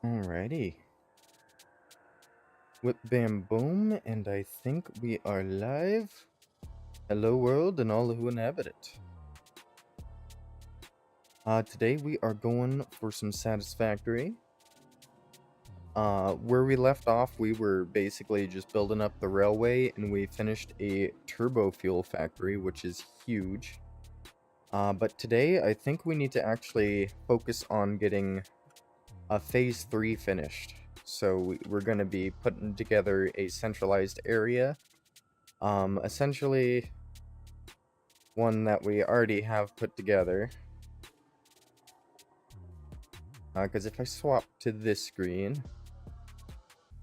Alrighty. Whip bam boom, and I think we are live. Hello world and all who inhabit it. Today we are going for some Satisfactory. Where we left off, we were basically just building up the railway, and we finished a turbo fuel factory, which is huge. But today, I think we need to actually focus on getting Phase 3 finished. So we're going to be putting together a centralized area. Essentially one that we already have put together. Because if I swap to this screen,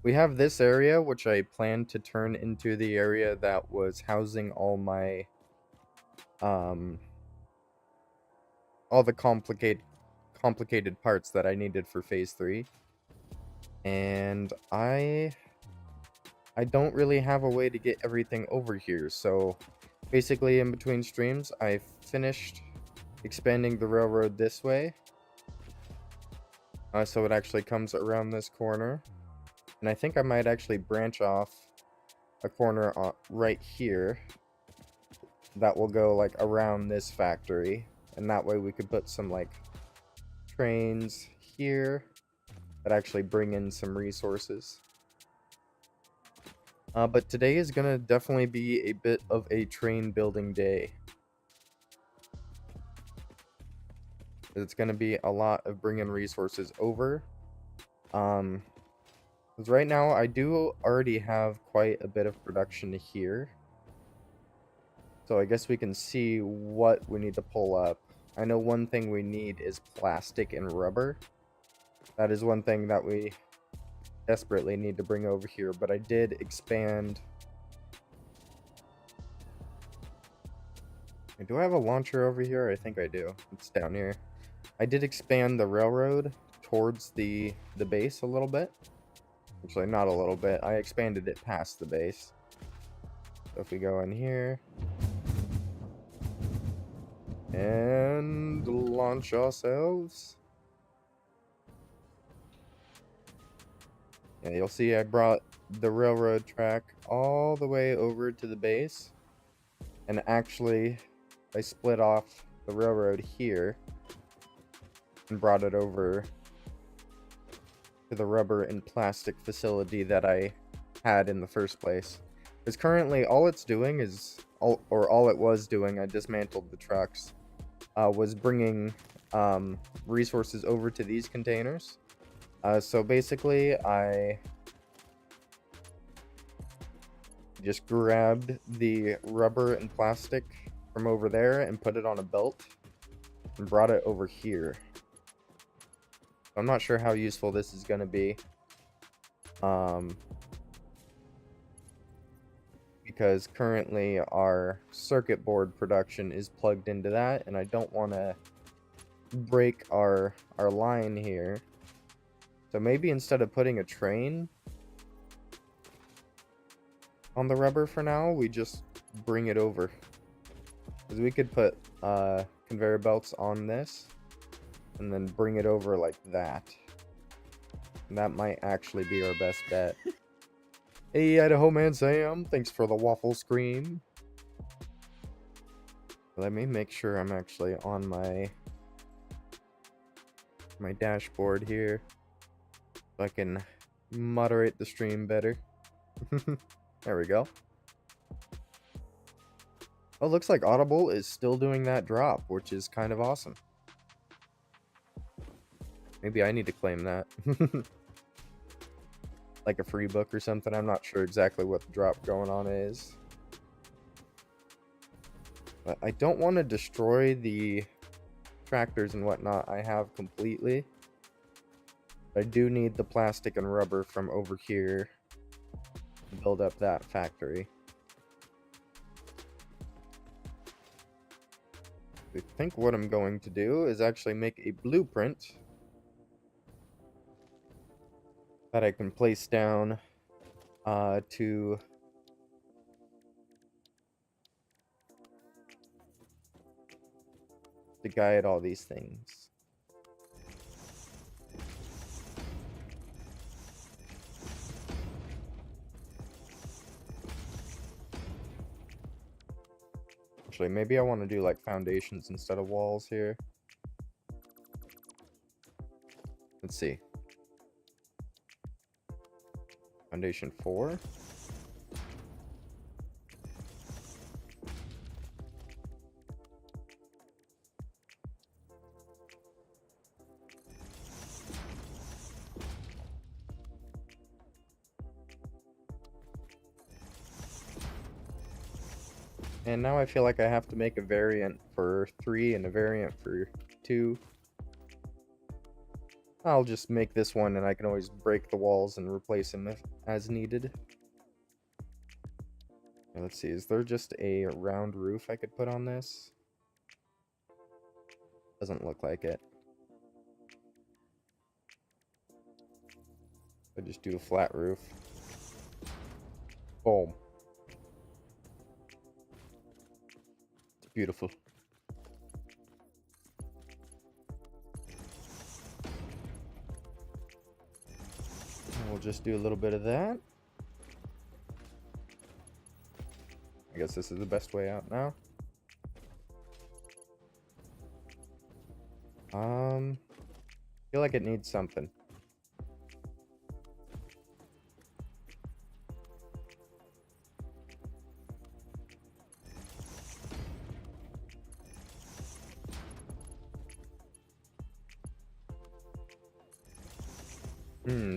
we have this area, which I plan to turn into the area that was housing all my, all the complicated parts that I needed for Phase 3. And I don't really have a way to get everything over here, so basically in between streams, I finished expanding the railroad this way. So it actually comes around this corner. And I think I might actually branch off a corner right here that will go like around this factory. And that way we could put some like trains here that actually bring in some resources. But today is going to definitely be a bit of a train building day. It's going to be a lot of bringing resources over. Because right now I do already have quite a bit of production here. So I guess we can see what we need to pull up. I know one thing we need is plastic and rubber. That is one thing that we desperately need to bring over here, but I did expand. Do I have a launcher over here? I think I do. It's down here. I did expand the railroad towards the base a little bit. Actually, not a little bit. I expanded it past the base. So if we go in here and launch ourselves. Yeah, you'll see I brought the railroad track all the way over to the base. And actually, I split off the railroad here and brought it over to the rubber and plastic facility that I had in the first place. Because currently, all it's doing is, all it was doing, I dismantled the trucks, was bringing resources over to these containers. So basically, I just grabbed the rubber and plastic from over there and put it on a belt and brought it over here. I'm not sure how useful this is going to be. Because currently our circuit board production is plugged into that, and I don't want to break our line here. So maybe instead of putting a train on the rubber for now, we just bring it over. Because we could put conveyor belts on this and then bring it over like that. And that might actually be our best bet. Hey, Idaho Man Sam, thanks for the waffle scream. Let me make sure I'm actually on my dashboard here so I can moderate the stream better. There we go. Oh, looks like Audible is still doing that drop, which is kind of awesome. Maybe I need to claim that. Like a free book or something. I'm not sure exactly what the drop going on is. But I don't want to destroy the tractors and whatnot I have completely. I do need the plastic and rubber from over here to build up that factory. I think what I'm going to do is actually make a blueprint that I can place down to guide all these things. Actually, maybe I want to do like foundations instead of walls here. Let's see. Foundation 4. And now I feel like I have to make a variant for 3 and a variant for 2. I'll just make this one and I can always break the walls and replace them as needed. Okay, let's see, is there just a round roof I could put on this? Doesn't look like it. I just do a flat roof. Boom. It's beautiful. And we'll just do a little bit of that. I guess this is the best way out now. Feel like it needs something.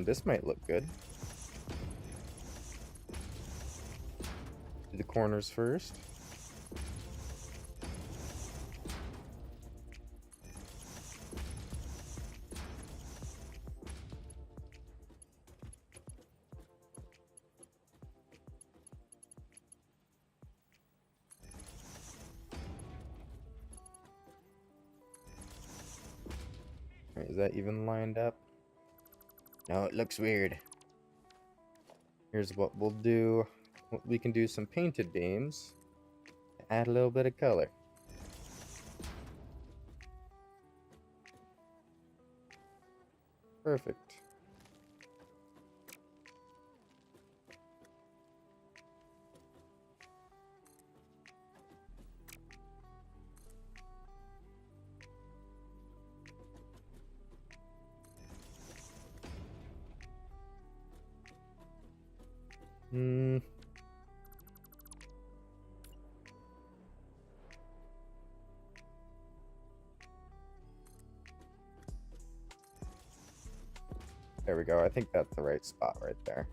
This might look good. Do the corners first. Alright, is that even lined up? No, it looks weird. Here's what we'll do. We can do some painted beams. Add a little bit of color. Perfect. There we go. I think that's the right spot right there.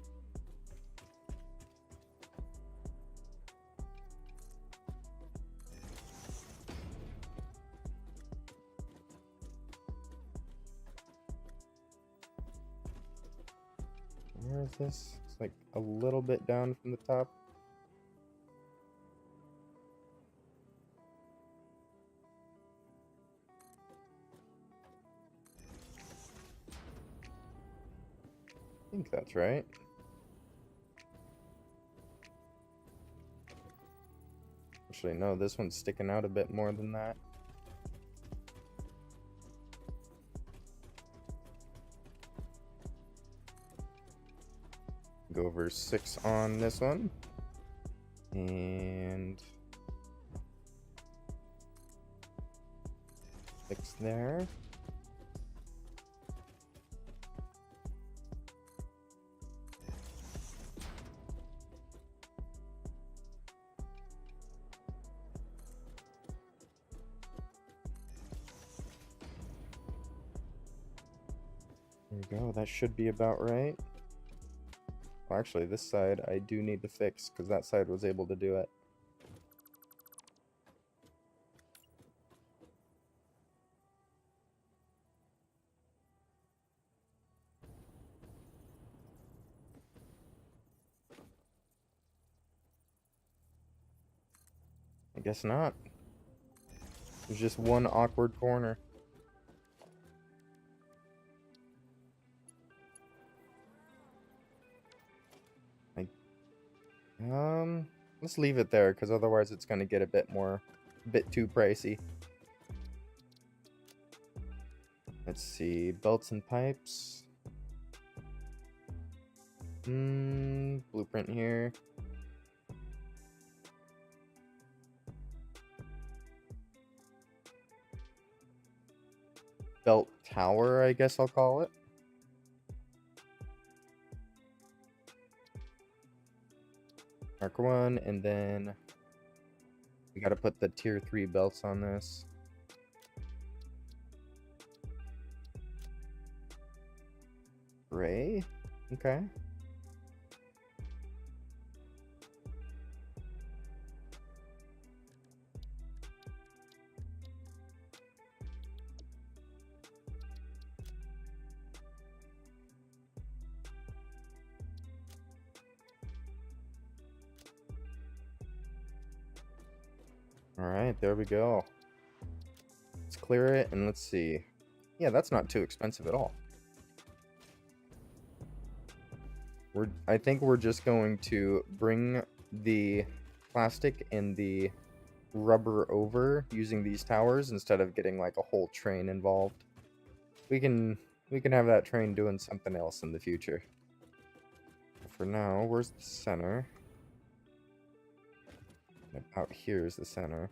Where is this? It's like a little bit down from the top. I think that's right. Actually, no, this one's sticking out a bit more than that. Go over 6 on this one. And 6 there. There we go, that should be about right. Well, actually, this side I do need to fix because that side was able to do it. I guess not. There's just one awkward corner. Let's leave it there because otherwise it's going to get a bit too pricey. Let's see, belts and pipes. Blueprint here. belt tower, I guess I'll call it. Mark 1, and then we gotta put the tier 3 belts on this. Gray? Okay. Alright, there we go. Let's clear it and let's see. Yeah, that's not too expensive at all. I think we're just going to bring the plastic and the rubber over using these towers instead of getting like a whole train involved. We can have that train doing something else in the future. For now, where's the center? Out here is the center.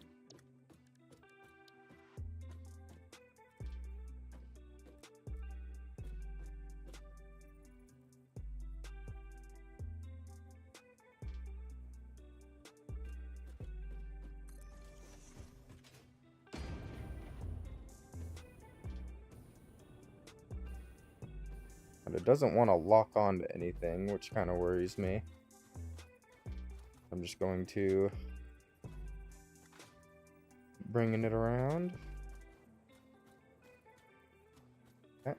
But it doesn't want to lock onto anything, which kind of worries me. I'm just going to bringing it around. Okay.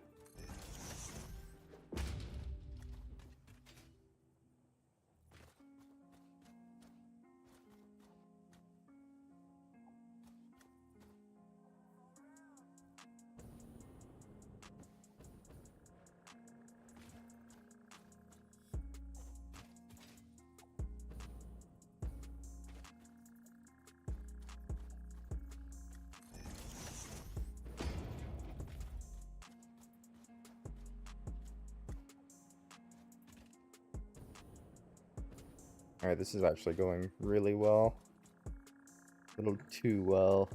Alright, this is actually going really well. A little too well.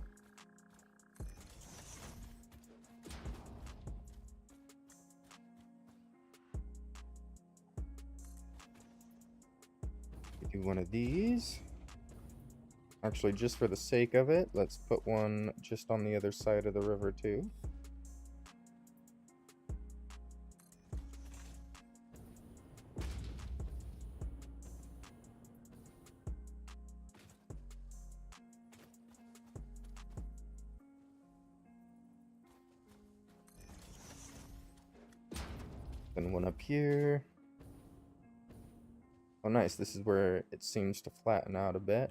Do one of these. Actually, just for the sake of it, let's put one just on the other side of the river too. Then one up here. Oh nice, this is where it seems to flatten out a bit.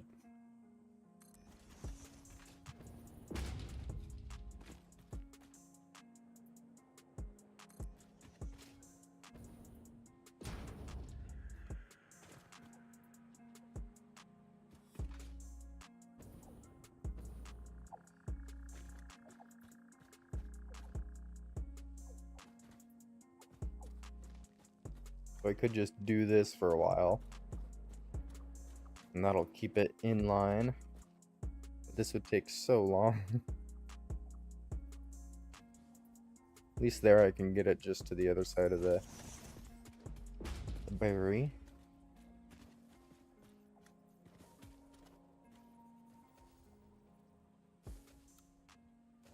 So I could just do this for a while, and that'll keep it in line. But this would take so long. At least there I can get it just to the other side of the berry.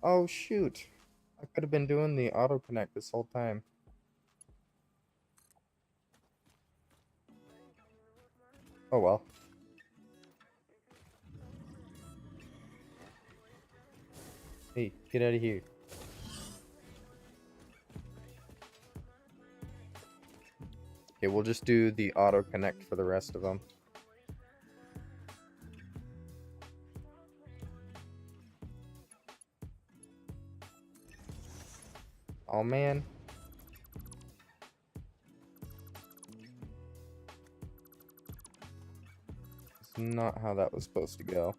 Oh shoot! I could have been doing the auto connect this whole time. Oh well. Hey, get out of here. Okay, we'll just do the auto connect for the rest of them. Oh man. It's not how that was supposed to go.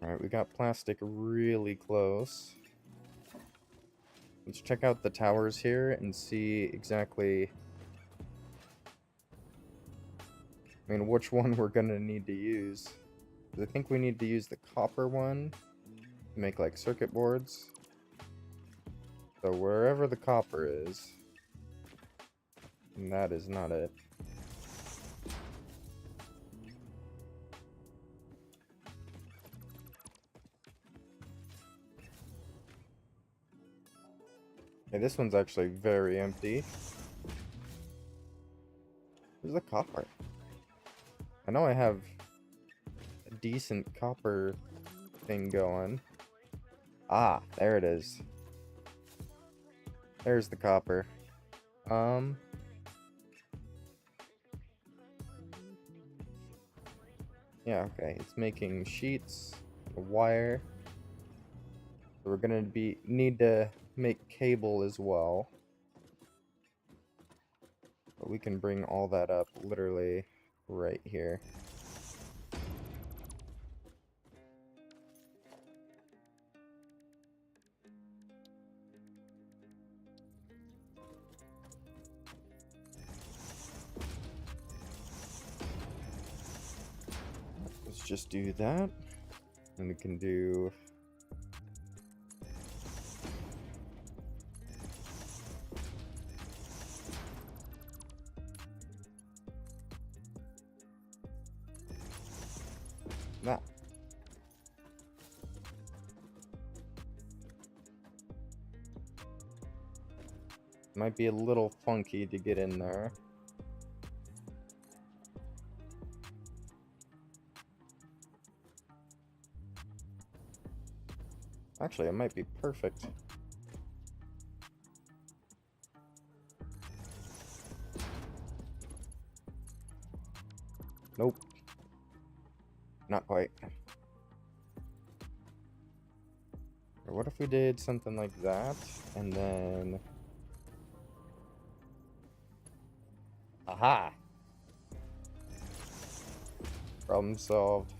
Alright, we got plastic really close. Let's check out the towers here and see exactly, I mean, which one we're gonna need to use. I think we need to use the copper one to make like circuit boards. So wherever the copper is, and that is not it. Okay, this one's actually very empty. Where's the copper? I know I have a decent copper thing going. Ah, there it is. There's the copper. Yeah, okay. It's making sheets, a wire. So we're gonna need to make cable as well. But we can bring all that up literally right here. Let's just do that. And we can do that. Might be a little funky to get in there. Actually, it might be perfect. Nope. Not quite. Or what if we did something like that, and then... Aha! Problem solved.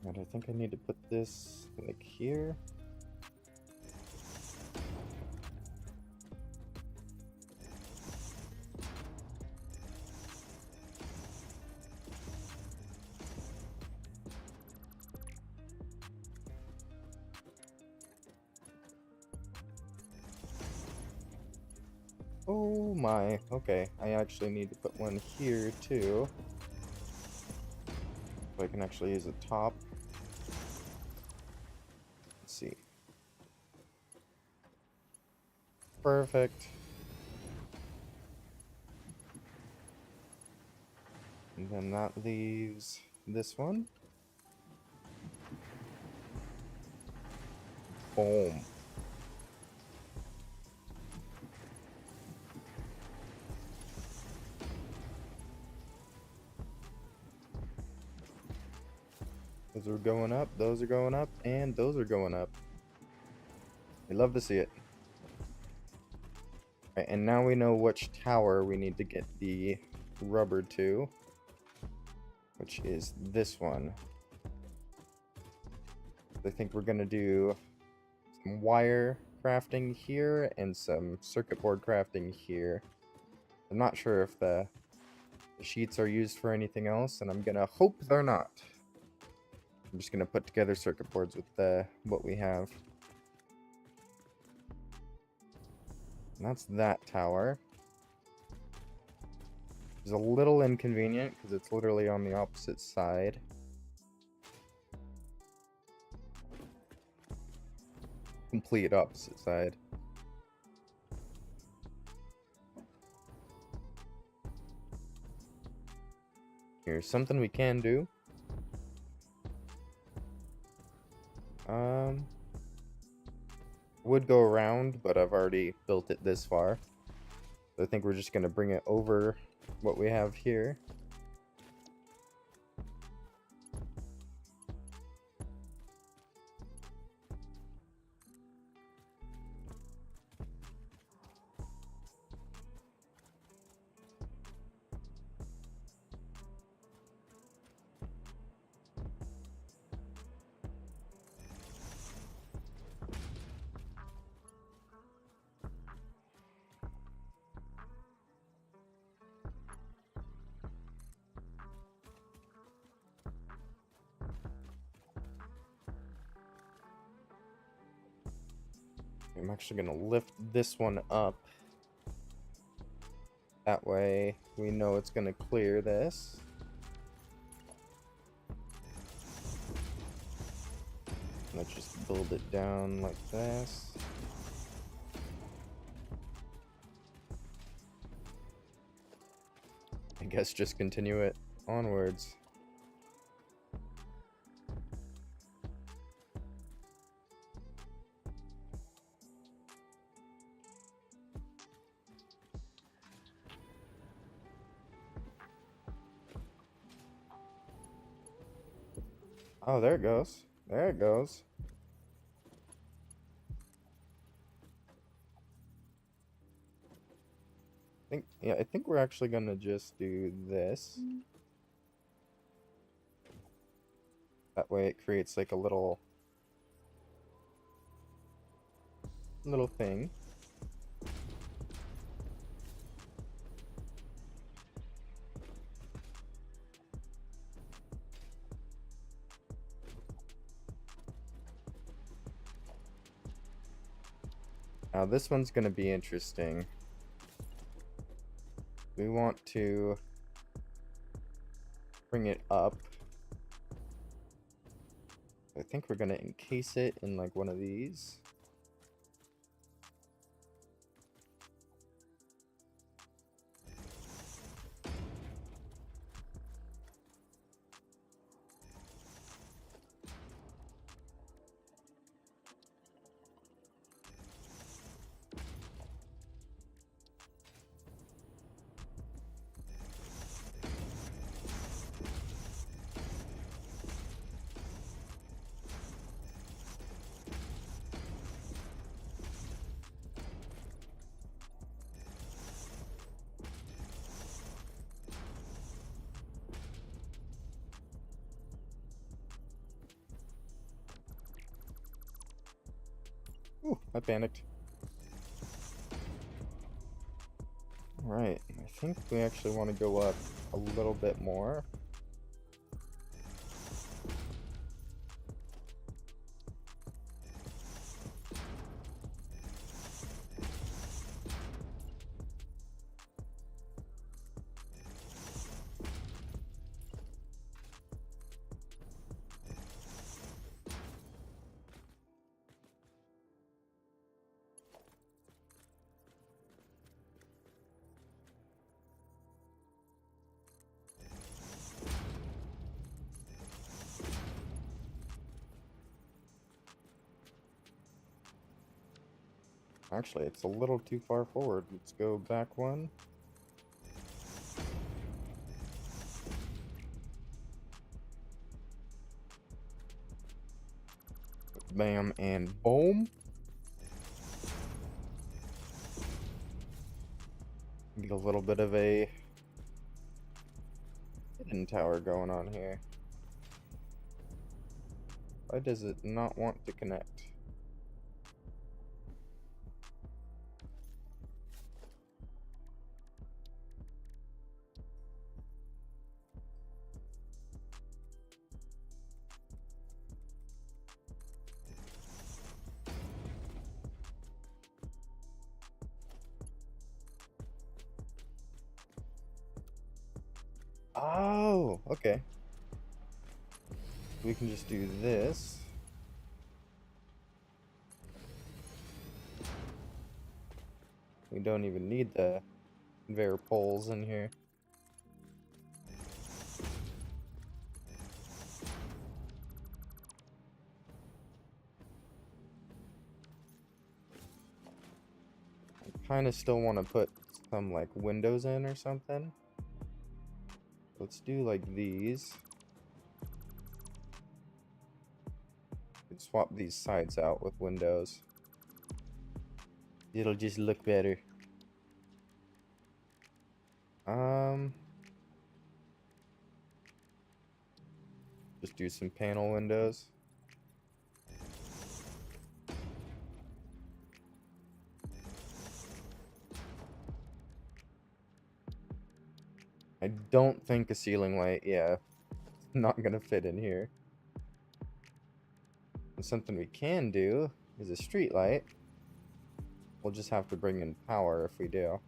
And I think I need to put this like here. Oh my, okay. I actually need to put one here too. So I can actually use a top. Let's see. Perfect. And then that leaves this one. Boom. Those are going up, those are going up, and those are going up. We love to see it. Right, and now we know which tower we need to get the rubber to, which is this one. I think we're gonna do some wire crafting here and some circuit board crafting here. I'm not sure if the sheets are used for anything else, and I'm gonna hope they're not. I'm just gonna put together circuit boards with what we have. And that's that tower. is a little inconvenient because it's literally on the opposite side. Complete opposite side. Here's something we can do. Would go around, but I've already built it this far. So I think we're just gonna bring it over what we have here. I'm actually gonna lift this one up. That way we know it's gonna clear this. Let's just build it down like this. I guess just continue it onwards. Oh, there it goes. There it goes. I think we're actually gonna just do this. That way it creates like a little thing. Now this one's gonna be interesting. We want to bring it up. I think we're gonna encase it in like one of these. Ooh, I panicked. Alright, I think we actually want to go up a little bit more. Actually, it's a little too far forward. Let's go back one. Bam and boom. Get a little bit of a hidden tower going on here. Why does it not want to connect? Oh, okay. We can just do this. We don't even need the conveyor poles in here. I kind of still want to put some like windows in or something. Let's do like these. Swap these sides out with windows. It'll just look better. Just do some panel windows. I don't think a ceiling light, yeah, not gonna fit in here. And something we can do is a street light. We'll just have to bring in power if we do.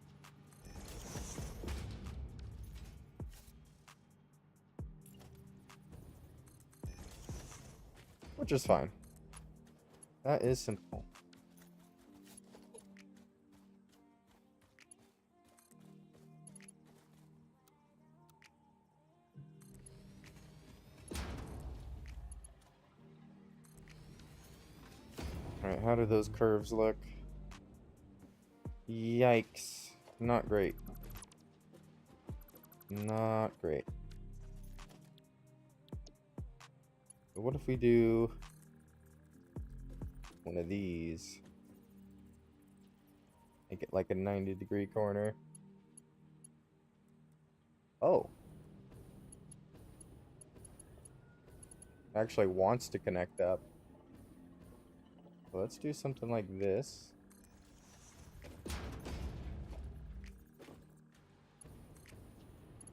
Which is fine. That is simple. Alright, how do those curves look? Yikes. Not great. Not great. But what if we do one of these? Make it like a 90-degree corner. Oh. Actually wants to connect up. So let's do something like this.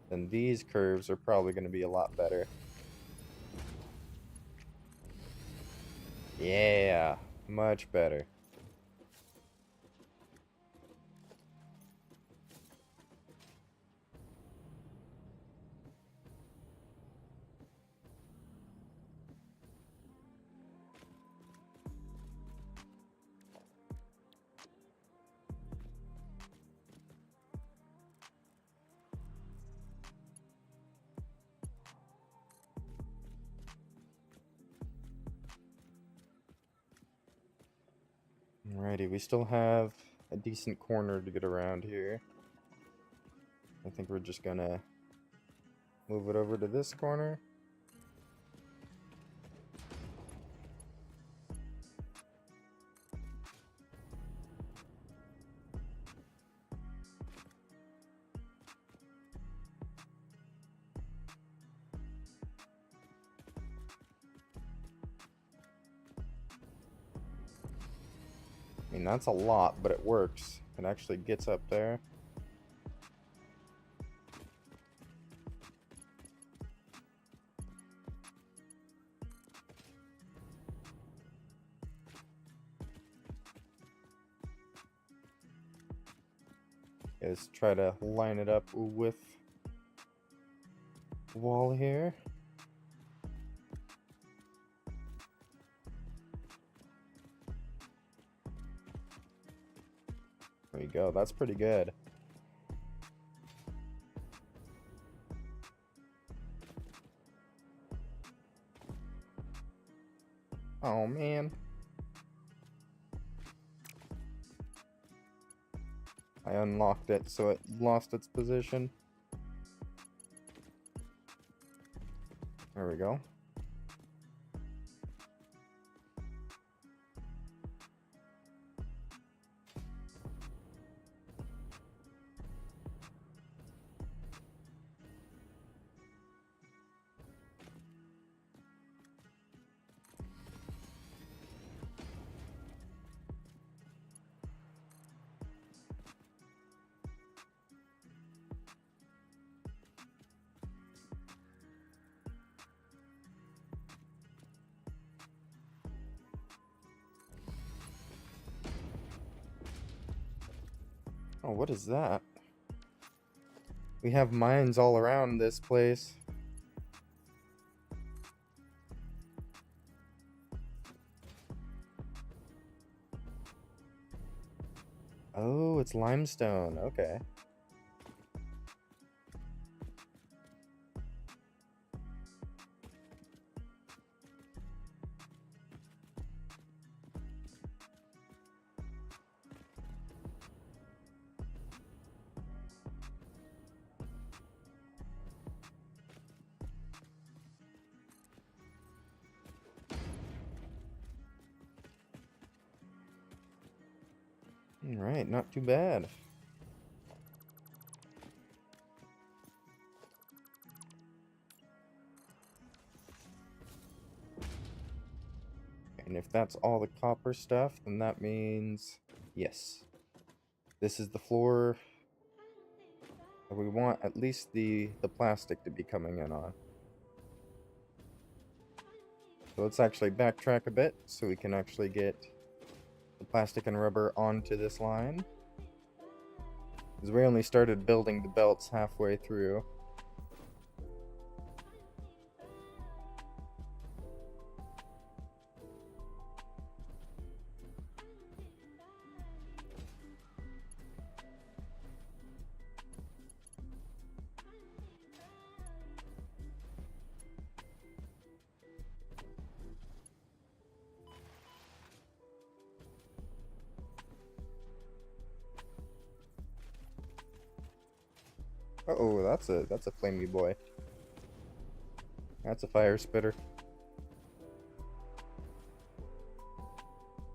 Then these curves are probably going to be a lot better. Yeah, much better. Alrighty, we still have a decent corner to get around here. I think we're just gonna move it over to this corner. I mean, that's a lot, but it works. It actually gets up there. Is try to line it up with the wall here. There you go. That's pretty good. Oh man. I unlocked it, so it lost its position. There we go. Oh, what is that? We have mines all around this place. Oh, it's limestone. Okay. All right, not too bad. And if that's all the copper stuff, then that means yes. This is the floor that we want at least the plastic to be coming in on. So let's actually backtrack a bit so we can actually get the plastic and rubber onto this line. Because we only started building the belts halfway through. Uh-oh, that's a flamey boy. That's a fire spitter.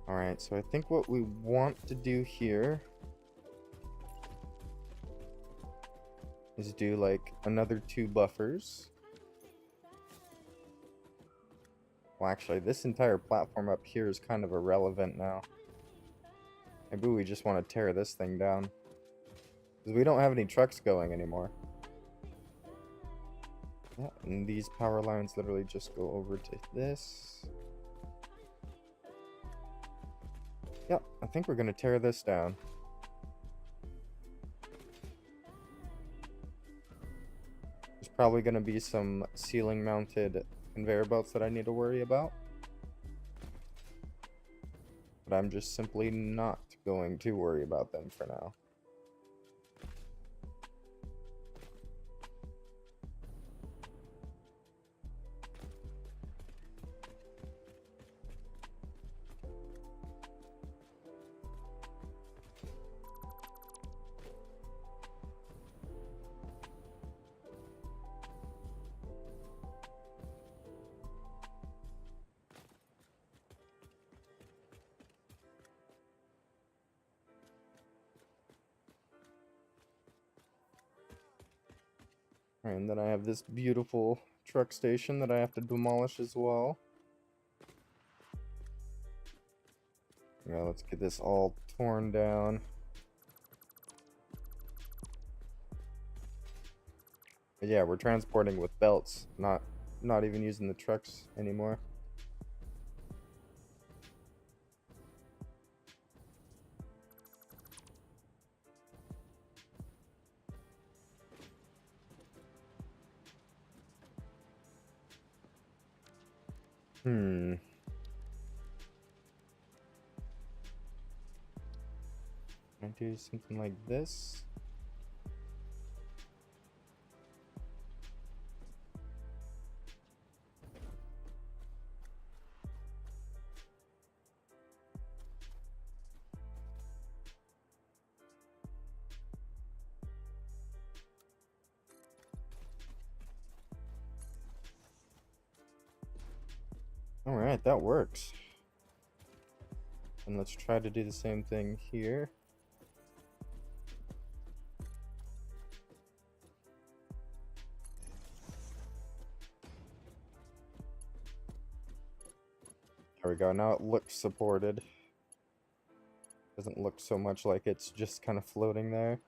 Alright, so I think what we want to do here is do like another 2 buffers. Well, actually, this entire platform up here is kind of irrelevant now. Maybe we just want to tear this thing down. Because we don't have any trucks going anymore. Yeah, and these power lines literally just go over to this. Yep, I think we're going to tear this down. There's probably going to be some ceiling mounted conveyor belts that I need to worry about. But I'm just simply not going to worry about them for now. And then I have this beautiful truck station that I have to demolish as well. Yeah, let's get this all torn down. But yeah, we're transporting with belts, not even using the trucks anymore. Can I do something like this? Alright, that works. And let's try to do the same thing here. There we go, now it looks supported. Doesn't look so much like it's just kind of floating there.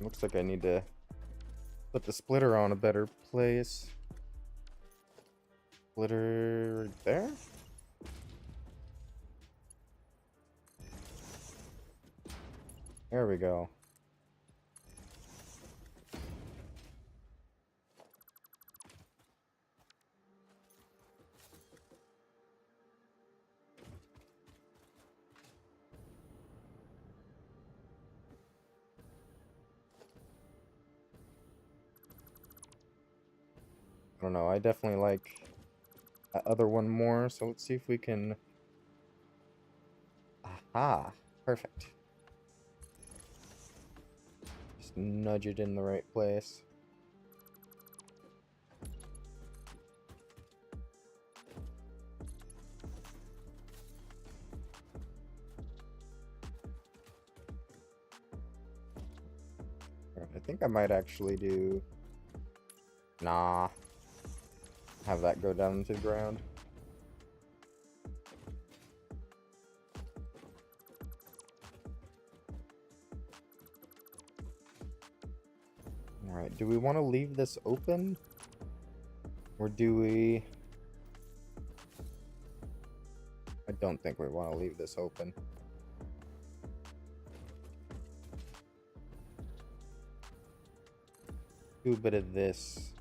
Looks like I need to put the splitter on a better place. Splitter right there? There we go. I don't know, I definitely like that other one more, so let's see if we can... Aha! Perfect. Just nudge it in the right place. I think I might actually do... Nah. Have that go down to the ground. Alright, do we want to leave this open? Or do we... I don't think we want to leave this open. Do a bit of this.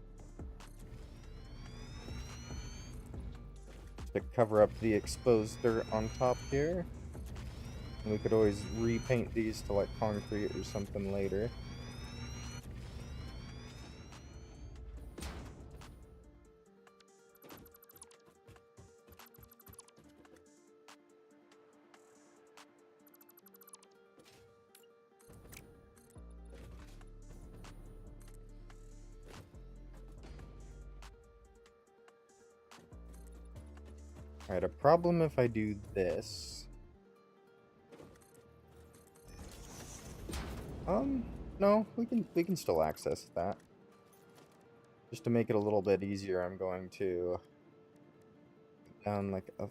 Just to cover up the exposed dirt on top here. And we could always repaint these to like concrete or something later. Alright, a problem if I do this. No, we can still access that. Just to make it a little bit easier, I'm going to put down like a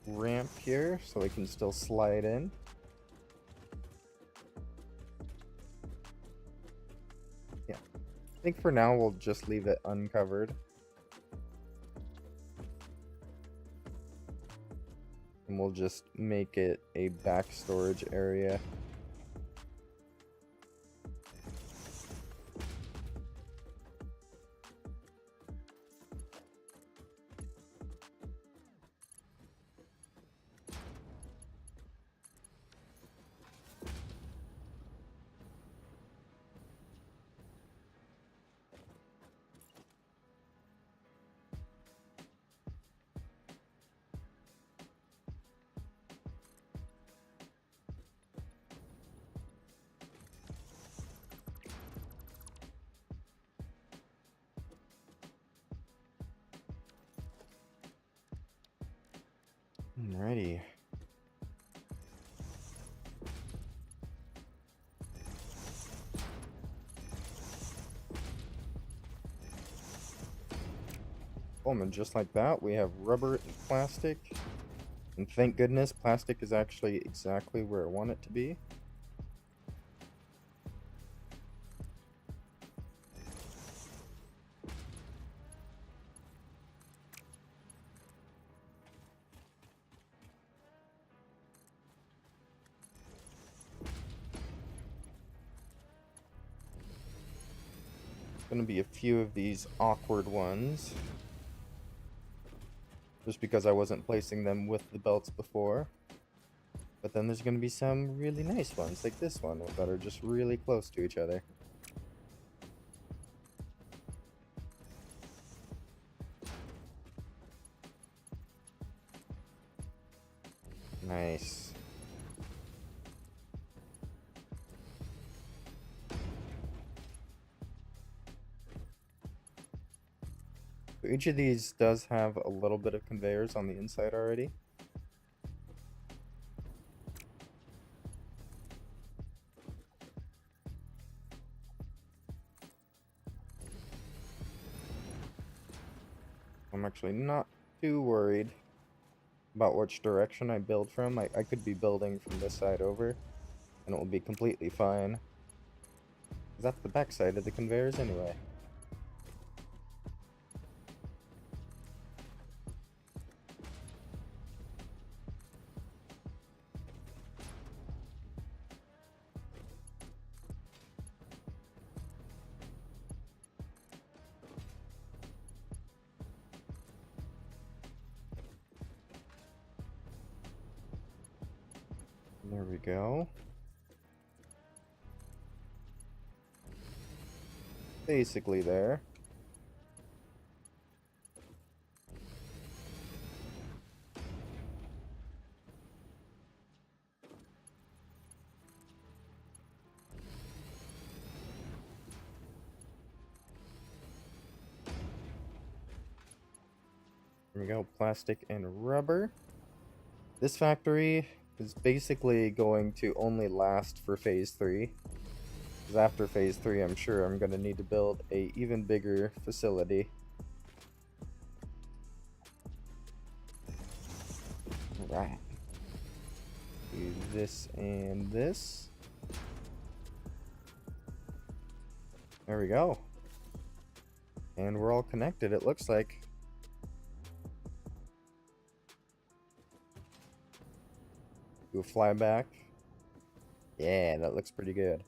ramp here so we can still slide in. Yeah. I think for now we'll just leave it uncovered. And we'll just make it a back storage area. Alrighty. Boom, and just like that, we have rubber and plastic. And thank goodness, plastic is actually exactly where I want it to be. Going to be a few of these awkward ones. Just because I wasn't placing them with the belts before. But then there's going to be some really nice ones, like this one, that are just really close to each other. Nice. So each of these does have a little bit of conveyors on the inside already. I'm actually not too worried about which direction I build from. I could be building from this side over, and it will be completely fine. 'Cause that's the backside of the conveyors anyway. There we go. Basically there. There we go, plastic and rubber. This factory is basically going to only last for phase 3. Because after phase 3, I'm sure I'm going to need to build a even bigger facility. Alright. Do this and this. There we go. And we're all connected, it looks like. Do a flyback. Yeah, that looks pretty good.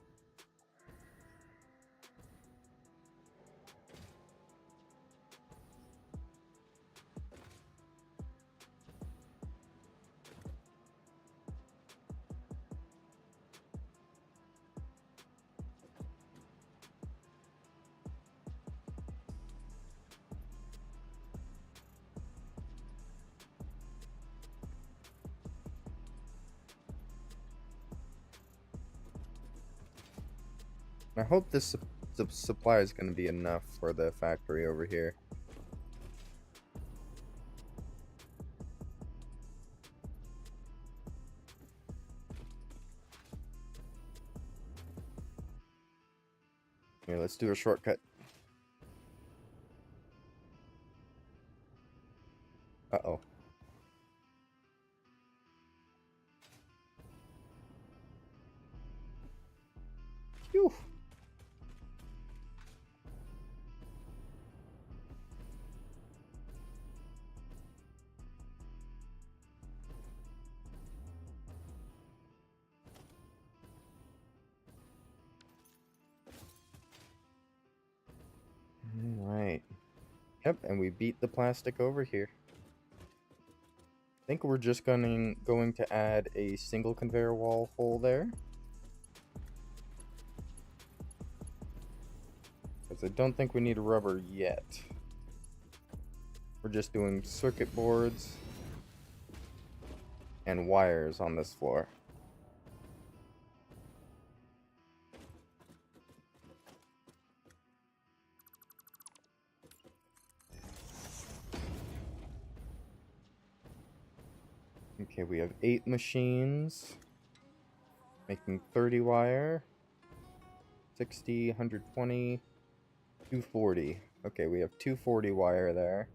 I hope this supply is going to be enough for the factory over here. Here, let's do a shortcut. Uh-oh. Phew. Alright. Yep, and we beat the plastic over here. I think we're just going to add a single conveyor wall hole there. Because I don't think we need rubber yet. We're just doing circuit boards and wires on this floor. Okay, we have 8 machines making 30 wire, 60, 120, 240. Okay, we have 240 wire there.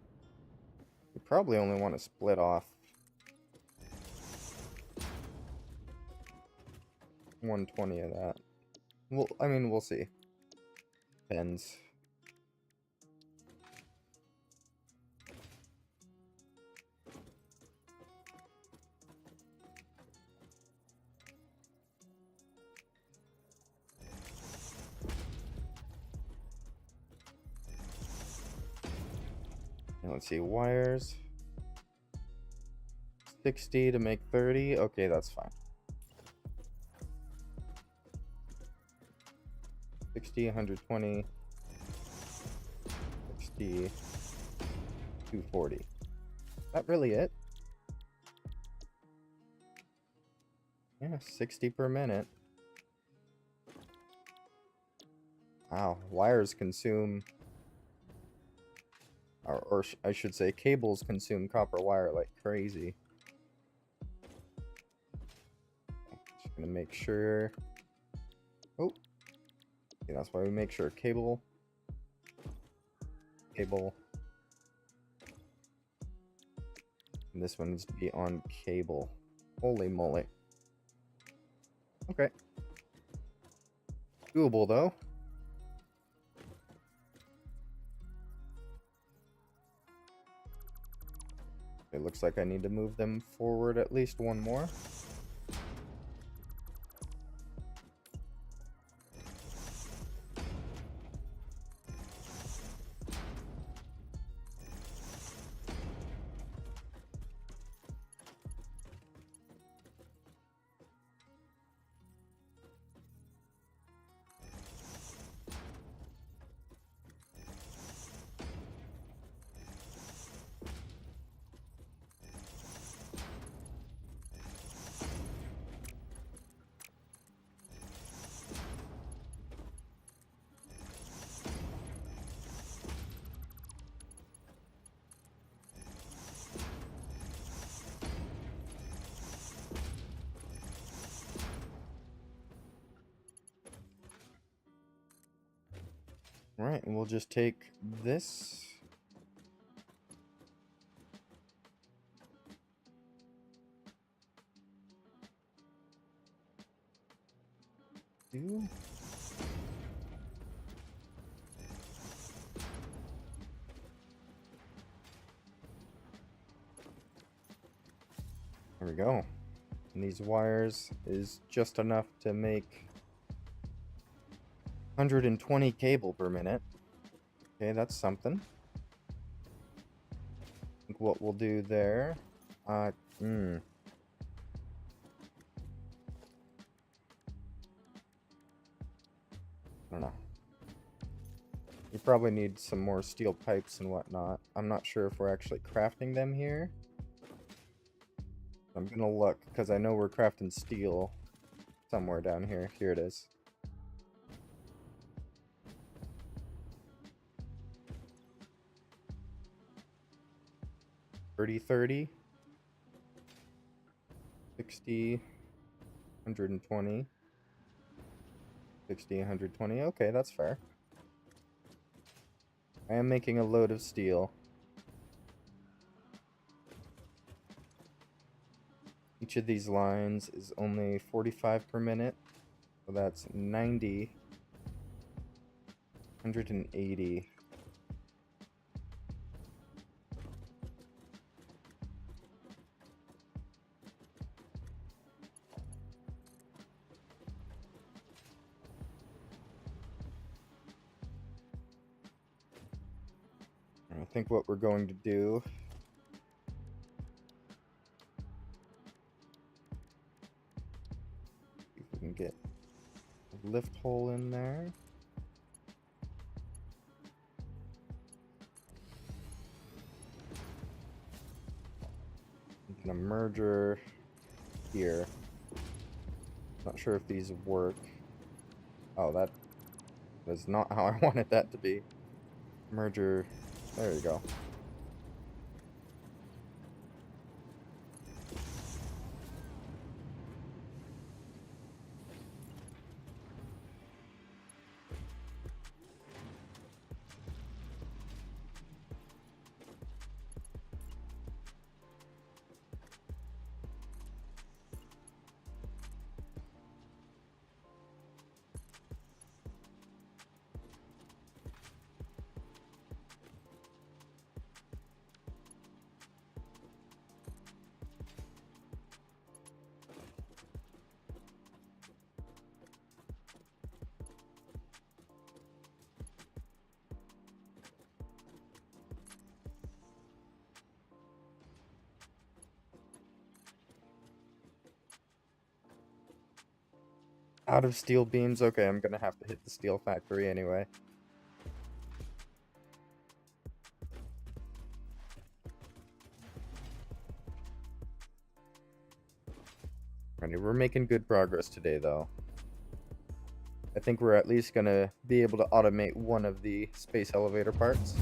We probably only want to split off 120 of that. Well, I mean, we'll see. Depends. Now let's see, wires. 60 to make 30. Okay, that's fine. 60, 120, 60, 240. Is that really it? Yeah, 60 per minute. Wow, wires consume, or I should say cables consume copper wire like crazy. Just gonna make sure. Oh, okay, that's why we make sure cable. And this one needs to be on cable. Holy moly. Okay. Doable though. It looks like I need to move them forward at least one more. Alright, and we'll just take this. Two. There we go. And these wires is just enough to make 120 cable per minute. Okay, that's something. I think what we'll do there, I don't know. We probably need some more steel pipes and whatnot. I'm not sure if we're actually crafting them here. I'm gonna look, because I know we're crafting steel somewhere down here. Here it is. 30, 60, 120, 60, 120. Okay, that's fair. I am making a load of steel. Each of these lines is only 45 per minute, so that's 90, 180. I think what we're going to do if we can get a lift hole in there. And a merger here. Not sure if these work. Oh, that is not how I wanted that to be. Merger. There you go. Out of steel beams? Okay, I'm gonna have to hit the steel factory anyway. Alrighty, we're making good progress today, though. I think we're at least gonna be able to automate one of the space elevator parts.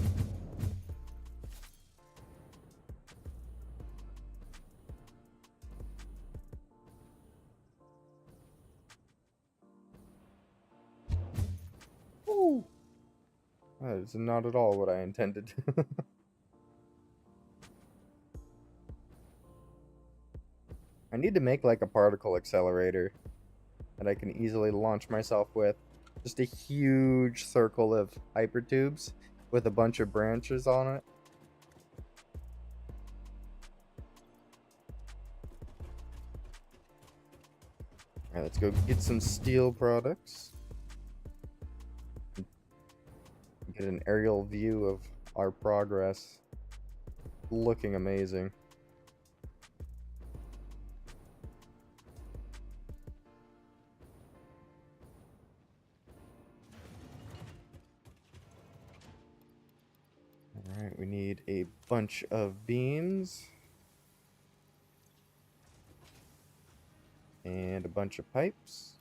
Ooh. That is not at all what I intended. I need to make like a particle accelerator that I can easily launch myself with. Just a huge circle of hypertubes with a bunch of branches on it. Alright, let's go get some steel products. Get an aerial view of our progress. Looking amazing. Alright, we need a bunch of beams. And a bunch of pipes.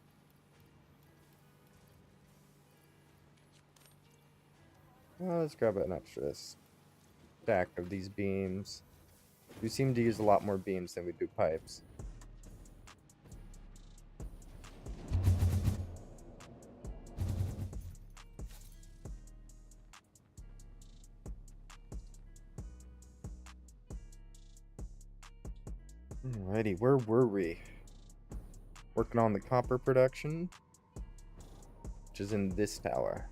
Well, let's grab an extra stack of these beams. We seem to use a lot more beams than we do pipes. Alrighty, where were we? Working on the copper production, which is in this tower.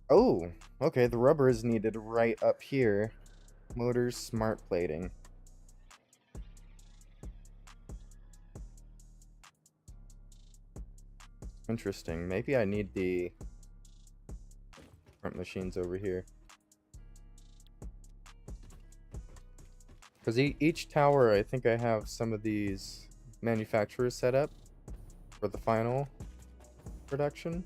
Oh, okay, the rubber is needed right up here. Motors, smart plating. Interesting. Maybe I need the front machines over here. Because each tower, I think I have some of these manufacturers set up for the final production.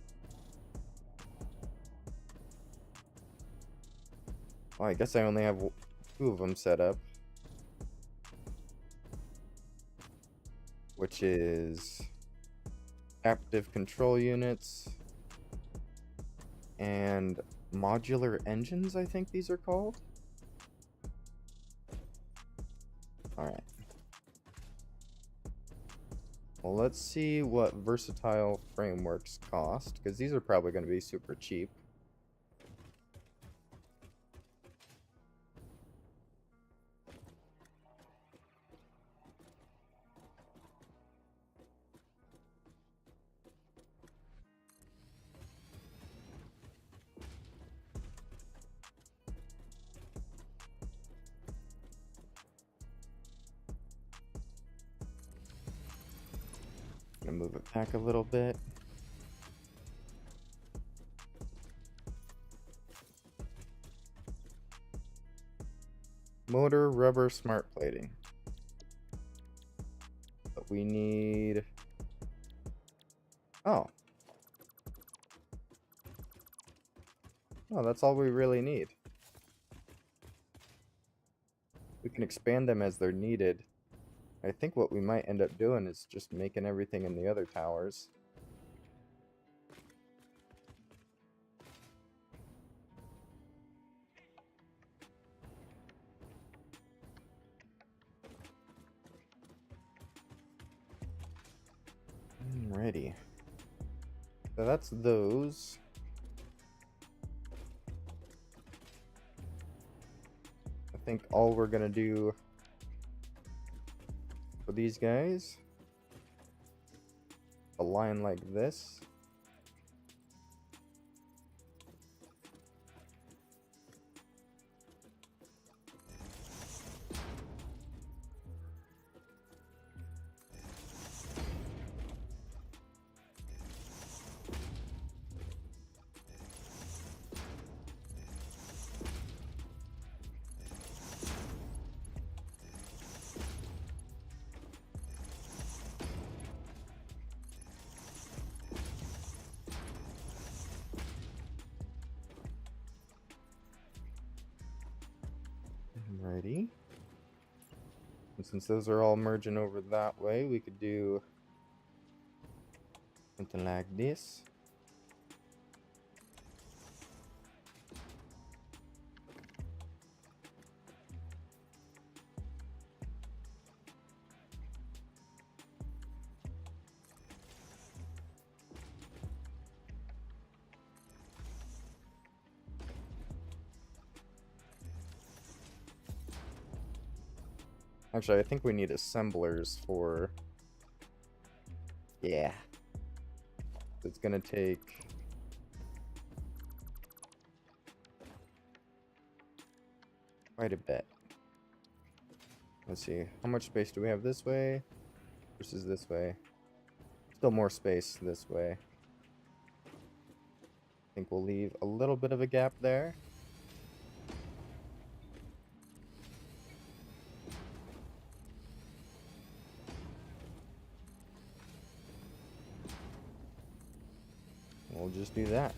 Well, I guess I only have 2 of them set up. Which is adaptive control units and modular engines, I think these are called. Alright. Well, let's see what versatile frameworks cost, because these are probably going to be super cheap. Gonna move it back a little bit. Motor, rubber, smart plating. But we need... Oh. Oh, that's all we really need. We can expand them as they're needed. I think what we might end up doing is just making everything in the other towers. Alrighty. So that's those. I think all we're gonna do for these guys, a line like this. Alrighty. And since those are all merging over that way, we could do something like this. Actually, I think we need assemblers for... Yeah. It's gonna take... quite a bit. Let's see. How much space do we have this way versus this way? Still more space this way. I think we'll leave a little bit of a gap there. We'll just do that.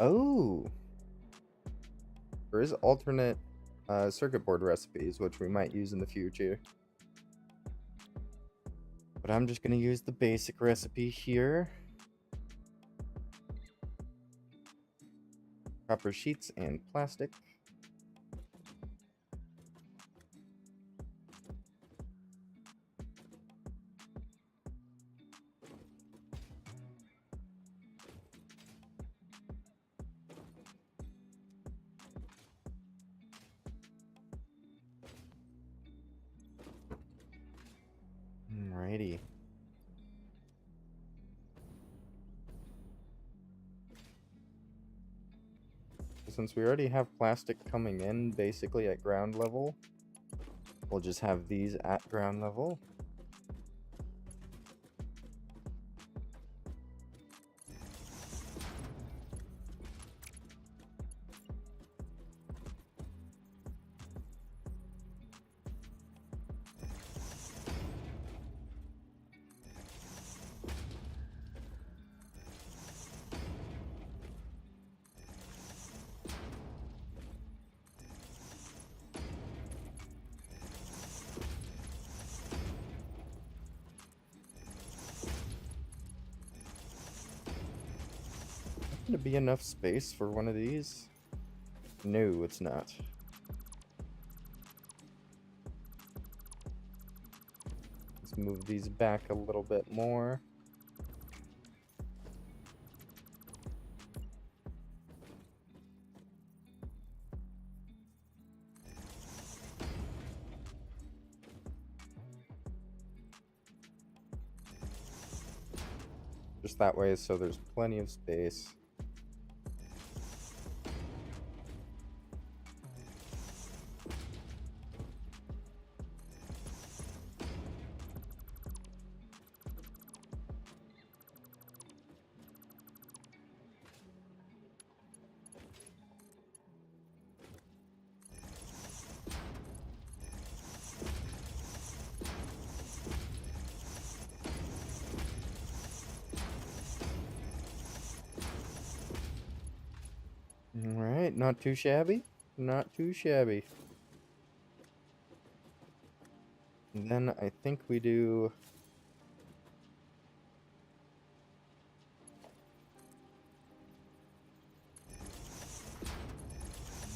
Oh! There is alternate circuit board recipes, which we might use in the future. But I'm just going to use the basic recipe here. Copper sheets and plastic. Alrighty. Since we already have plastic coming in basically at ground level, we'll just have these at ground level. To be enough space for one of these? No, it's not. Let's move these back a little bit more. Just that way, so there's plenty of space. Alright, not too shabby. Not too shabby. And then I think we do...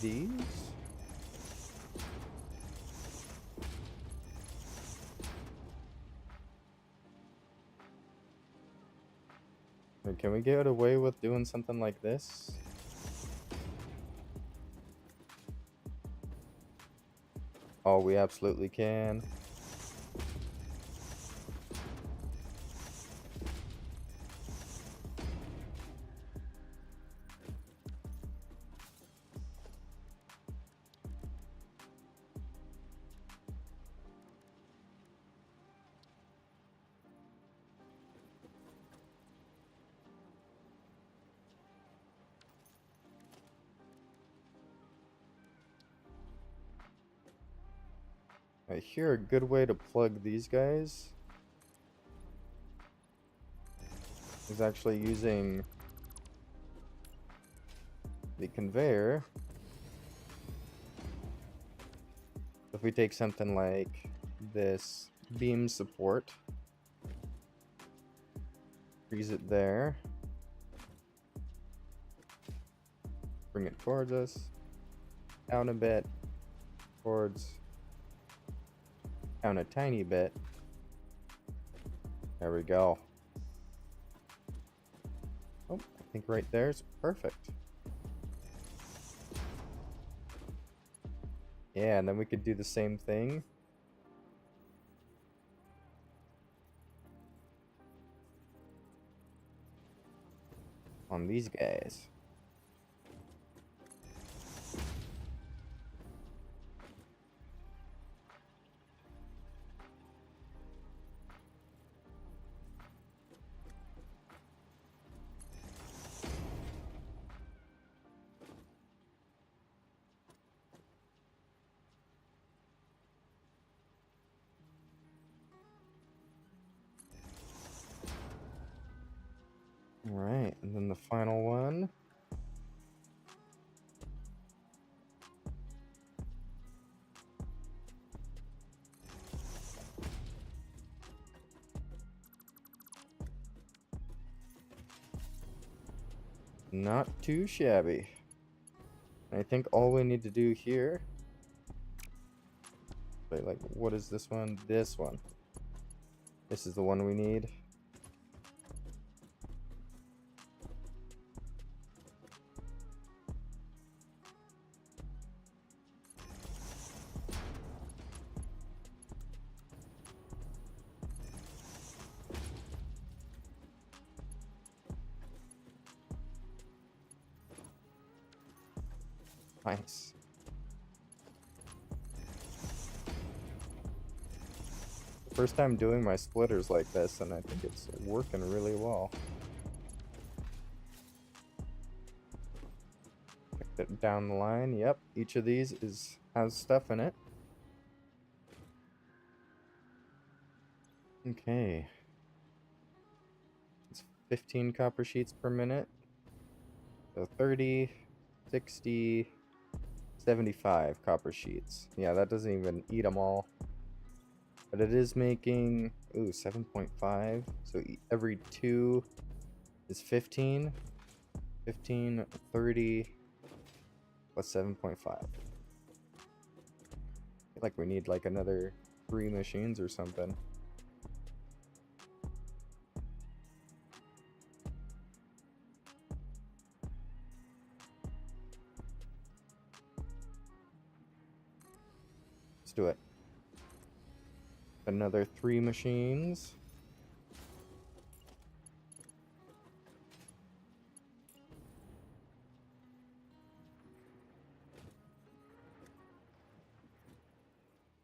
these? Or can we get away with doing something like this? Oh, we absolutely can. I hear a good way to plug these guys is actually using the conveyor. If we take something like this beam support, freeze it there, bring it towards us, down a bit, towards, down a tiny bit. There we go. Oh, I think right there is perfect. Yeah, and then we could do the same thing on these guys. All right, and then the final one. Not too shabby. And I think all we need to do here. Wait, like, what is this one? This one. This is the one we need. Nice. First time doing my splitters like this, and I think it's working really well. Check that down the line. Yep, each of these has stuff in it. Okay. It's 15 copper sheets per minute. So 30, 60, 75 copper sheets. Yeah, that doesn't even eat them all. But it is making, ooh, 7.5. So every 2 is 15. 15, 30, plus 7.5. I feel like we need like another 3 machines or something. Let's do it. Another 3 machines.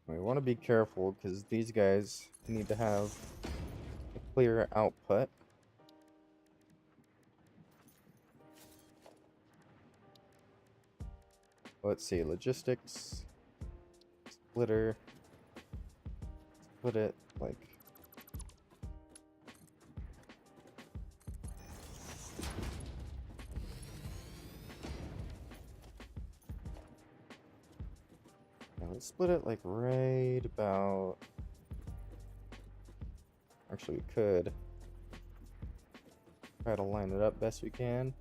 We want to be careful because these guys need to have a clear output. Let's see, logistics, splitter, split it like let's split it like right about, actually we could try to line it up best we can.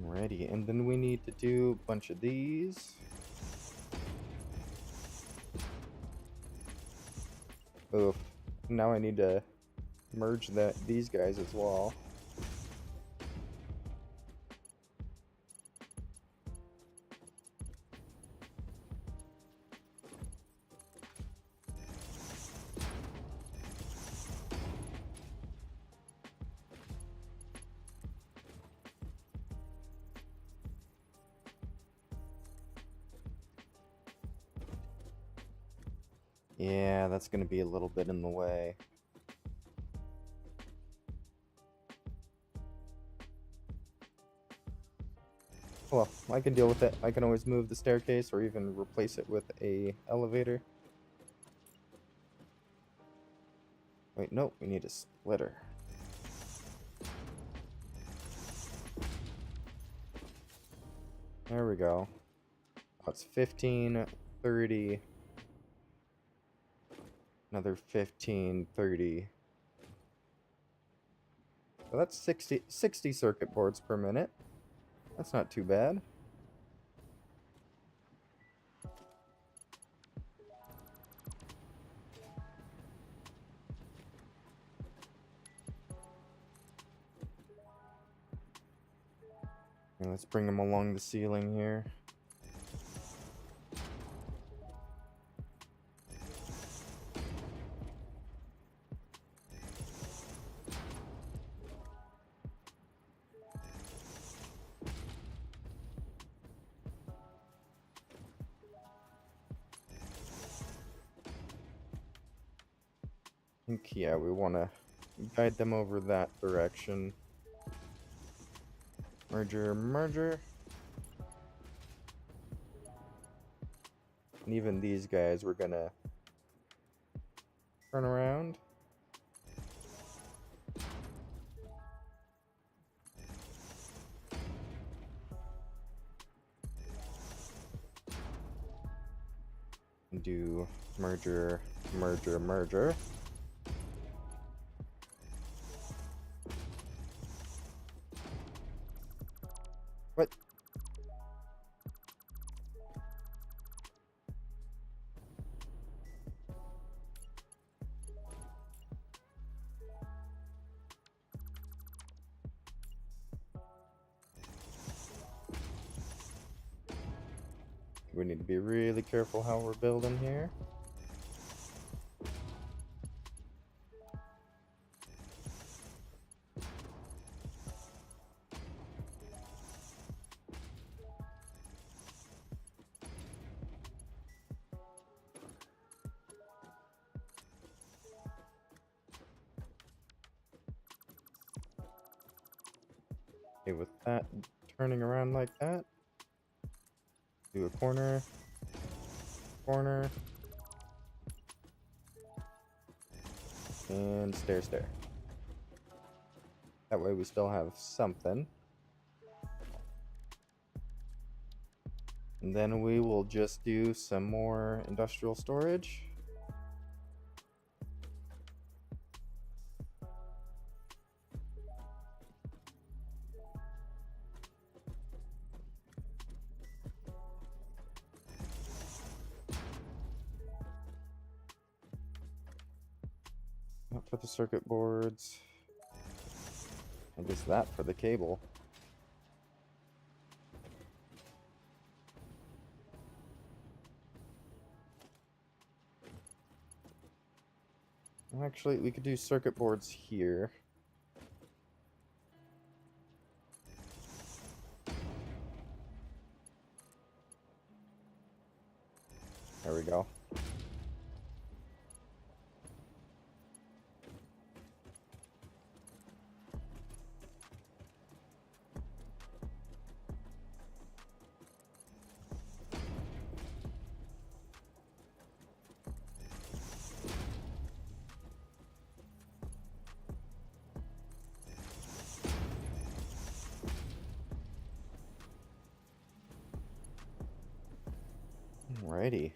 Alrighty, and then we need to do a bunch of these. Oof. Now I need to merge these guys as well. Yeah, that's gonna be a little bit in the way. Well, I can deal with it. I can always move the staircase or even replace it with a elevator. Wait, no, we need a splitter. There we go. That's 15, 30. Another 15, 30. So that's 60 circuit boards per minute. That's not too bad. And let's bring them along the ceiling here. I think, yeah, we want to guide them over that direction. Merger, merger. And even these guys, we're gonna turn around. And do merger, merger, merger. What? We need to be really careful how we're building here. Okay, with that turning around like that, do a corner, corner, and stair, stair. That way we still have something. And then we will just do some more industrial storage. Not for the circuit boards. I guess that for the cable. Actually, we could do circuit boards here. There we go. Alrighty.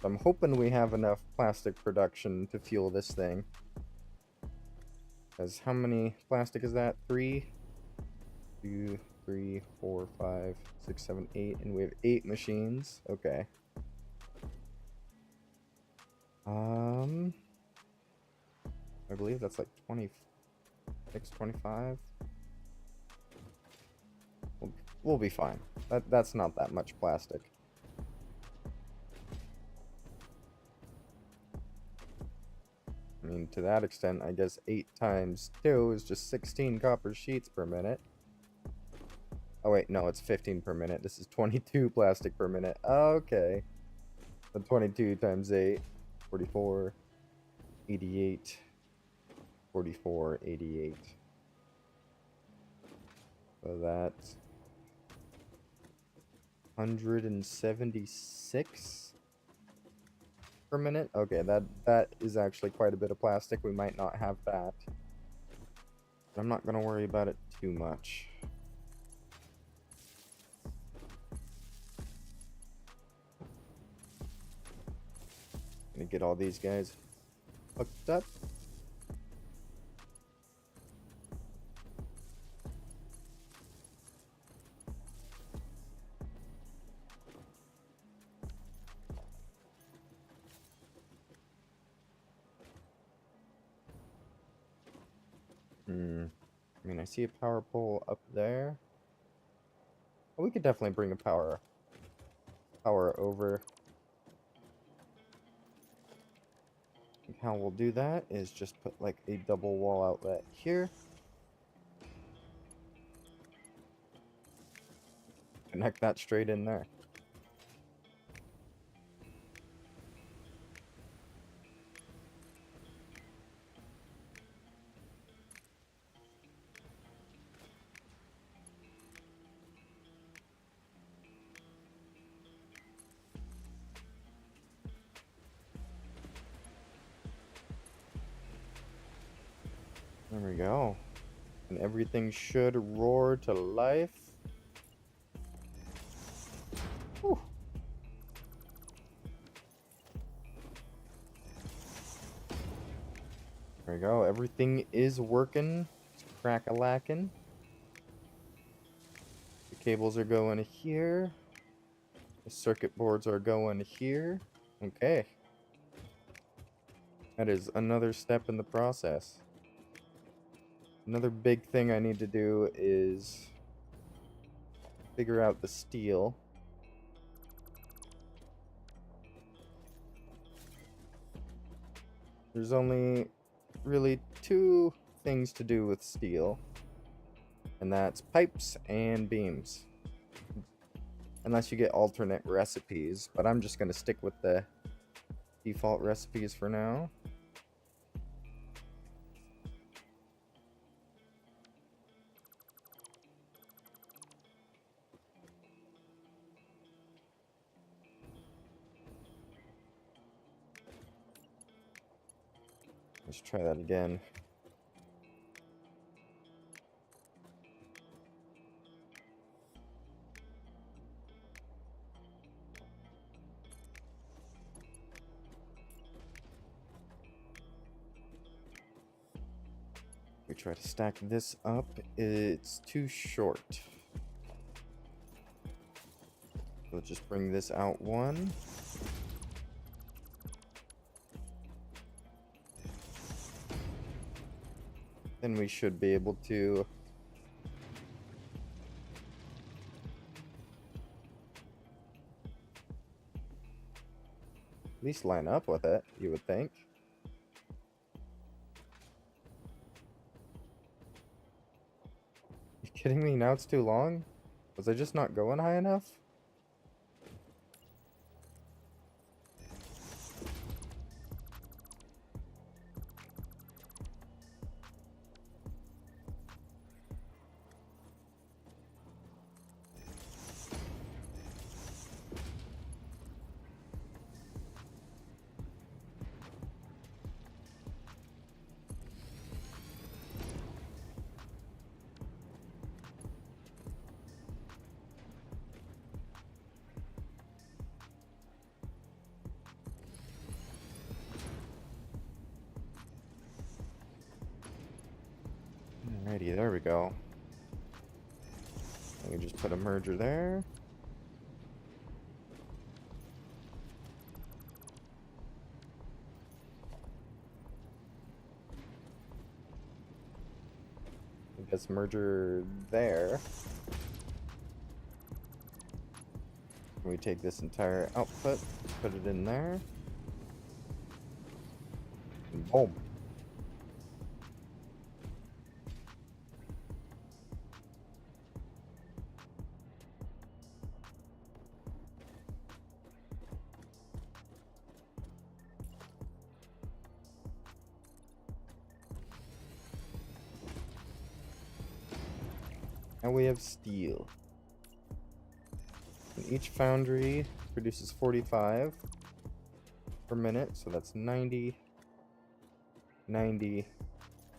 I'm hoping we have enough plastic production to fuel this thing. Because how many plastic is that? 3, 2, 3, 4, 5, 6, 7, 8. And we have 8 machines. Okay. I believe that's like 26, 25. We'll be fine. That's not that much plastic. I mean, to that extent, I guess 8 times 2 is just 16 copper sheets per minute. Oh wait, no, it's 15 per minute. This is 22 plastic per minute. Okay. So 22 times 8, 44, 88, 44, 88. So that's 176 per minute. Okay, that is actually quite a bit of plastic. We might not have that. But I'm not gonna worry about it too much. Gonna get all these guys hooked up. I mean, I see a power pole up there. Well, we could definitely bring a power over. And how we'll do that is just put like a double wall outlet here. Connect that straight in there. There we go. And everything should roar to life. Whew. There we go. Everything is working. It's crack-a-lacking. The cables are going here. The circuit boards are going here. Okay. That is another step in the process. Another big thing I need to do is figure out the steel. There's only really two things to do with steel, and that's pipes and beams. Unless you get alternate recipes, but I'm just going to stick with the default recipes for now. Let's try that again. We try to stack this up. It's too short. We'll just bring this out one. Then we should be able to at least line up with it, you would think. You kidding me? Now it's too long? Was I just not going high enough? Alrighty, there we go. Let me just put a merger there. I guess merger there. We take this entire output, put it in there. And boom. Now we have steel. And each foundry produces 45 per minute, so that's 90, 90.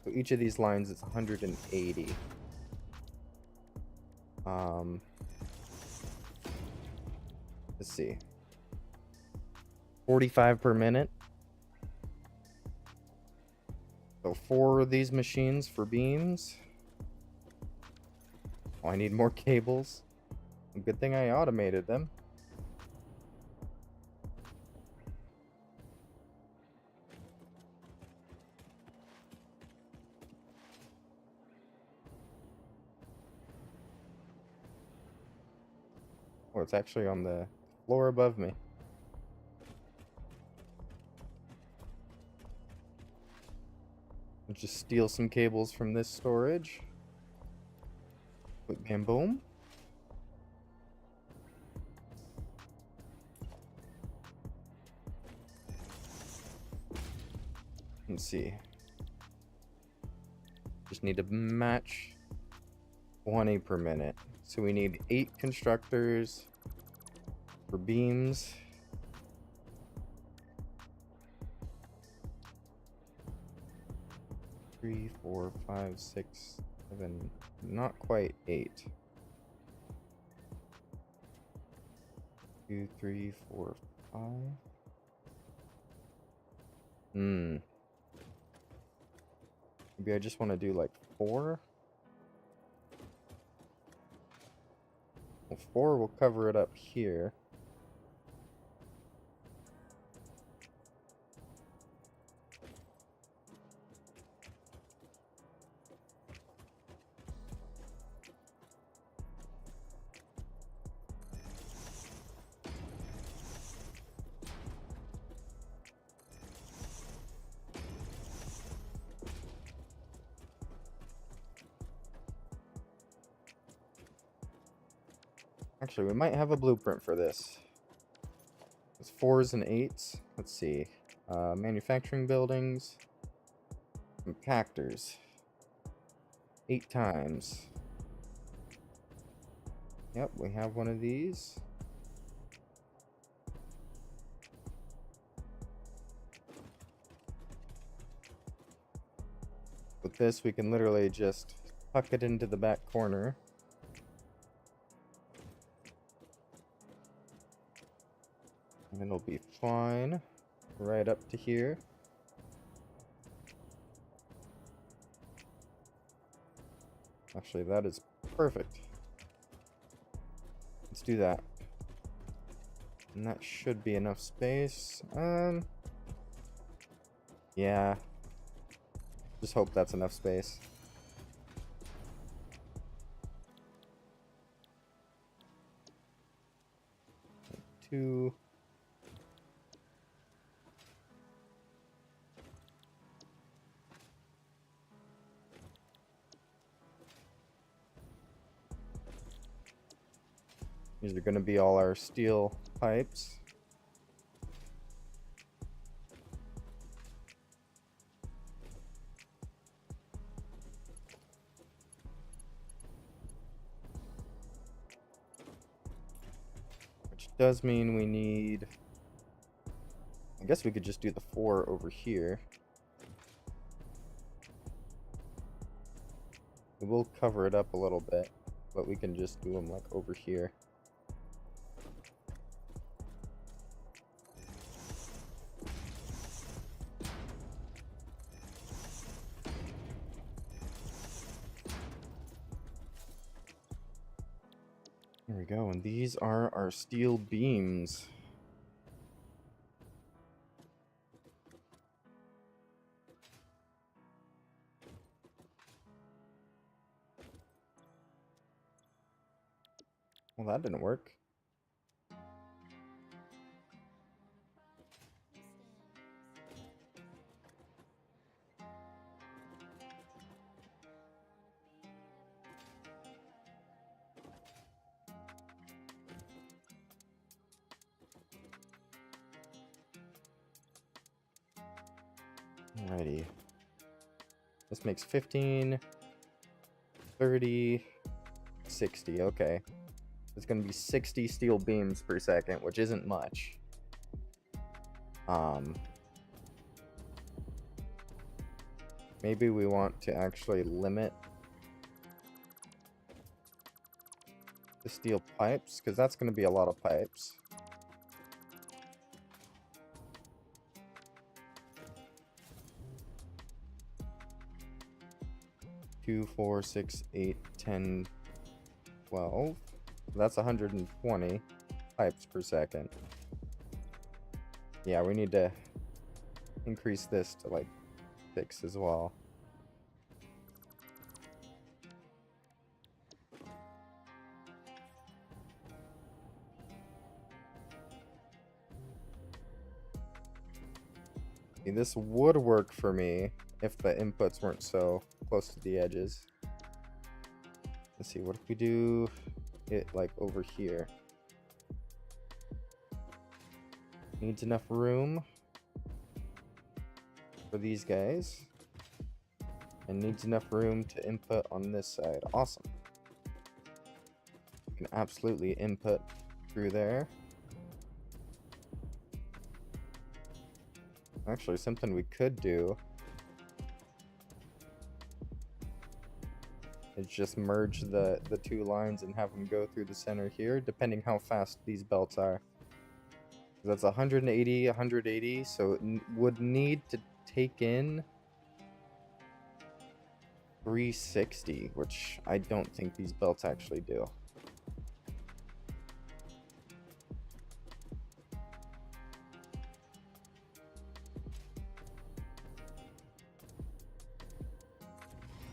So each of these lines is 180. Let's see. 45 per minute So 4 of these machines for beams. Oh, I need more cables. Good thing I automated them. Oh, it's actually on the floor above me. I'll just steal some cables from this storage. Quick bam boom. Let's see. Just need to match 20 per minute. So we need 8 constructors for beams. Three, 4, 5, 6, 7. Not quite 8. 2, 3, 4, 5. Maybe I just want to do like 4. Well, 4 will cover it up here. Actually, we might have a blueprint for this. It's 4s and 8s. Let's see. Manufacturing buildings. Compactors. 8 times. Yep, we have one of these. With this, we can literally just tuck it into the back corner. And it'll be fine. Right up to here. Actually, that is perfect. Let's do that. And that should be enough space. Yeah. Just hope that's enough space. Two. These are going to be all our steel pipes. Which does mean we need... I guess we could just do the 4 over here. We will cover it up a little bit, but we can just do them like over here. There we go, and these are our steel beams. Well, that didn't work. Alrighty. This makes 15, 30, 60. Okay. It's going to be 60 steel beams per second, which isn't much. Maybe we want to actually limit the steel pipes, because that's going to be a lot of pipes. 2, 4, 6, 8, 10, 12. That's 120 pipes per second. Yeah, we need to increase this to like 6 as well. See, this would work for me if the inputs weren't so close to the edges. Let's see, what if we do it like over here? Needs enough room for these guys. And needs enough room to input on this side. Awesome. You can absolutely input through there. Actually, something we could do is just merge the two lines and have them go through the center here, depending how fast these belts are. That's 180, 180, so it would need to take in 360, which I don't think these belts actually do.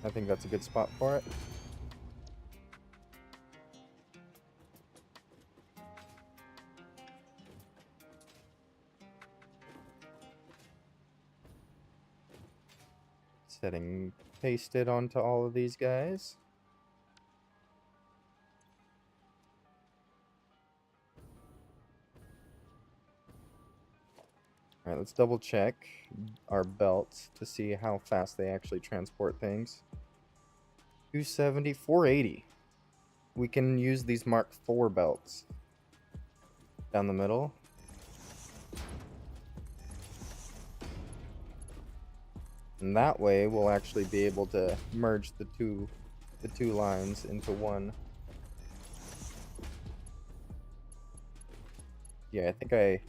I think that's a good spot for it. Setting pasted onto all of these guys. Alright, let's double check our belts to see how fast they actually transport things. 270, 480. We can use these Mark IV belts down the middle. And that way we'll actually be able to merge the two lines into one. Yeah, I think I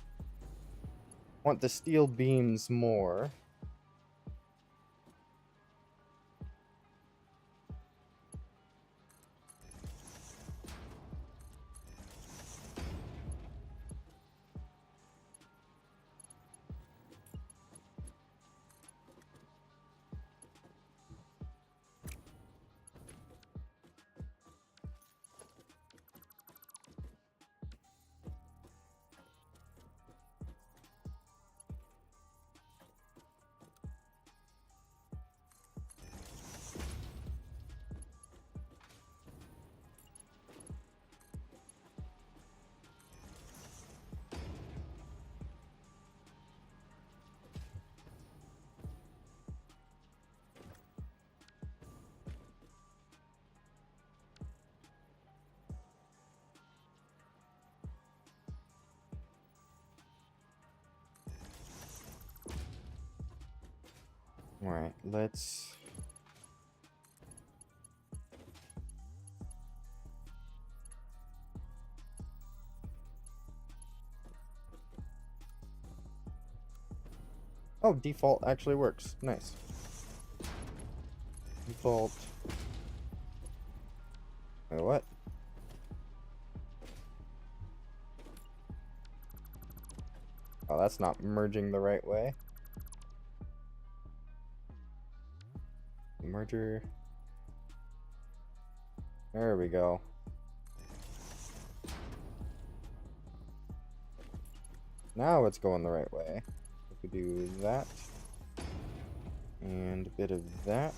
want the steel beams more. Alright, let's... Oh, default actually works. Nice. Default... Wait, what? Oh, that's not merging the right way. Merger. There we go. Now it's going the right way. If we do that. And a bit of that.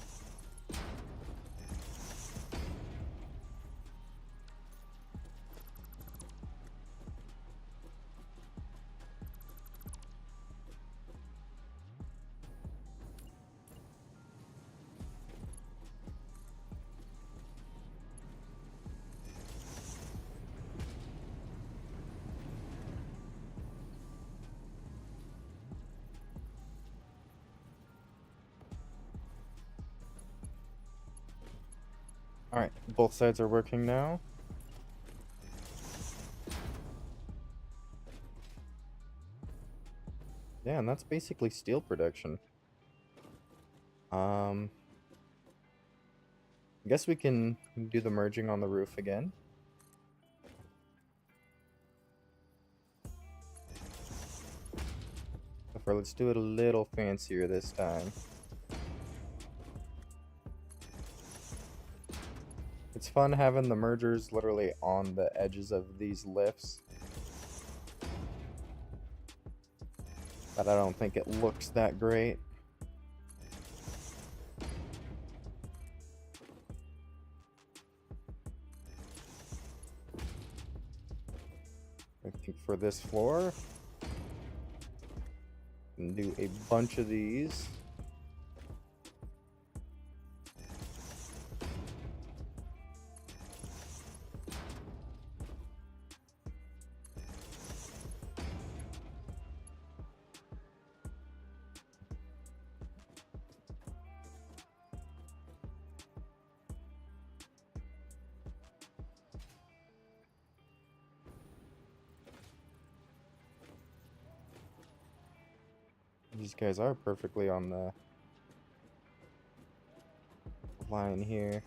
Alright, both sides are working now. Yeah, and that's basically steel production. I guess we can do the merging on the roof again. Let's do it a little fancier this time. It's fun having the mergers literally on the edges of these lifts. But I don't think it looks that great. I think for this floor, and do a bunch of these. These guys are perfectly on the line here.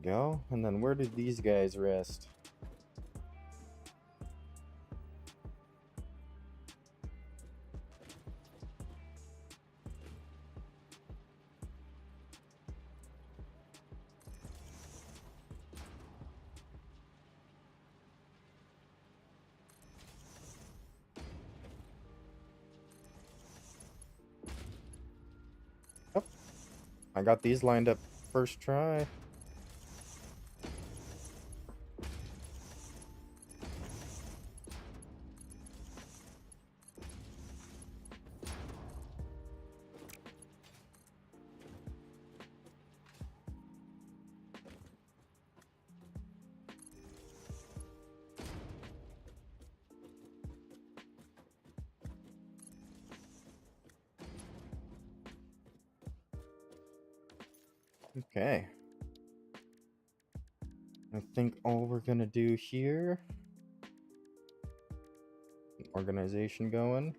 Go. And then where did these guys rest? Oh, I got these lined up first try. Okay. I think all we're gonna do here, organization going.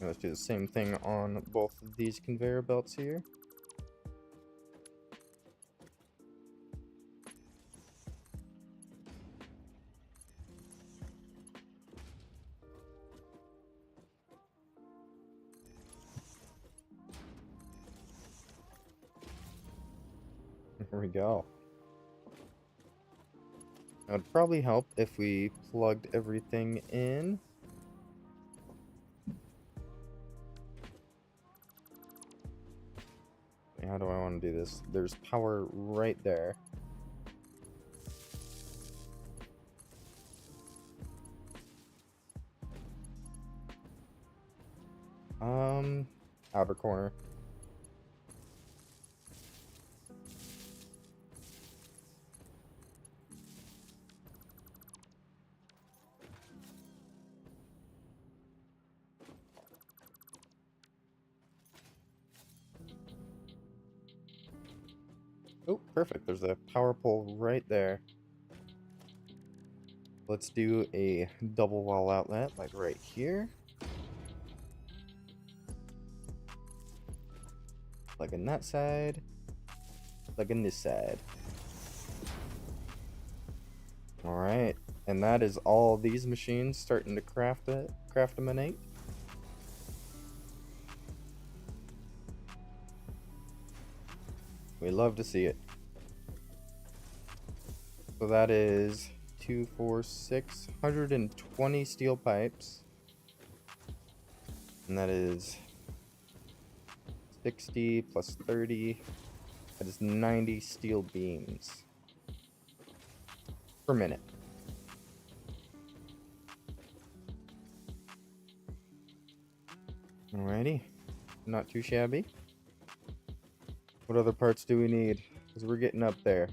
Let's do the same thing on both of these conveyor belts here. Here we go. It would probably help if we plugged everything in. How do I want to do this? There's power right there. Outer corner. Oh, perfect. There's a power pole right there. Let's do a double wall outlet, like right here. Plug in that side. Plug in this side. Alright, and that is all these machines starting to craftaminate. We love to see it. So that is 2, 4, 620 steel pipes. And that is 60 plus 30. That is 90 steel beams per minute. Alrighty, not too shabby. What other parts do we need? Because we're getting up there.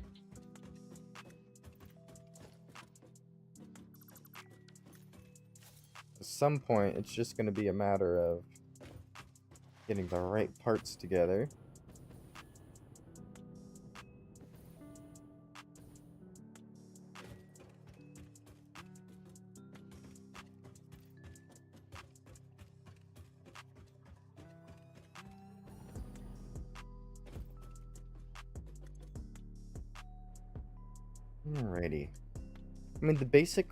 At some point, it's just going to be a matter of getting the right parts together. Alrighty. I mean, the basic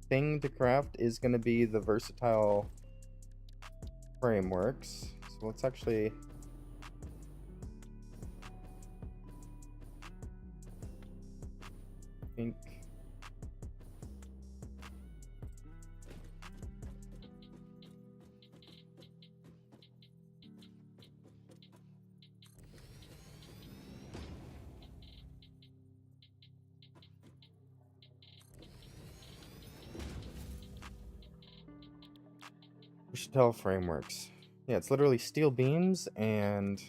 thing to craft is going to be the versatile frameworks. So let's actually... think... versatile frameworks. Yeah, it's literally steel beams and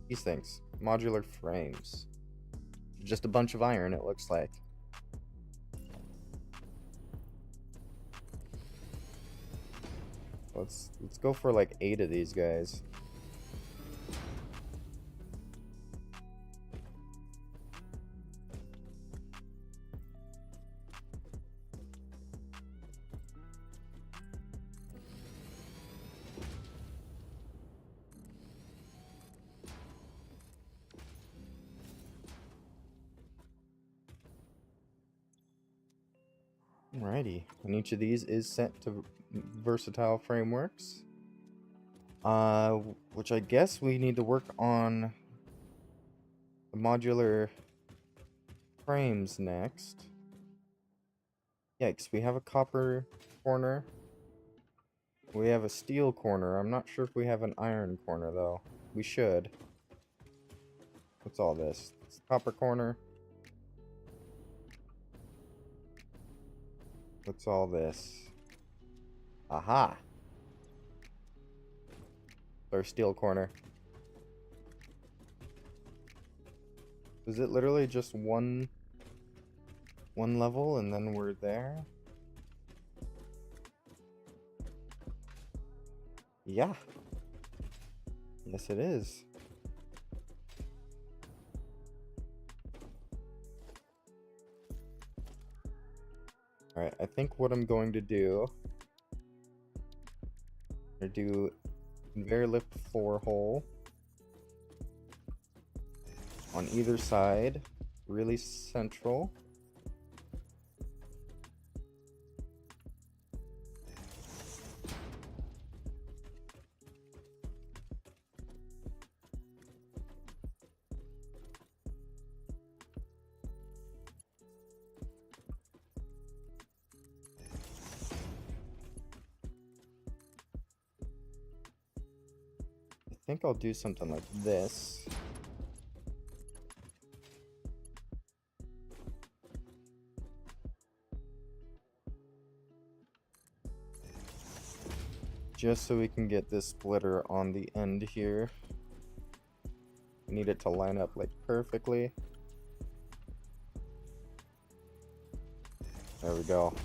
these things, modular frames. Just a bunch of iron, it looks like. Let's go for like 8 of these guys. Alrighty, and each of these is sent to versatile frameworks. Which I guess we need to work on the modular frames next. Yikes, we have a copper corner. We have a steel corner. I'm not sure if we have an iron corner though. We should. What's all this? It's the copper corner. What's all this? Aha! Our steel corner. Is it literally just one level and then we're there? Yeah. Yes, it is. Alright, I think what I'm going to do... I'm going to do conveyor lift 4 hole on either side, really central. I think I'll do something like this. Just so we can get this splitter on the end here. We need it to line up like perfectly. There we go.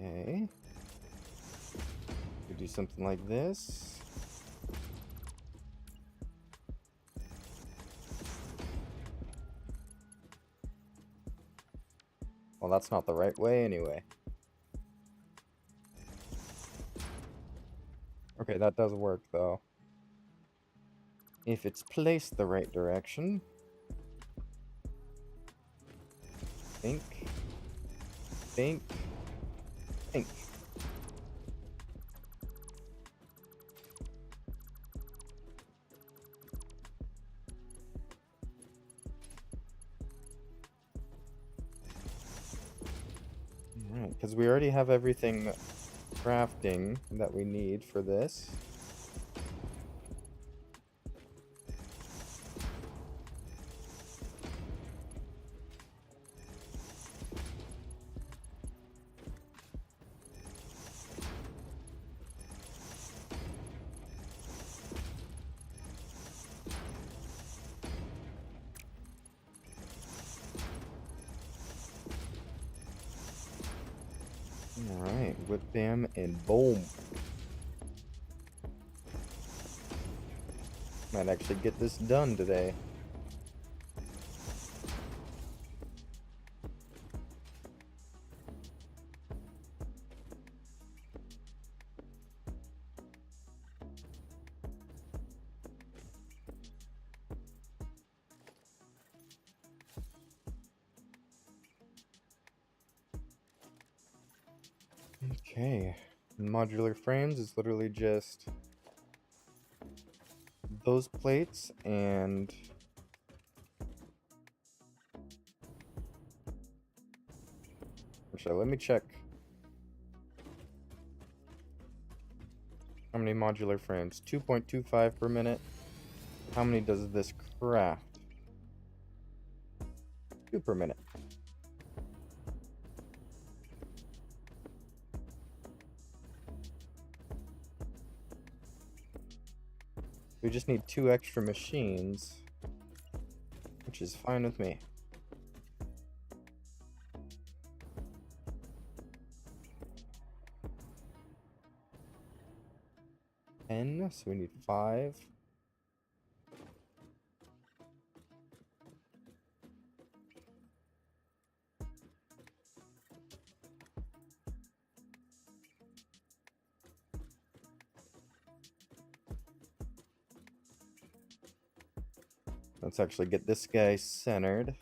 Okay. We do something like this. Well, that's not the right way anyway. Okay, that does work though. If it's placed the right direction. Think. Think. Think. Alright, because we already have everything crafting that we need for this. Alright, whip bam and boom. Might actually get this done today. Okay, modular frames is literally just those plates and actually let me check how many modular frames. 2.25 per minute. How many does this craft? 2 per minute. We just need 2 extra machines, which is fine with me. So we need 5. Let's actually get this guy centered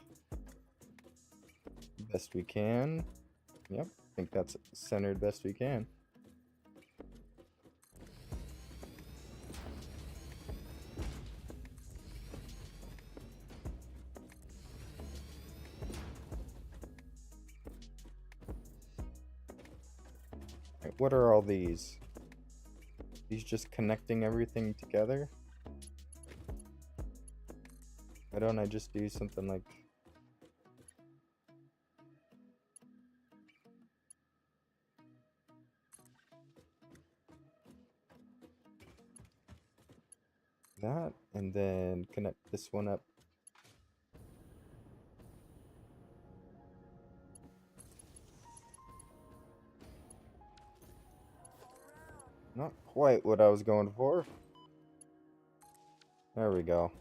best we can. Yep, I think that's centered best we can. Right, what are all these? These just connecting everything together? Why don't I just do something like that, and then connect this one up? Not quite what I was going for. There we go.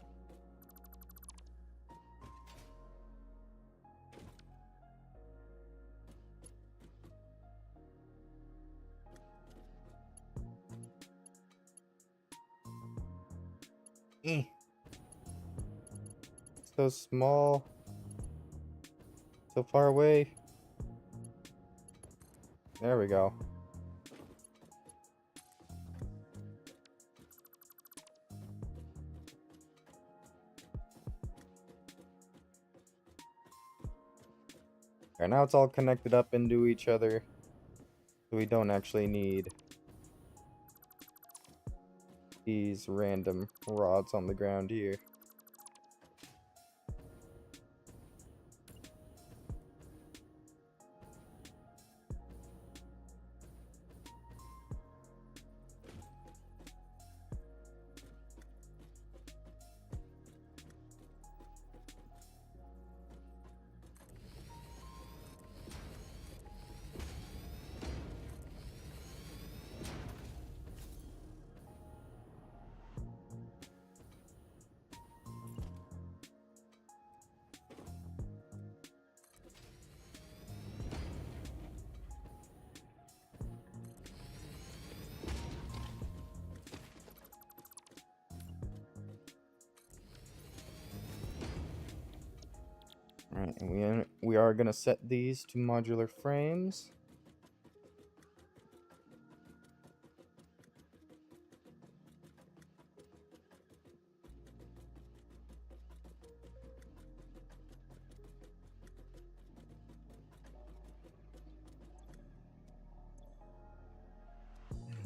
So small. So far away. There we go. Alright, now it's all connected up into each other. So we don't actually need these random rods on the ground here. Alright, and we are going to set these to modular frames.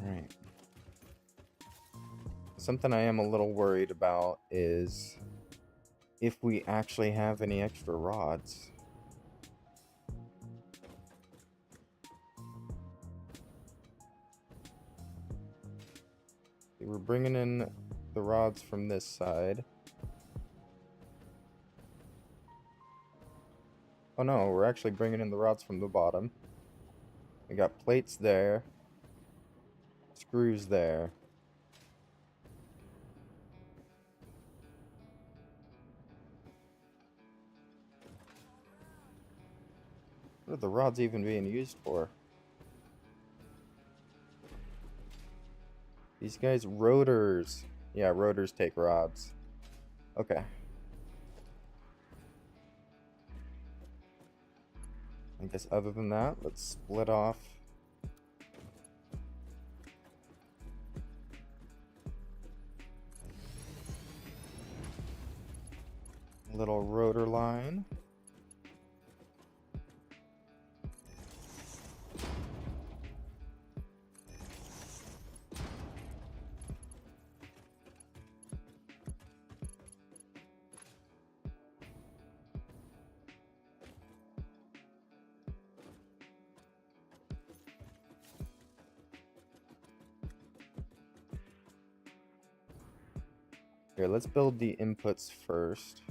Alright. Something I am a little worried about is if we actually have any extra rods. We're bringing in the rods from this side. Oh no, we're actually bringing in the rods from the bottom. We got plates there, screws there. What are the rods even being used for? These guys, rotors. Yeah, rotors take rods. Okay. I guess other than that, let's split off a little rotor line. Here, let's build the inputs first.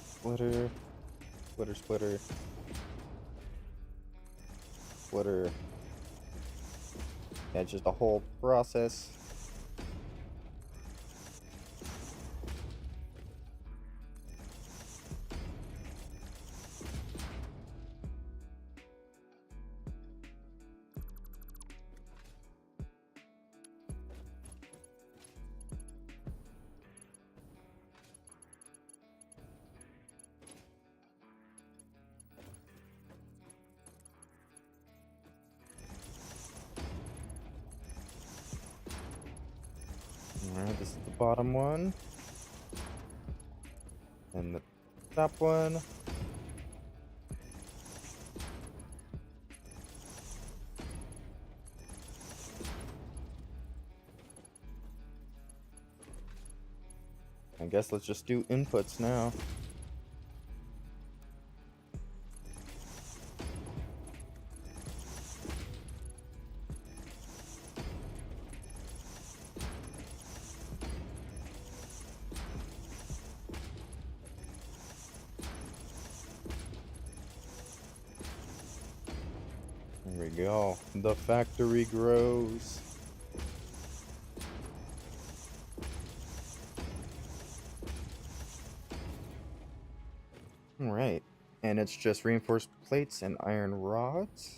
Splitter, splitter, splitter, splitter. Yeah, just a whole process. Alright, this is the bottom one. And the top one. I guess let's just do inputs now. There we go. The factory grows. Alright. And it's just reinforced plates and iron rods.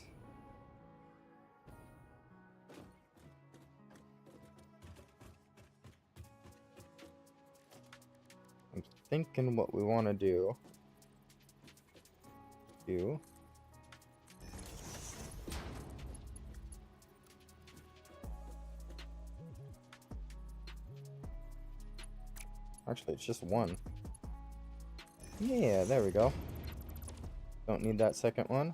I'm thinking what we want to do. Actually, it's just one. Yeah, there we go. Don't need that second one.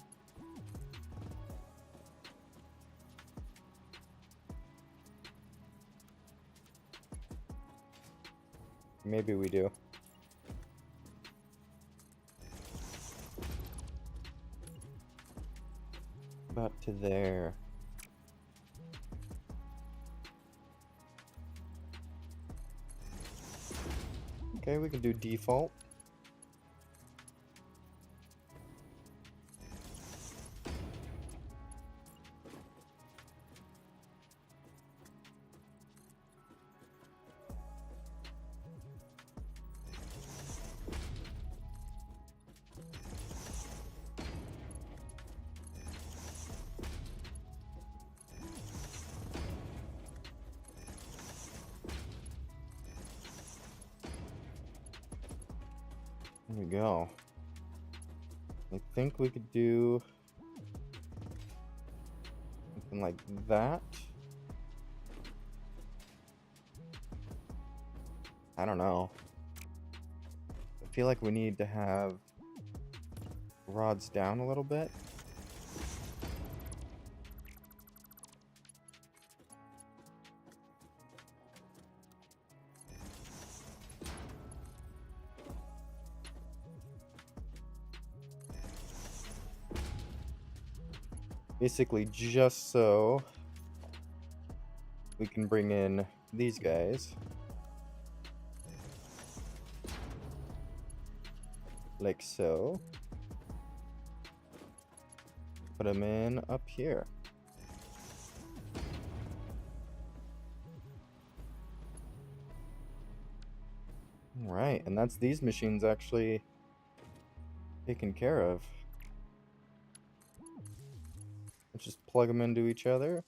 Maybe we do. About to there. Okay, we can do default. There we go. I think we could do something like that. I don't know. I feel like we need to have rods down a little bit. Basically just so we can bring in these guys. Like so. Put them in up here. Alright, and that's these machines actually taken care of. Let's just plug them into each other.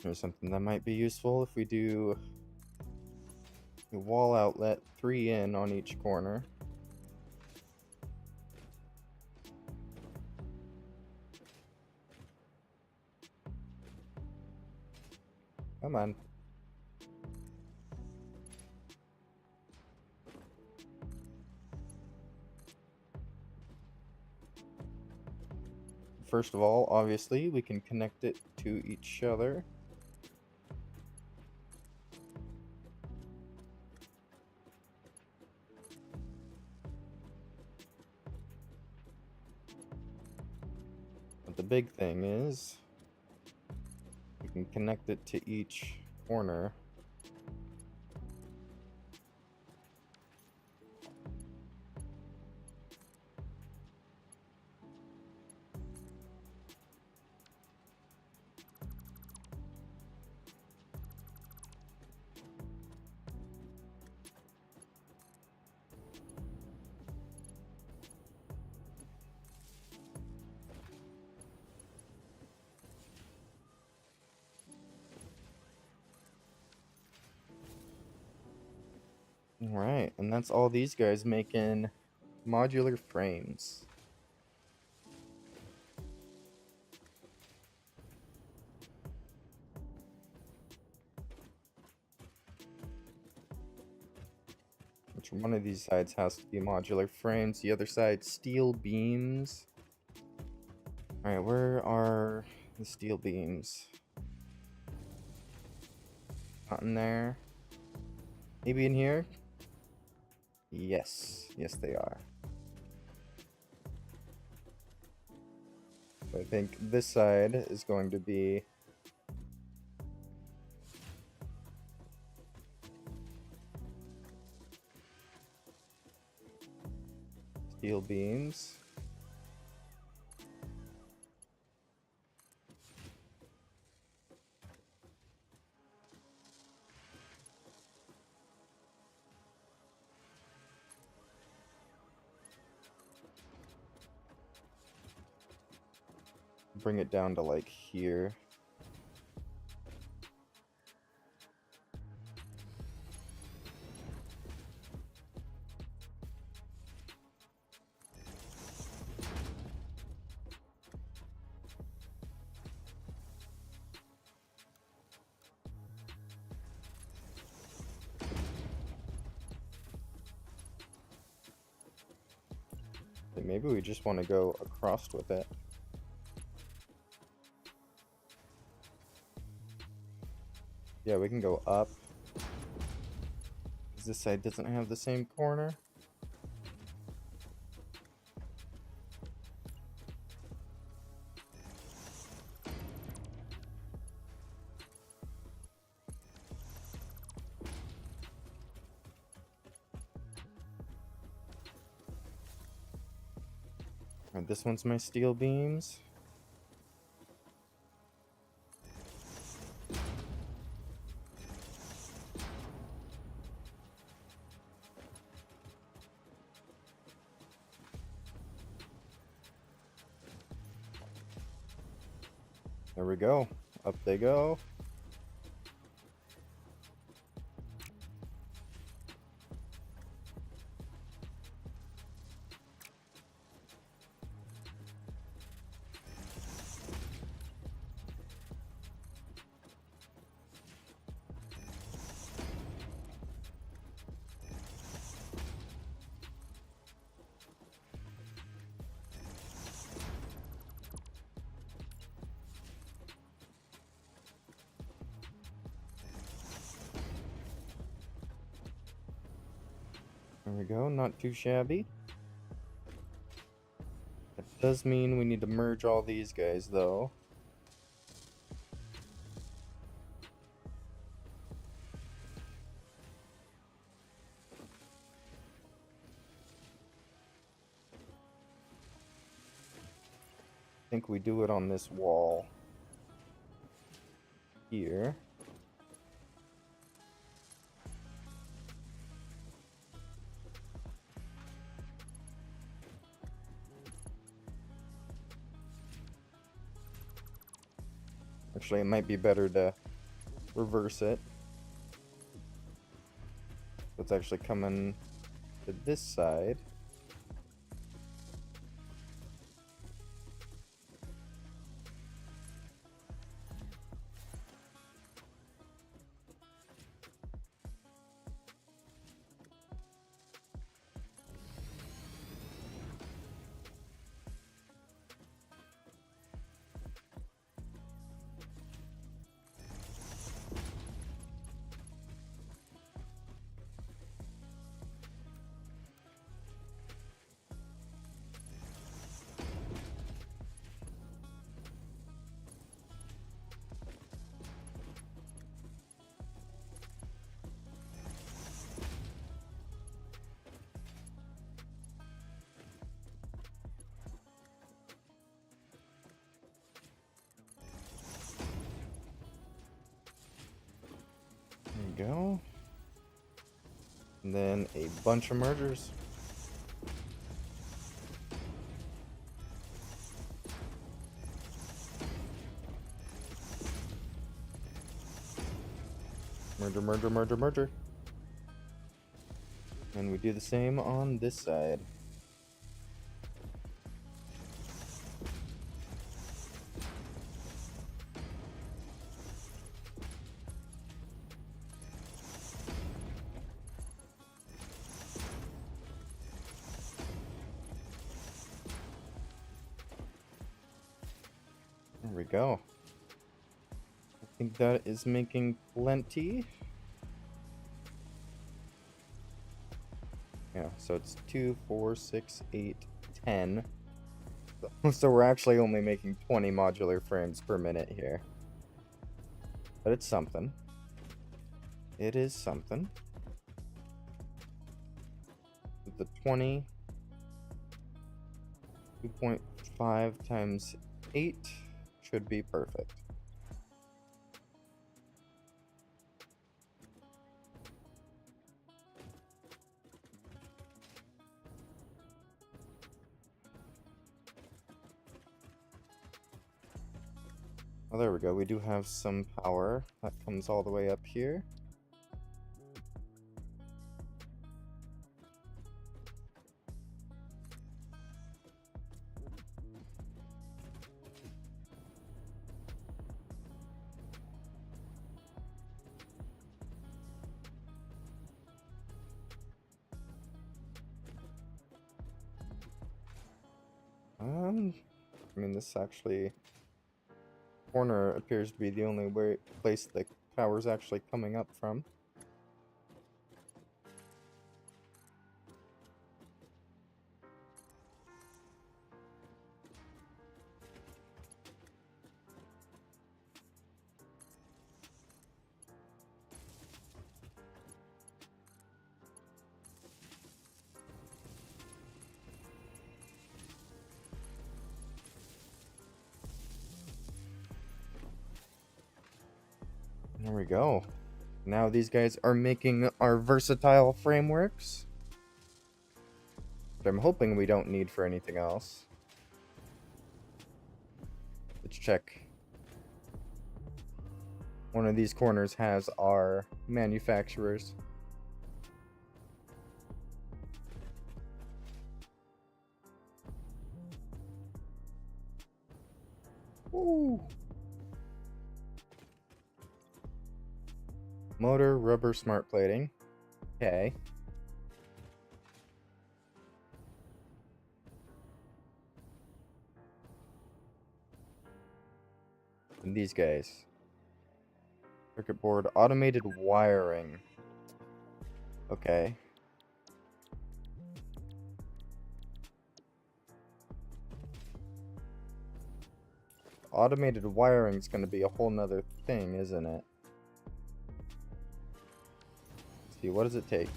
Here's something that might be useful if we do a wall outlet, 3 in on each corner. Come on. First of all, obviously, we can connect it to each other. But the big thing is, we can connect it to each corner. Alright, and that's all these guys making modular frames. Which one of these sides has to be modular frames, the other side steel beams. Alright, where are the steel beams? Not in there. Maybe in here? Yes. Yes, they are. So I think this side is going to be steel beams. Bring it down to like here. Maybe we just want to go across with it. Yeah, we can go up. Because this side doesn't have the same corner. Alright, this one's my steel beams. There we go. Up they go. There we go, not too shabby. That does mean we need to merge all these guys, though. I think we do it on this wall here. Actually, it might be better to reverse it. It's actually coming to this side. There we go. And then a bunch of mergers. Merger, merger, merger, merger. And we do the same on this side. There we go. I think that is making plenty. Yeah, so it's 2, 4, 6, 8, 10. So we're actually only making 20 modular frames per minute here. But it's something. It is something. The 20, 2.5 times 8 should be perfect. Oh, there we go. We do have some power that comes all the way up here. I mean, this actually corner appears to be the only place the power's actually coming up from. There we go. Now these guys are making our versatile frameworks, which I'm hoping we don't need for anything else. Let's check one of these corners has our manufacturers. Ooh. Motor, rubber, smart plating. Okay. And these guys. Circuit board, automated wiring. Okay. Automated wiring is going to be a whole nother thing, isn't it? Let's see, what does it take?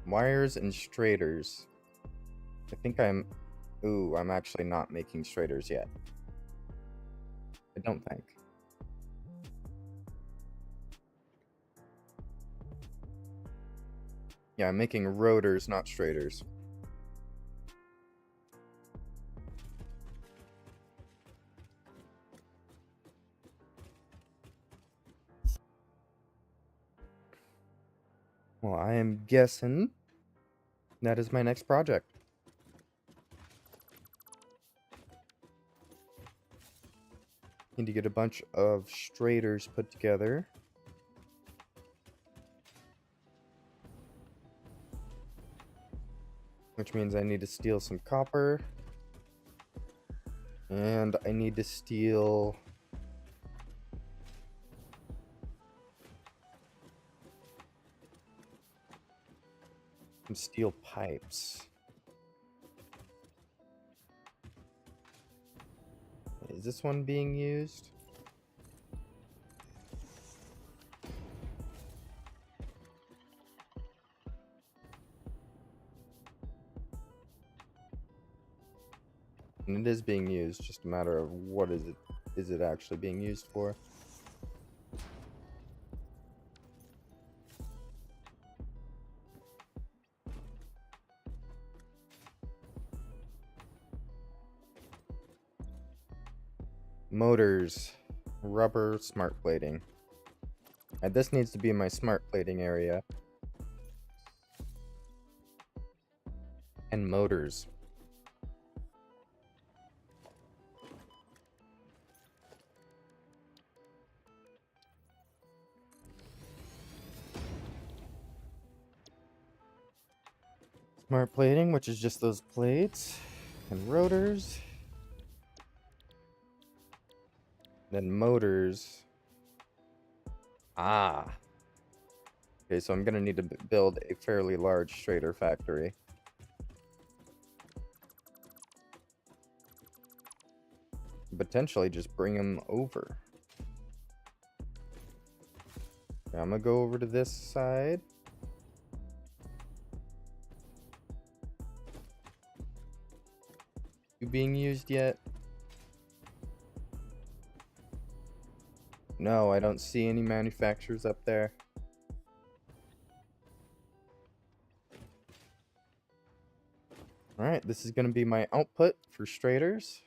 Wires and straighters. I think I'm... Ooh, I'm actually not making straighters yet. I don't think. Yeah, I'm making rotors, not straighters. Well, I am guessing that is my next project. Need to get a bunch of straighters put together. Which means I need to steal some copper. And I need to steal... some steel pipes. Is this one being used? And it is being used, just a matter of what is it actually being used for? Motors, rubber, smart plating. And this needs to be my smart plating area. And motors. Smart plating, which is just those plates. And rotors. Then motors. Ah. Okay, so I'm gonna need to build a fairly large straighter factory. Potentially just bring them over. I'm gonna go over to this side. You being used yet? No, I don't see any manufacturers up there. Alright, this is gonna be my output for straighters.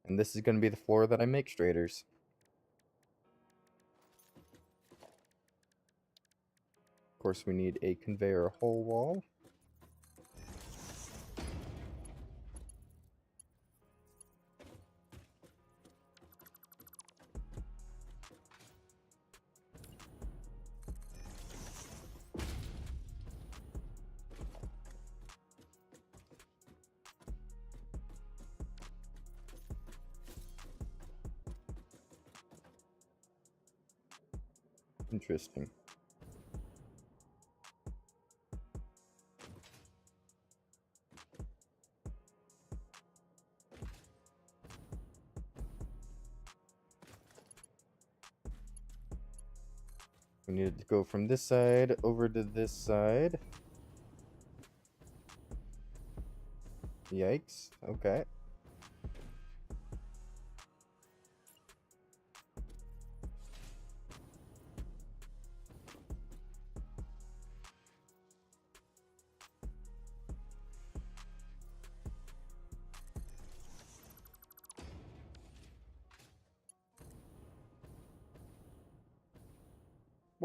And this is gonna be the floor that I make straighters. Of course, we need a conveyor hole wall. Interesting. We needed to go from this side over to this side. Yikes. Okay.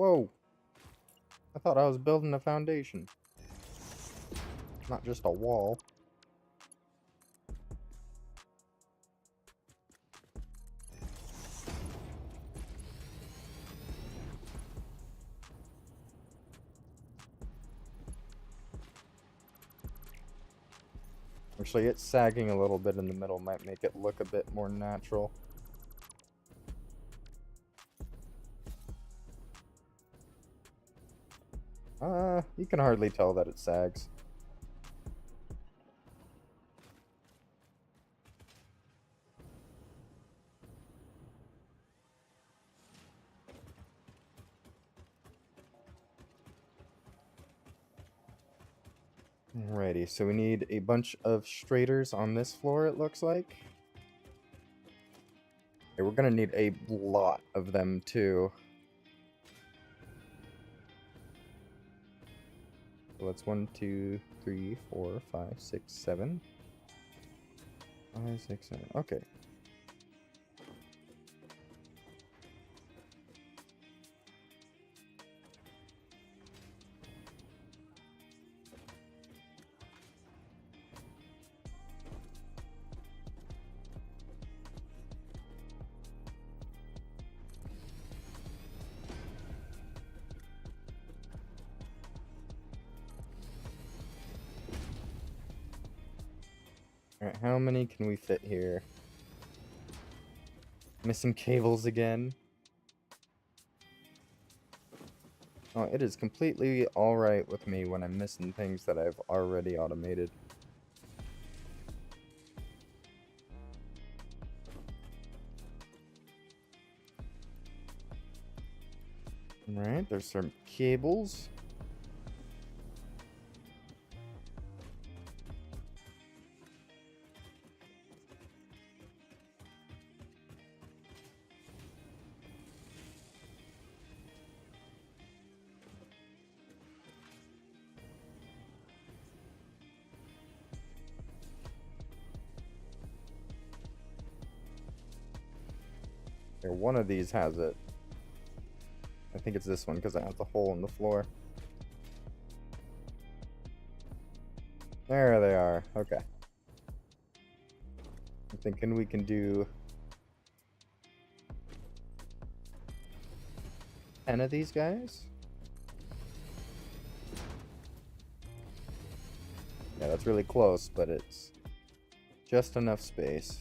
Whoa! I thought I was building a foundation. Not just a wall. Actually, it's sagging a little bit in the middle might make it look a bit more natural. You can hardly tell that it sags. Alrighty, so we need a bunch of straighters on this floor, it looks like. Okay, we're gonna need a lot of them, too. So that's 1, 2, 3, 4, 5, 6, 7. 5, 6, 7. Okay. Alright, how many can we fit here? Missing cables again. Oh, it is completely alright with me when I'm missing things that I've already automated. Alright, there's some cables. Here, one of these has it. I think it's this one because it has a hole in the floor. There they are. Okay. I'm thinking we can do 10 of these guys. Yeah, that's really close, but it's just enough space.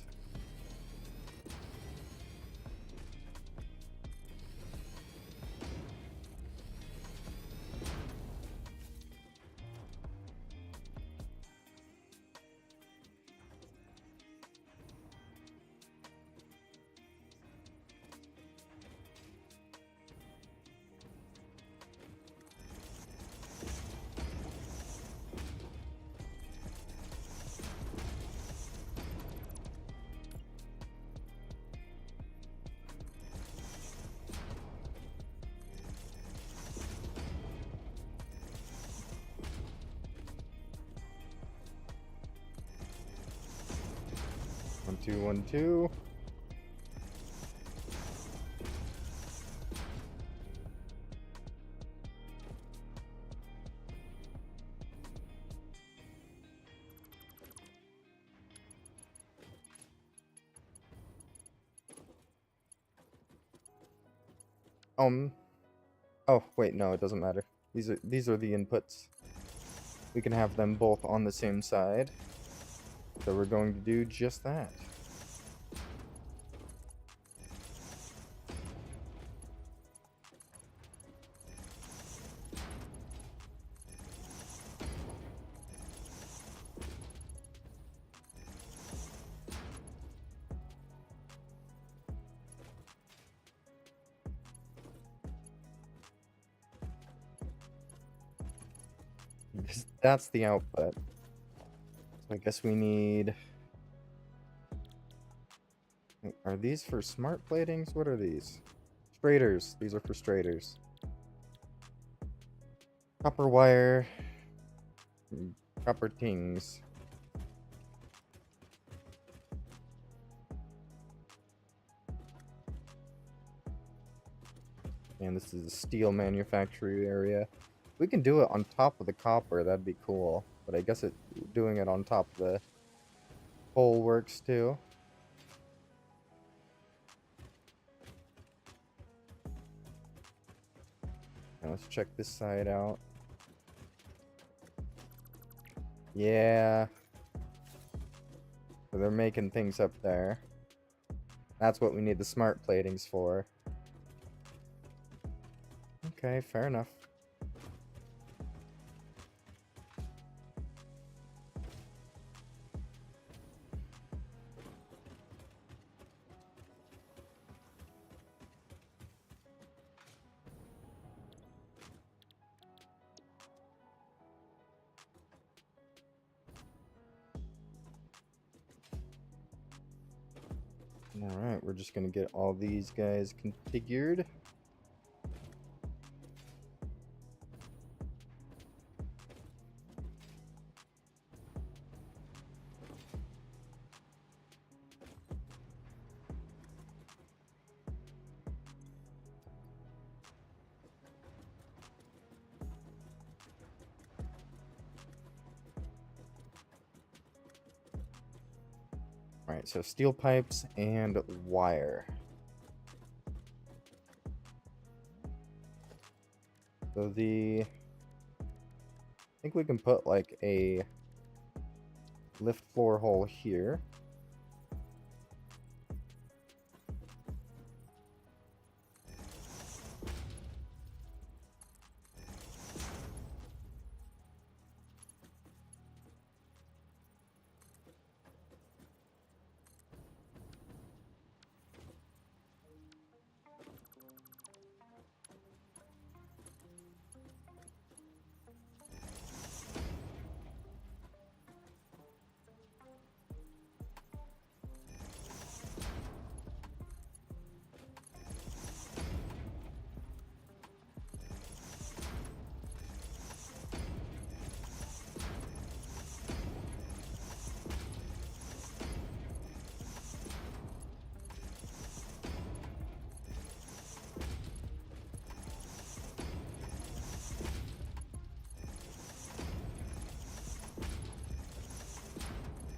One, two, 1, 2. Oh, wait, no, it doesn't matter. These are the inputs. We can have them both on the same side. So we're going to do just that. That's the output. So I guess we need... Are these for smart platings? What are these? Straighters. These are for straighters. Copper wire. Copper tings. And this is a steel manufacturing area. We can do it on top of the copper, that'd be cool. But I guess doing it on top of the coal works too. Now let's check this side out. Yeah. So they're making things up there. That's what we need the smart platings for. Okay, fair enough. Alright, we're just gonna get all these guys configured. Alright, so steel pipes and wire. So I think we can put like a lift floor hole here.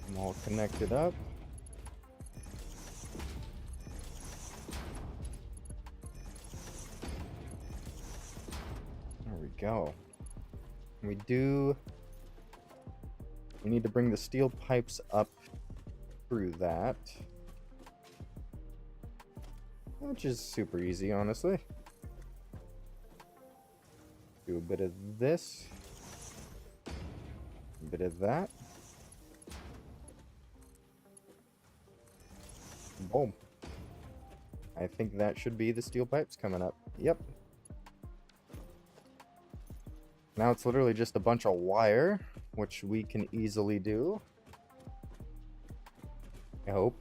I'm all connected up. There we go. We need to bring the steel pipes up through that. Which is super easy, honestly. Do a bit of this. A bit of that. Boom. I think that should be the steel pipes coming up. Yep. Now it's literally just a bunch of wire, which we can easily do. I hope.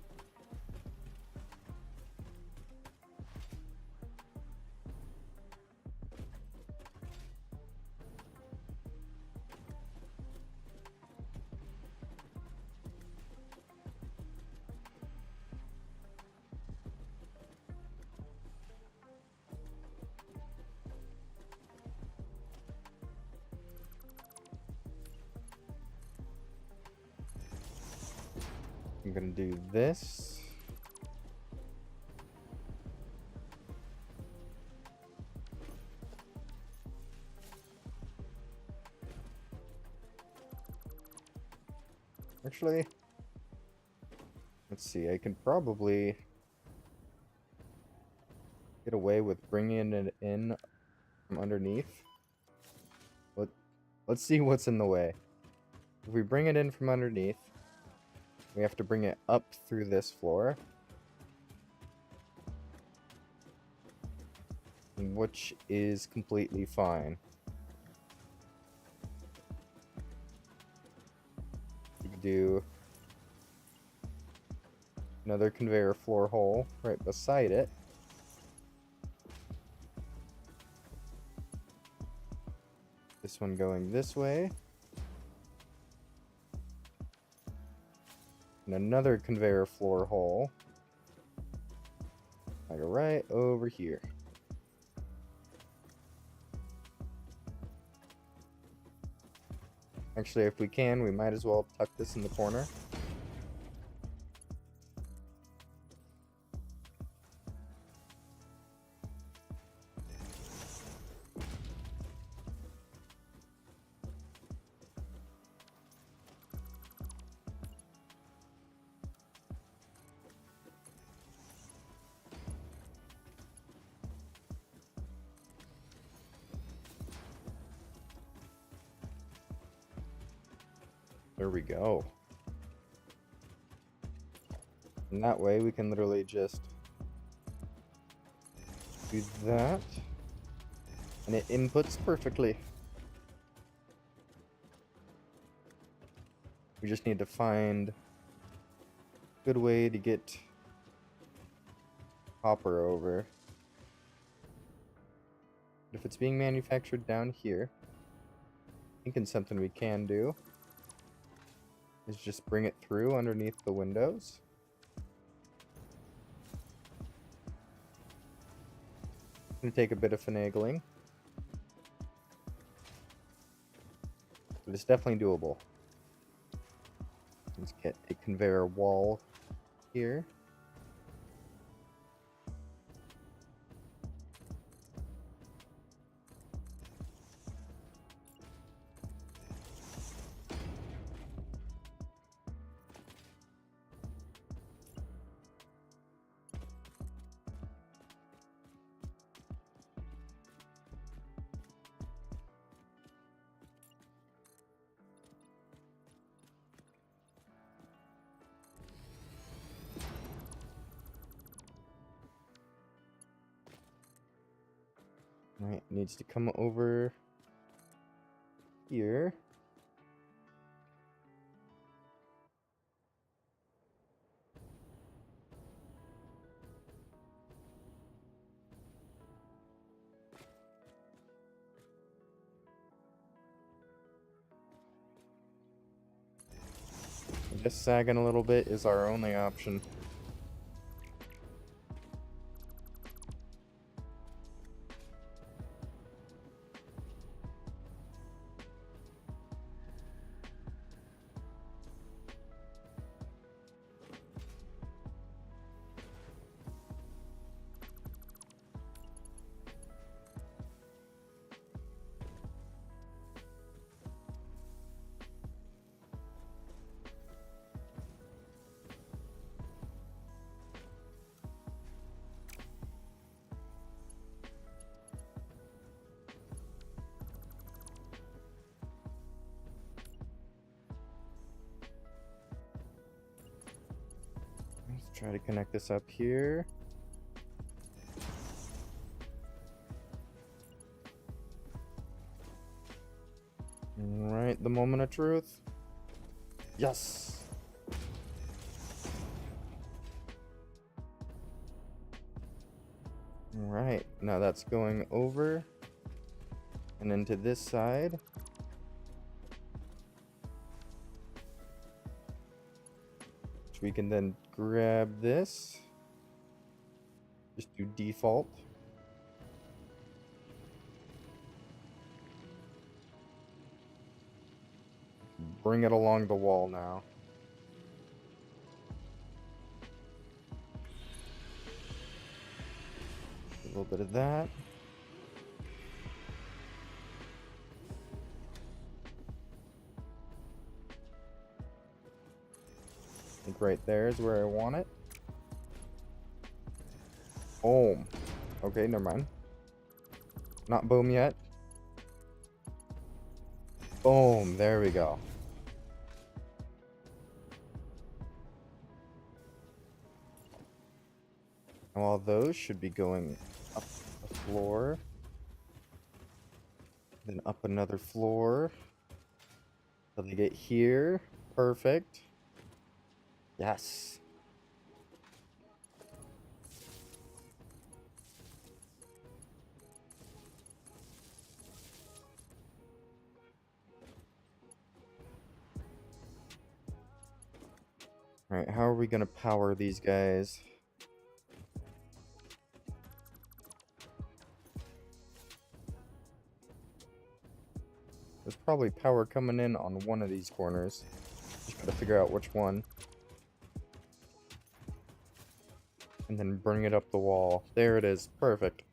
I'm gonna do this. Actually, let's see, I can probably get away with bringing it in from underneath. Let's see what's in the way. If we bring it in from underneath, we have to bring it up through this floor, which is completely fine. You can do another conveyor floor hole right beside it. This one going this way. And another conveyor floor hole. Like right over here. Actually, if we can, we might as well tuck this in the corner. There we go. And that way we can literally just do that. And it inputs perfectly. We just need to find a good way to get copper over. If it's being manufactured down here, thinking something we can do is just bring it through underneath the windows. It's gonna take a bit of finagling, but it's definitely doable. Let's get a conveyor wall here. Right, it needs to come over here. Just sagging a little bit is our only option. Let's try to connect this up here. Alright, the moment of truth. Yes! Alright, now that's going over and into this side. Which we can then grab this. Just do default. Bring it along the wall now. A little bit of that. I think right there is where I want it. Boom. Okay, never mind. Not boom yet. Boom, there we go. Now all those should be going up a floor. Then up another floor. So they get here. Perfect. Yes. Alright, how are we gonna power these guys? There's probably power coming in on one of these corners. Just gotta figure out which one. And then bring it up the wall. There it is. Perfect.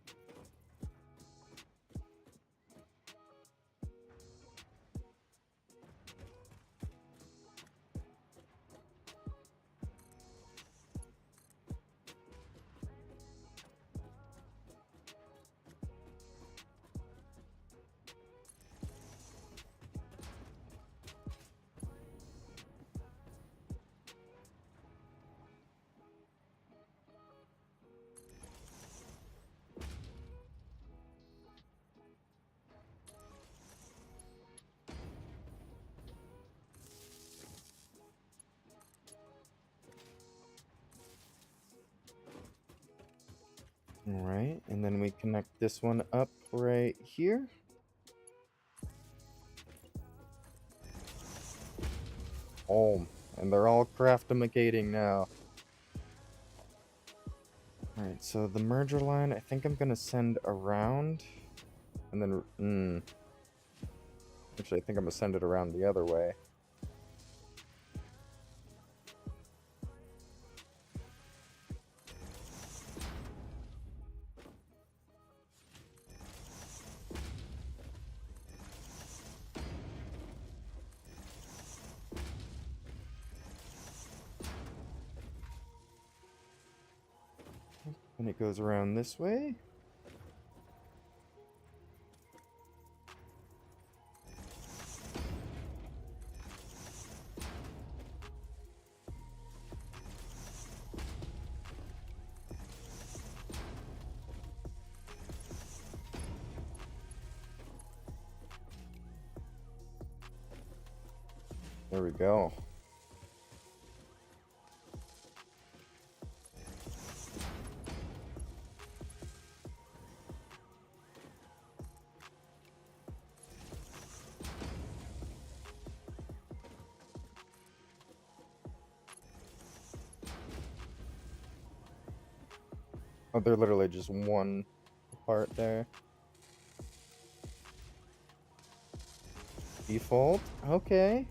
Alright, and then we connect this one up right here. Oh, and they're all craft-imacating now. Alright, so the merger line, I think I'm gonna send around. And then, actually, I think I'm gonna send it around the other way. And it goes around this way. There we go. Oh, they're literally just one part there. Default? Okay.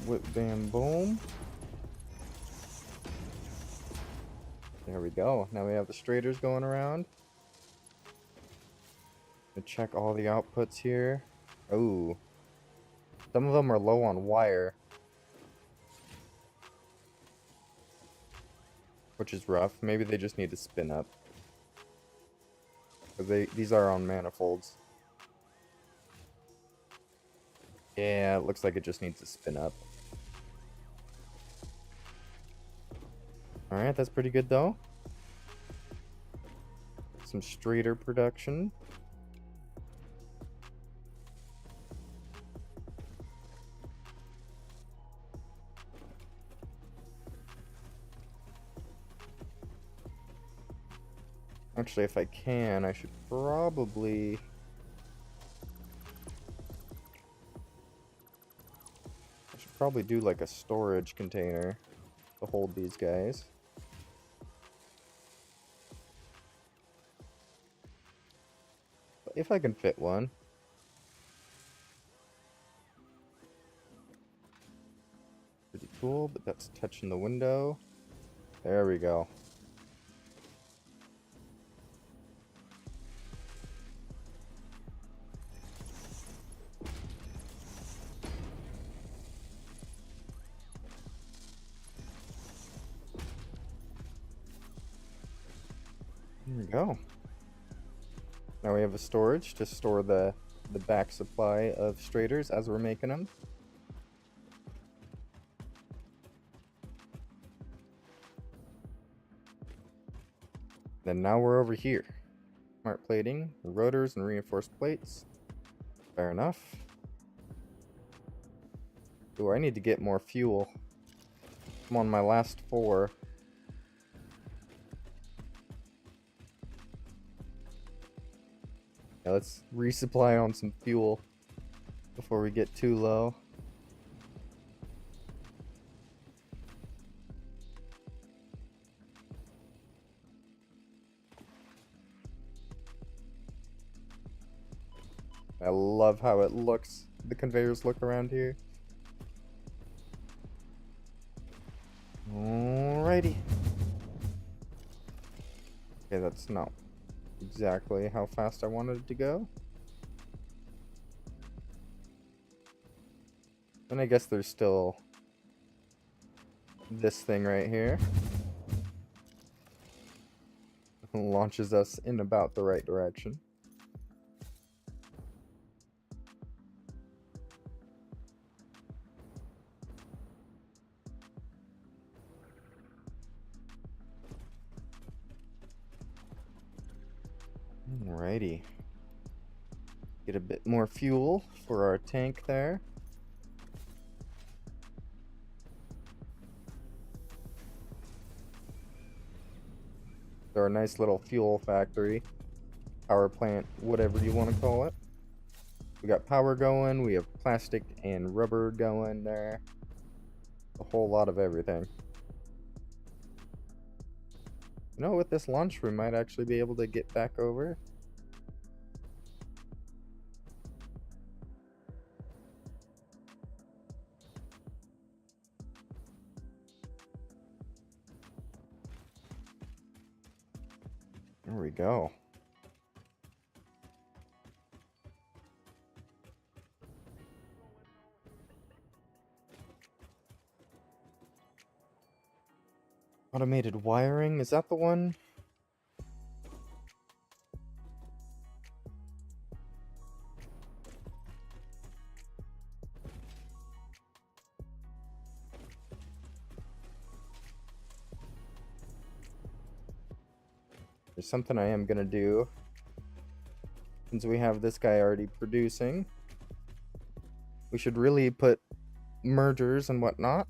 Whip, bam, boom. There we go. Now we have the straighters going around. Check all the outputs here. Oh, some of them are low on wire, which is rough. Maybe they just need to spin up, because these are on manifolds. Yeah, it looks like it just needs to spin up. Alright, that's pretty good though. Some straighter production. Actually, if I can, I should probably... do like a storage container to hold these guys. If I can fit one. Pretty cool, but that's touching the window. There we go. There we go. Now we have a storage to store the back supply of straighters as we're making them. Then now we're over here. Smart plating, rotors, and reinforced plates. Fair enough. Ooh, I need to get more fuel. I'm on my last 4. Yeah, let's resupply on some fuel before we get too low. I love how it looks. The conveyors look around here. Alrighty. Okay, that's not exactly how fast I wanted it to go. And I guess there's still this thing right here. Launches us in about the right direction. Alrighty. Get a bit more fuel for our tank there. Our nice little fuel factory, power plant, whatever you want to call it. We got power going, we have plastic and rubber going there. A whole lot of everything. You know, with this launch, we might actually be able to get back over. There we go. Automated wiring, is that the one? There's something I am gonna do. Since we have this guy already producing, we should really put mergers and whatnot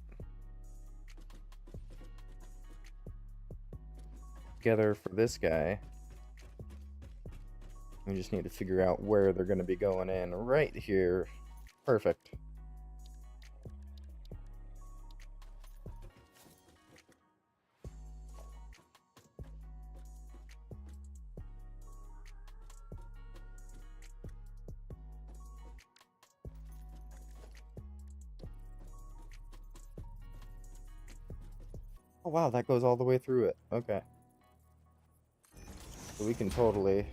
together for this guy. We just need to figure out where they're going to be going in. Right here. Perfect. Oh wow, that goes all the way through it. Okay. So we can totally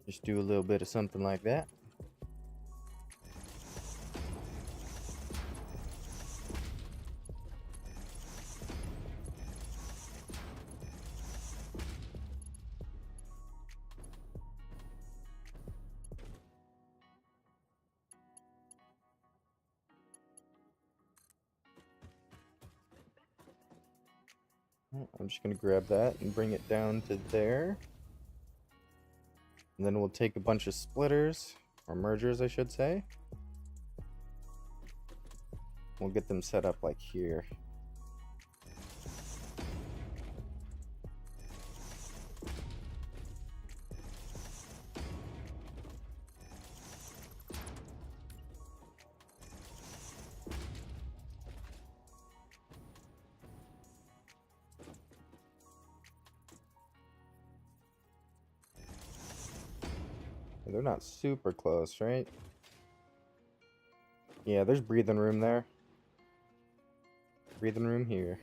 just do a little bit of something like that. I'm just going to grab that and bring it down to there. And then we'll take a bunch of splitters, or mergers I should say. We'll get them set up like here. They're not super close, right? Yeah, there's breathing room there. Breathing room here.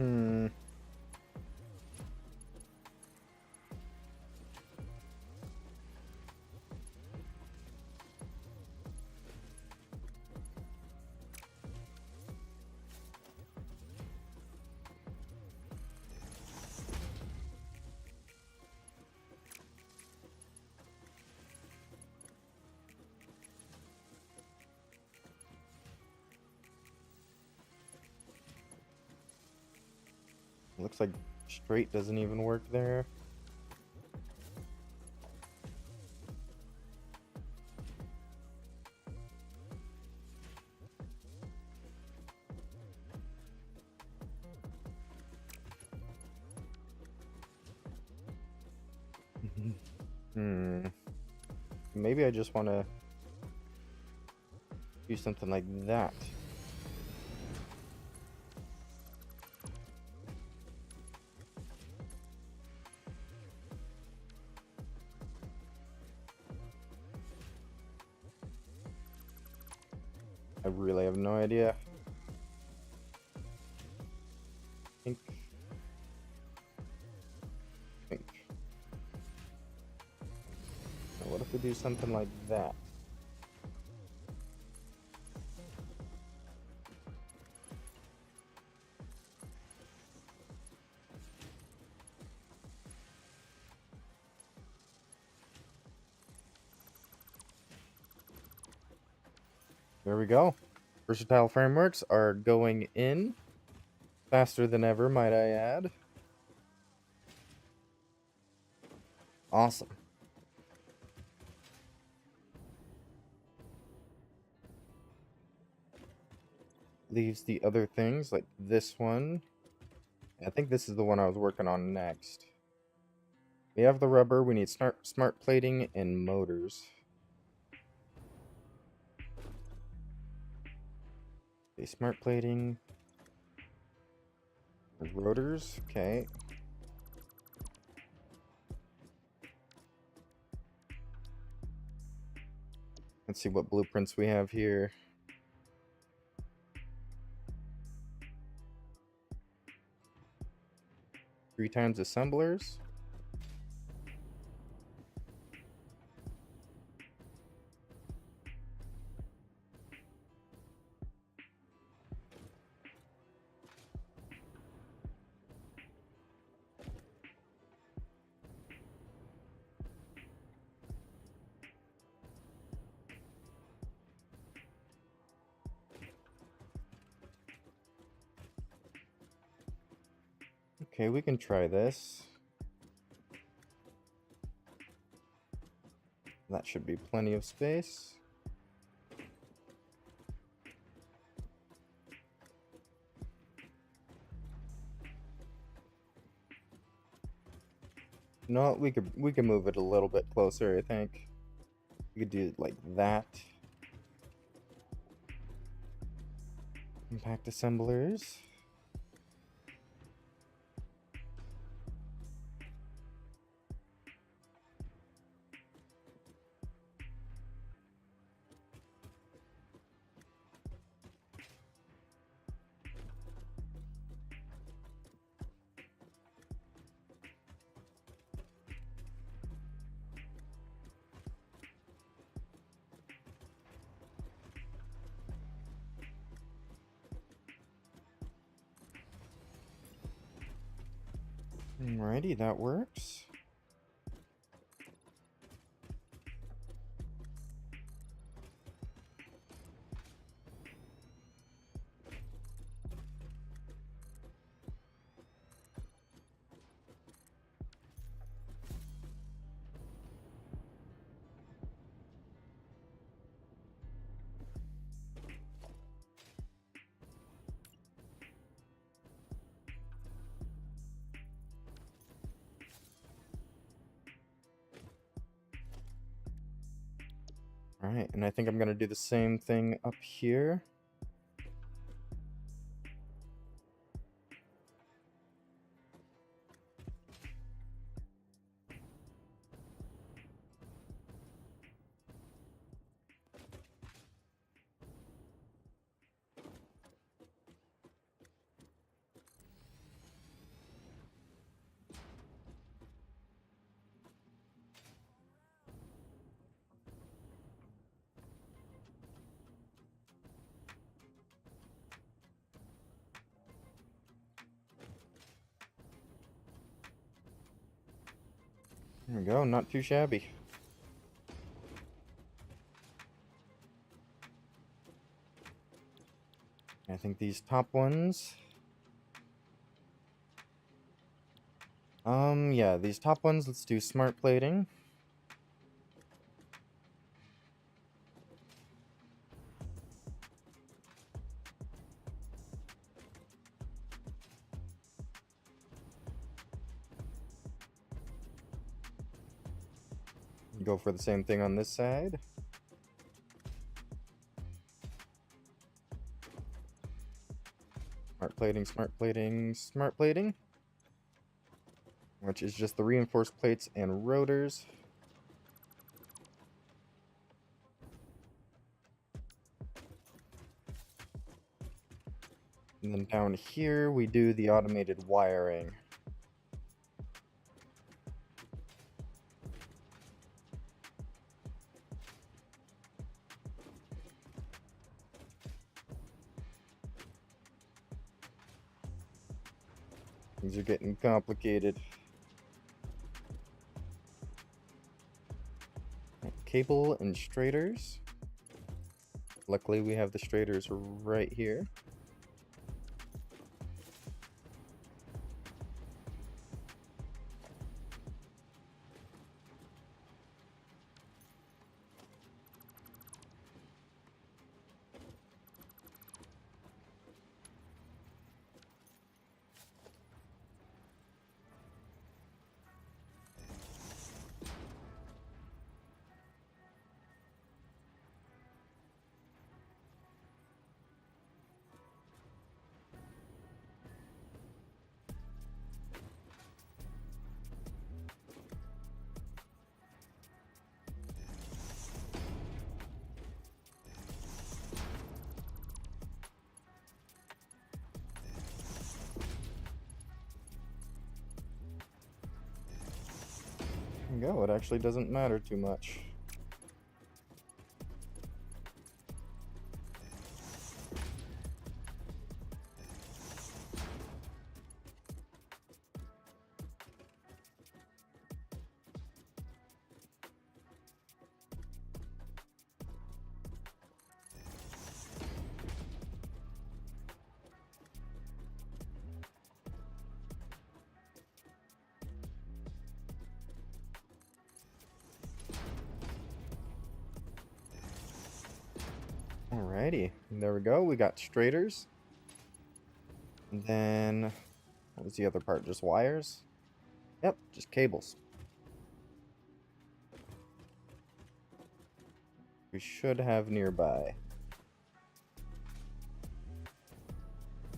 Hmm. Looks like straight doesn't even work there. Hmm. Maybe I just want to do something like that. I really have no idea. Think. Now, what if we do something like that? There we go. Versatile frameworks are going in faster than ever, might I add. Awesome. Leaves the other things like this one. I think this is the one I was working on next. We have the rubber. We need smart plating and motors. Okay, smart plating. Rotors. Okay. Let's see what blueprints we have here. Three times assemblers. Okay, we can try this. That should be plenty of space. No, we could move it a little bit closer, I think. We could do it like that. Impact assemblers. Alrighty, that works. Alright, and I think I'm gonna do the same thing up here. There we go, not too shabby. I think these top ones... yeah, these top ones, let's do smart plating. Go for the same thing on this side. Smart plating, smart plating, smart plating. Which is just the reinforced plates and rotors. And then down here, we do the automated wiring. Things are getting complicated. Cable and straighters. Luckily, we have the straighters right here. There you go, it actually doesn't matter too much. Alrighty, there we go. We got straighters. And then, what was the other part? Just wires? Yep, just cables. We should have nearby.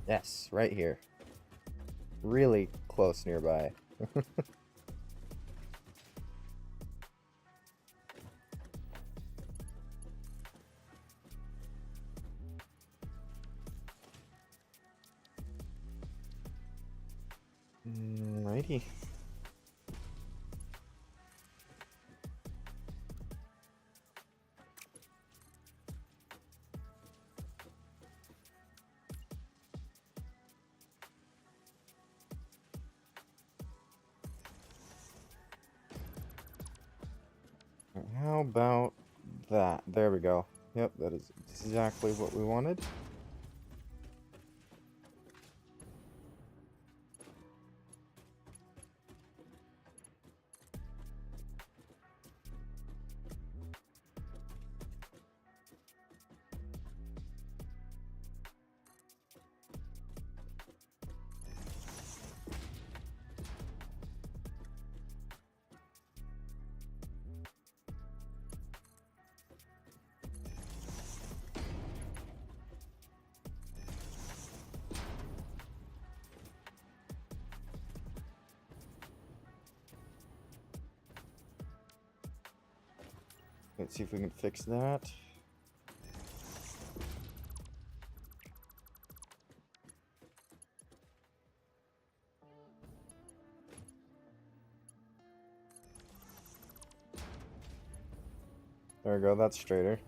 Yes, right here. Really close nearby. Alrighty. How about that? There we go. Yep, that is exactly what we wanted. Let's see if we can fix that. There we go, that's straighter.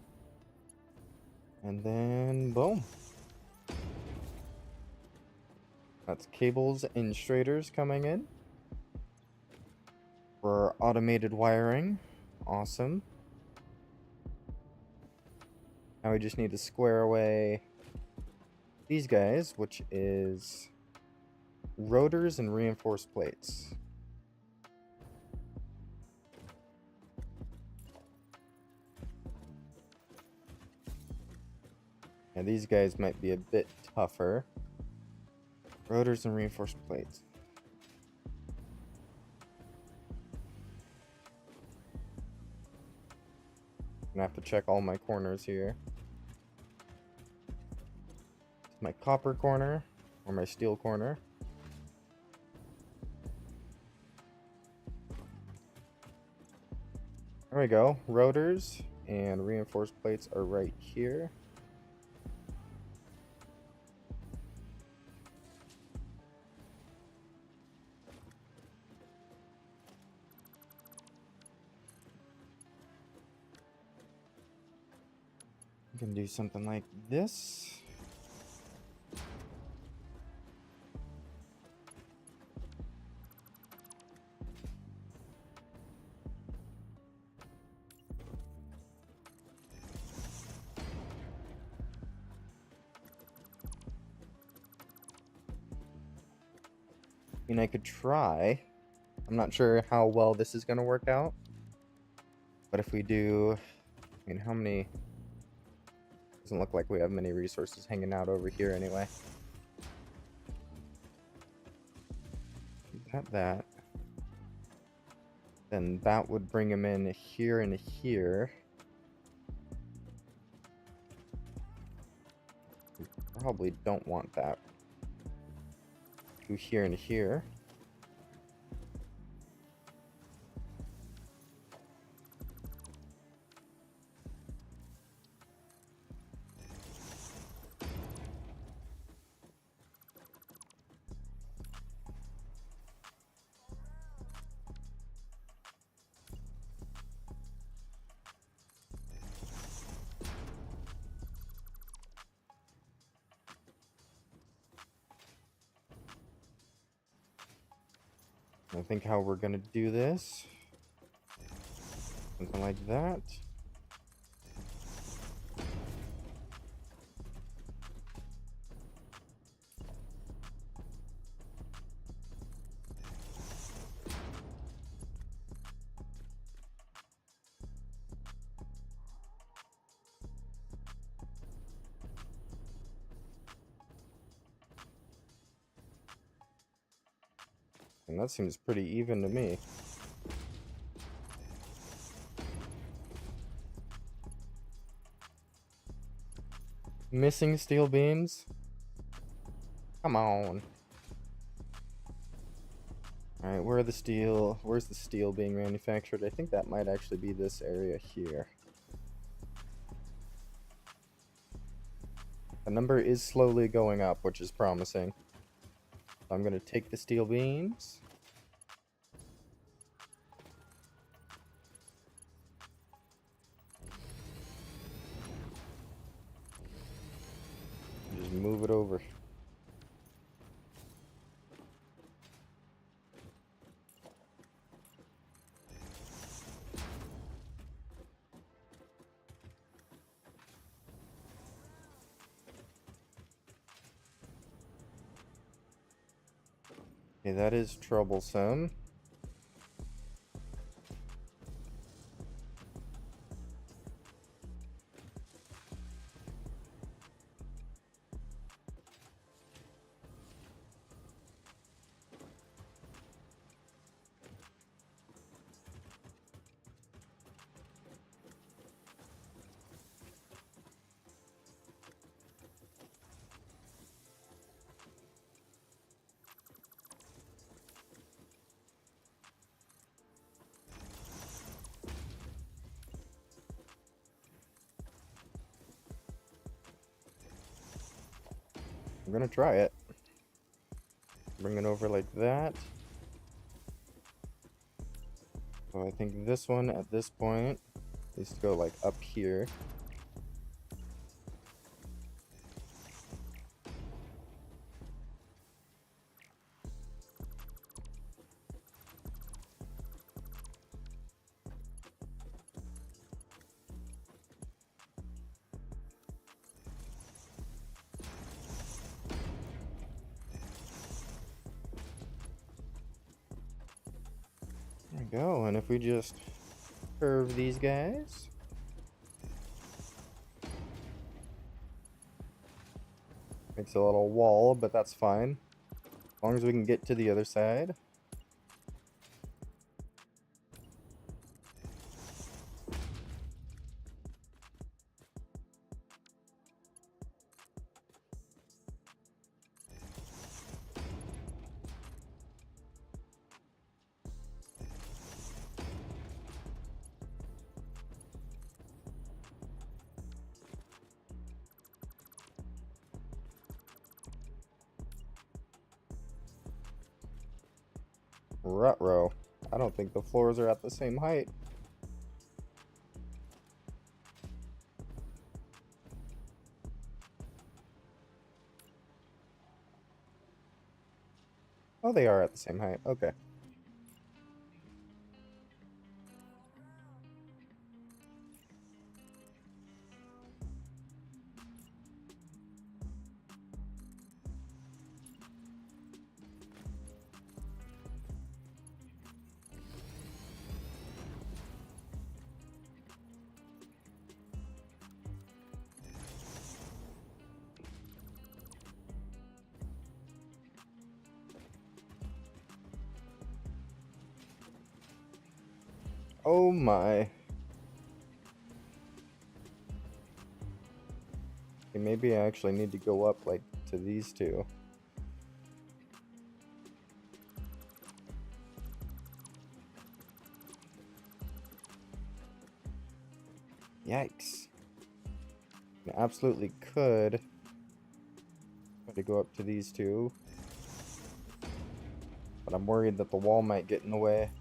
And then, boom. That's cables and straighters coming in. for automated wiring. Awesome. Now we just need to square away these guys, which is rotors and reinforced plates. Now these guys might be a bit tougher. Rotors and reinforced plates. I'm gonna have to check all my corners here. My copper corner or my steel corner. There we go. Rotors and reinforced plates are right here. We can do something like this. I mean, I could try. I'm not sure how well this is going to work out. But if we do, I mean, how many? Doesn't look like we have many resources hanging out over here anyway. That. Then that would bring him in here and here. We probably don't want that. Do here and here. I think how we're gonna do this. Something like that. And that seems pretty even to me. Missing steel beams? Come on. Alright, where's the steel being manufactured? I think that might actually be this area here. The number is slowly going up, which is promising. I'm gonna take the steel beams. Just move it over. Okay, that is troublesome. I'm gonna try it. Bring it over like that. So I think this one at this point needs to go like up here. go. And if we just curve these guys. Makes a little wall, but that's fine. As long as we can get to the other side. Ruh-roh. I don't think the floors are at the same height. Oh, they are at the same height. Okay. Oh my. Okay, maybe I actually need to go up, like, to these two. Yikes. I absolutely could try to go up to these two. But I'm worried that the wall might get in the way.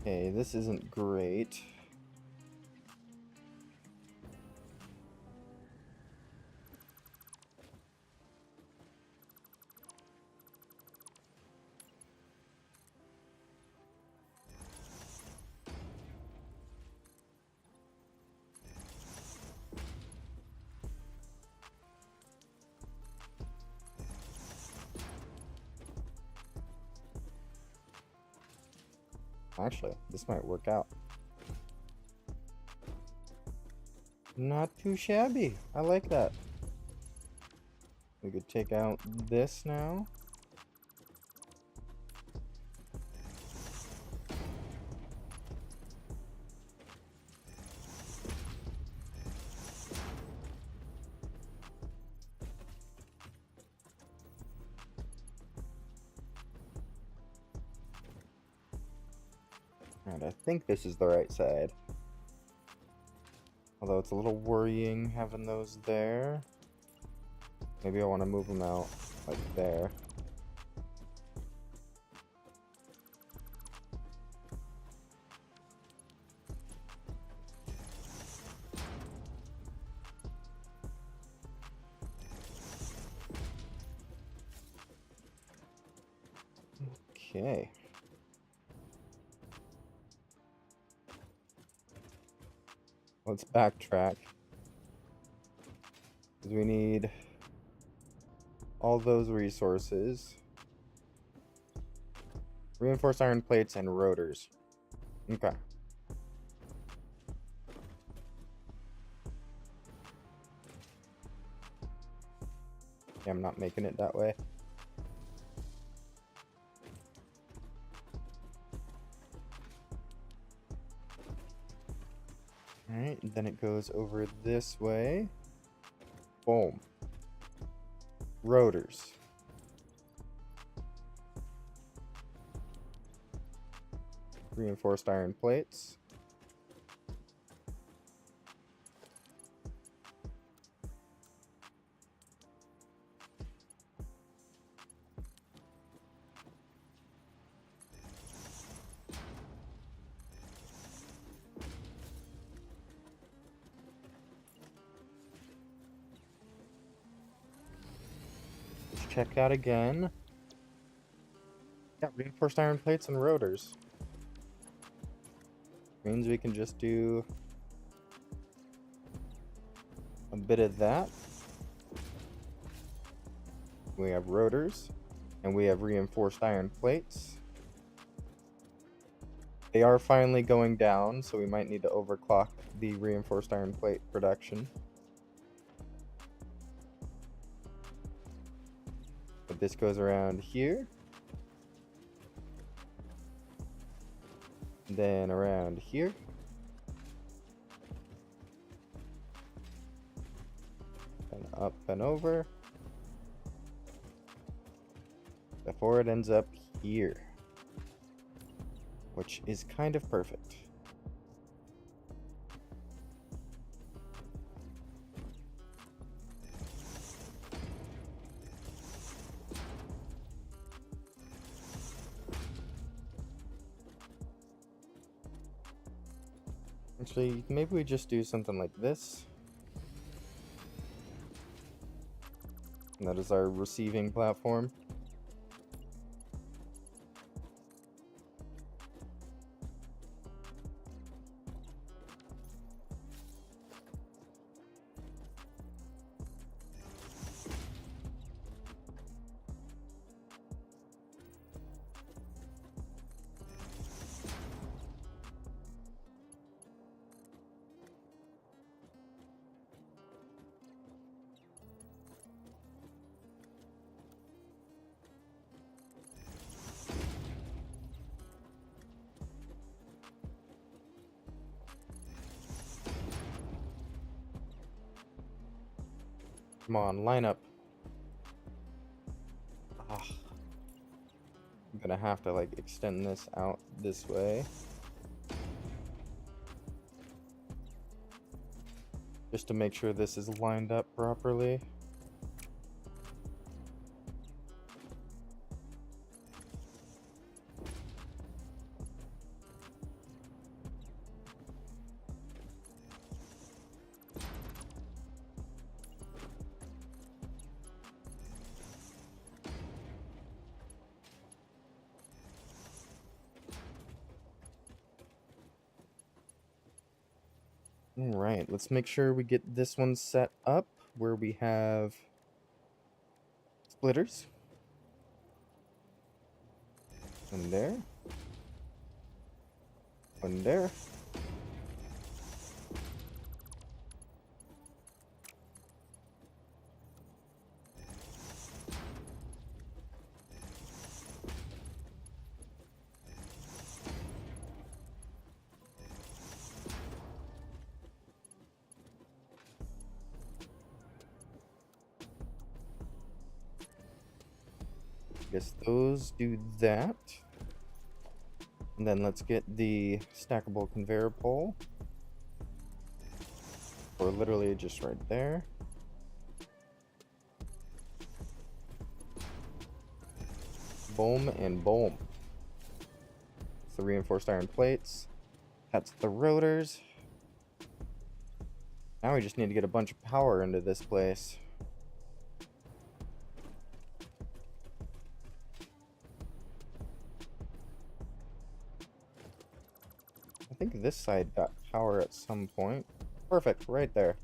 Okay, this isn't great. Actually, this might work out. Not too shabby. I like that. We could take out this now. And I think this is the right side. Although it's a little worrying having those there. Maybe I want to move them out like there. Okay. Let's backtrack. Because we need all those resources. Reinforced iron plates and rotors. Okay. Yeah, I'm not making it that way. Alright, then it goes over this way. Boom. Rotors. Reinforced iron plates. Check out again. Yeah, reinforced iron plates and rotors. Means we can just do a bit of that. We have rotors, and we have reinforced iron plates. They are finally going down, so we might need to overclock the reinforced iron plate production. But this goes around here. Then around here. And up and over. Before it ends up here. Which is kind of perfect. Actually, maybe we just do something like this. And that is our receiving platform. Come on, line up. Ah, I'm gonna have to like extend this out this way. Just to make sure this is lined up properly. Alright, let's make sure we get this one set up where we have splitters. One there. One there. Guess those do that. And then let's get the stackable conveyor pole. Or literally just right there. Boom and boom. It's the reinforced iron plates. That's the rotors. Now we just need to get a bunch of power into this place. I think this side got power at some point. Perfect, right there.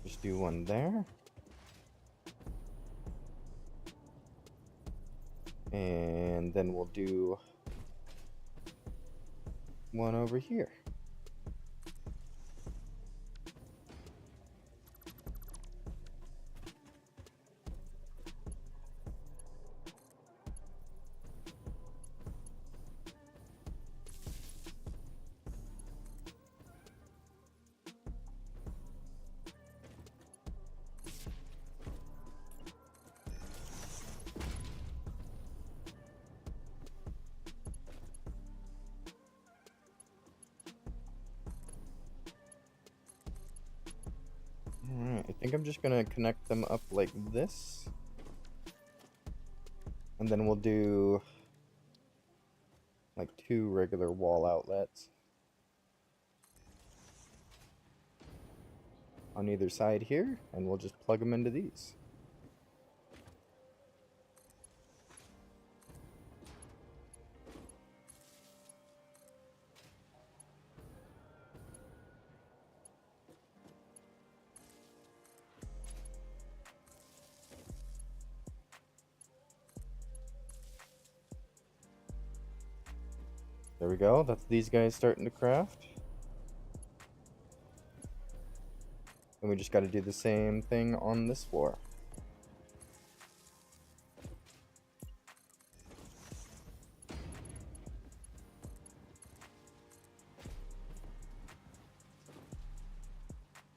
Just do one there. And then we'll do one over here. Alright, I think I'm just gonna connect them up like this. And then we'll do like 2 regular wall outlets on either side here, and we'll just plug them into these. There we go, that's these guys starting to craft. And we just got to do the same thing on this floor.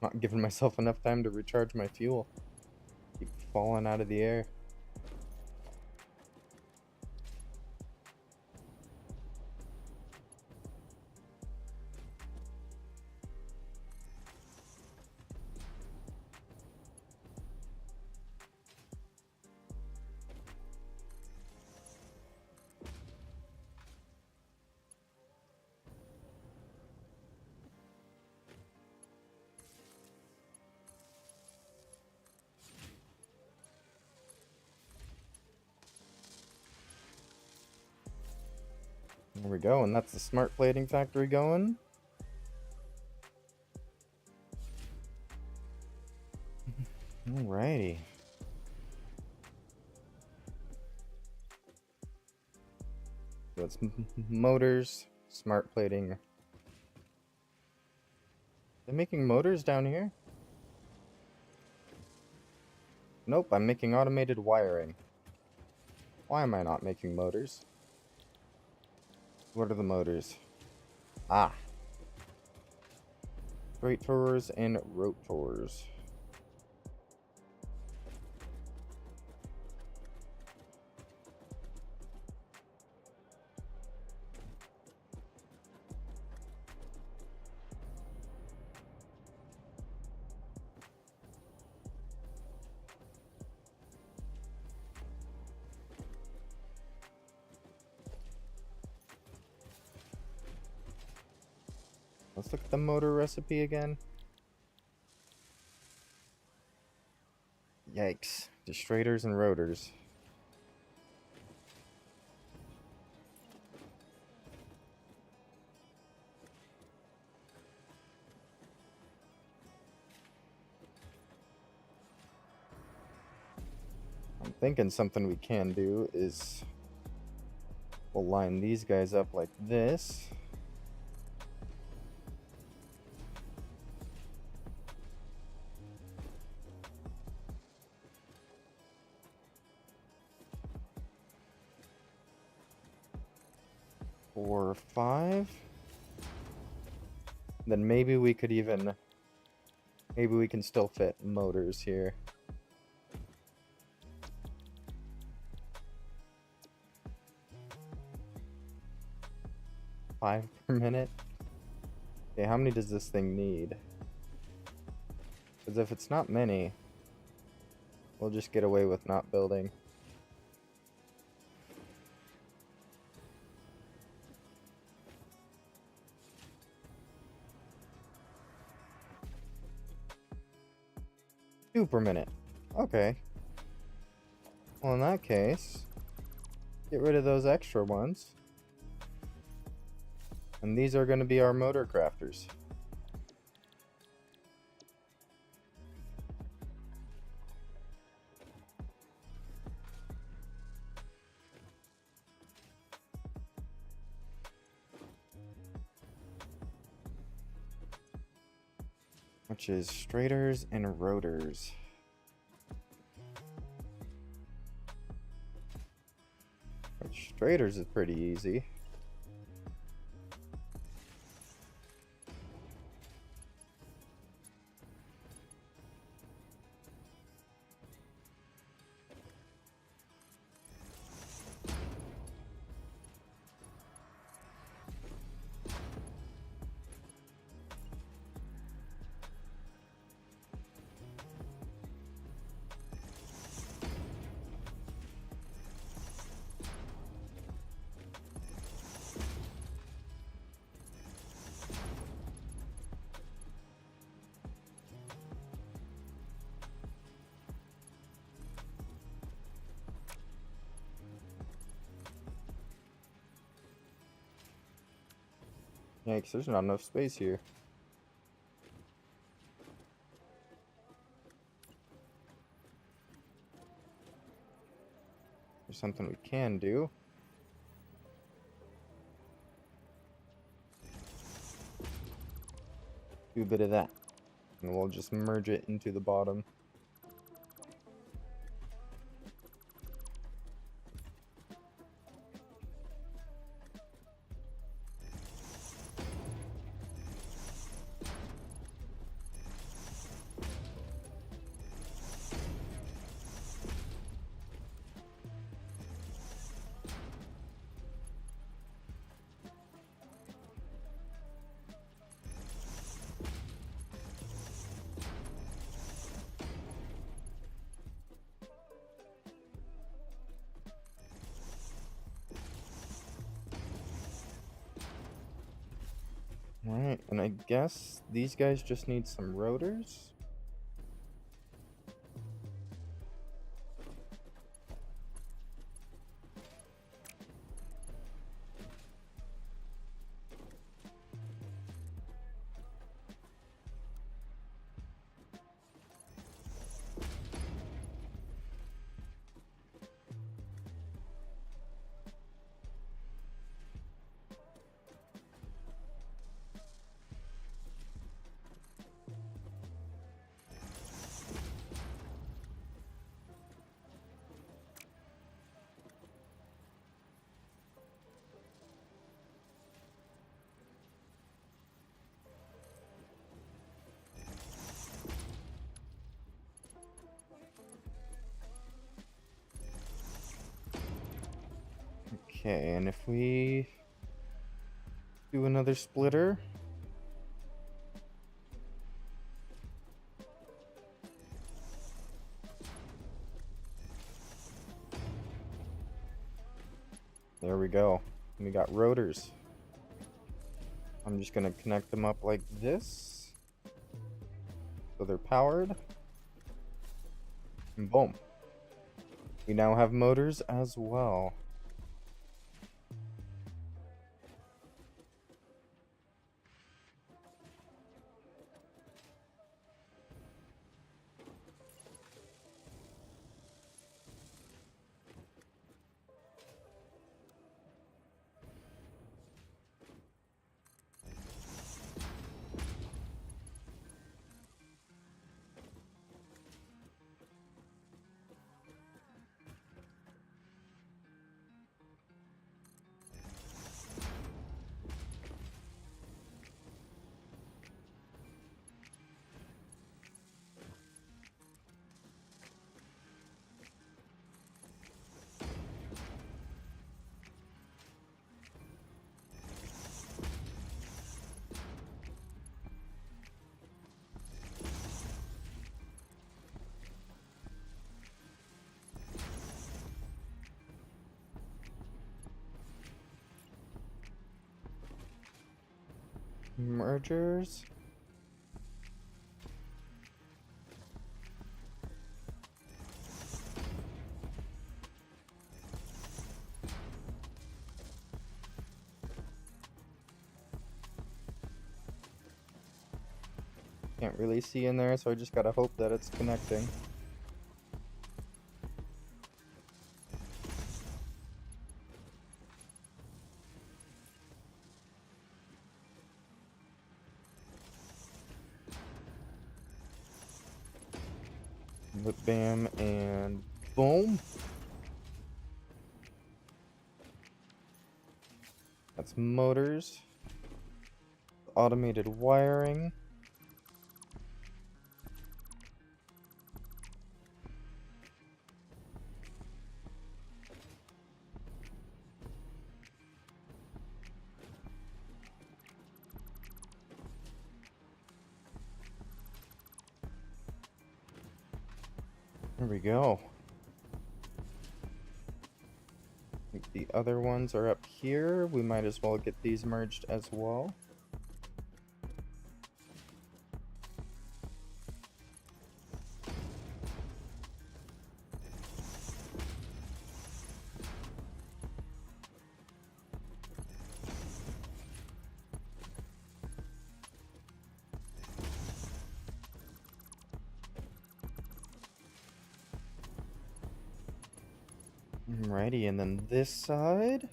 Not giving myself enough time to recharge my fuel. Keep falling out of the air. There we go, and that's the smart plating factory going. Alrighty. So it's motors, smart plating. They're making motors down here? Nope, I'm making automated wiring. Why am I not making motors? What are the motors? Ah. Straightors and rotors. Let's look at the motor recipe again. Yikes. Distrators and rotors. I'm thinking something we can do is we'll line these guys up like this. Four or five. Then maybe we could even, maybe we can still fit motors here. Five per minute. Okay, how many does this thing need? Because if it's not many, we'll just get away with not building. Two per minute. Okay. Well, in that case, get rid of those extra ones. And these are going to be our motor crafters. Which is straighters and rotors. Straighters is pretty easy. Yikes, there's not enough space here. There's something we can do. Do a bit of that. And we'll just merge it into the bottom. Alright, and I guess these guys just need some rotors? Okay, and if we do another splitter. There we go. We got rotors. I'm just gonna connect them up like this. So they're powered. And boom. We now have motors as well. Mergers. Can't really see in there, so I just gotta hope that it's connecting. Bam, and boom. That's motors. Automated wiring. There we go. I think the other ones are up here. We might as well get these merged as well. Alrighty, and then this side.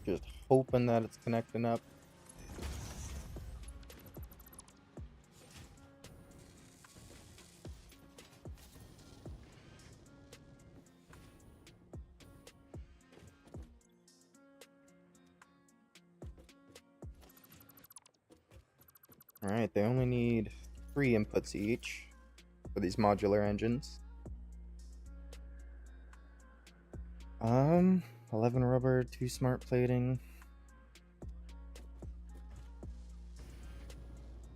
Just hoping that it's connecting up. Alright, they only need 3 inputs each for these modular engines. 11 rubber, 2 smart plating.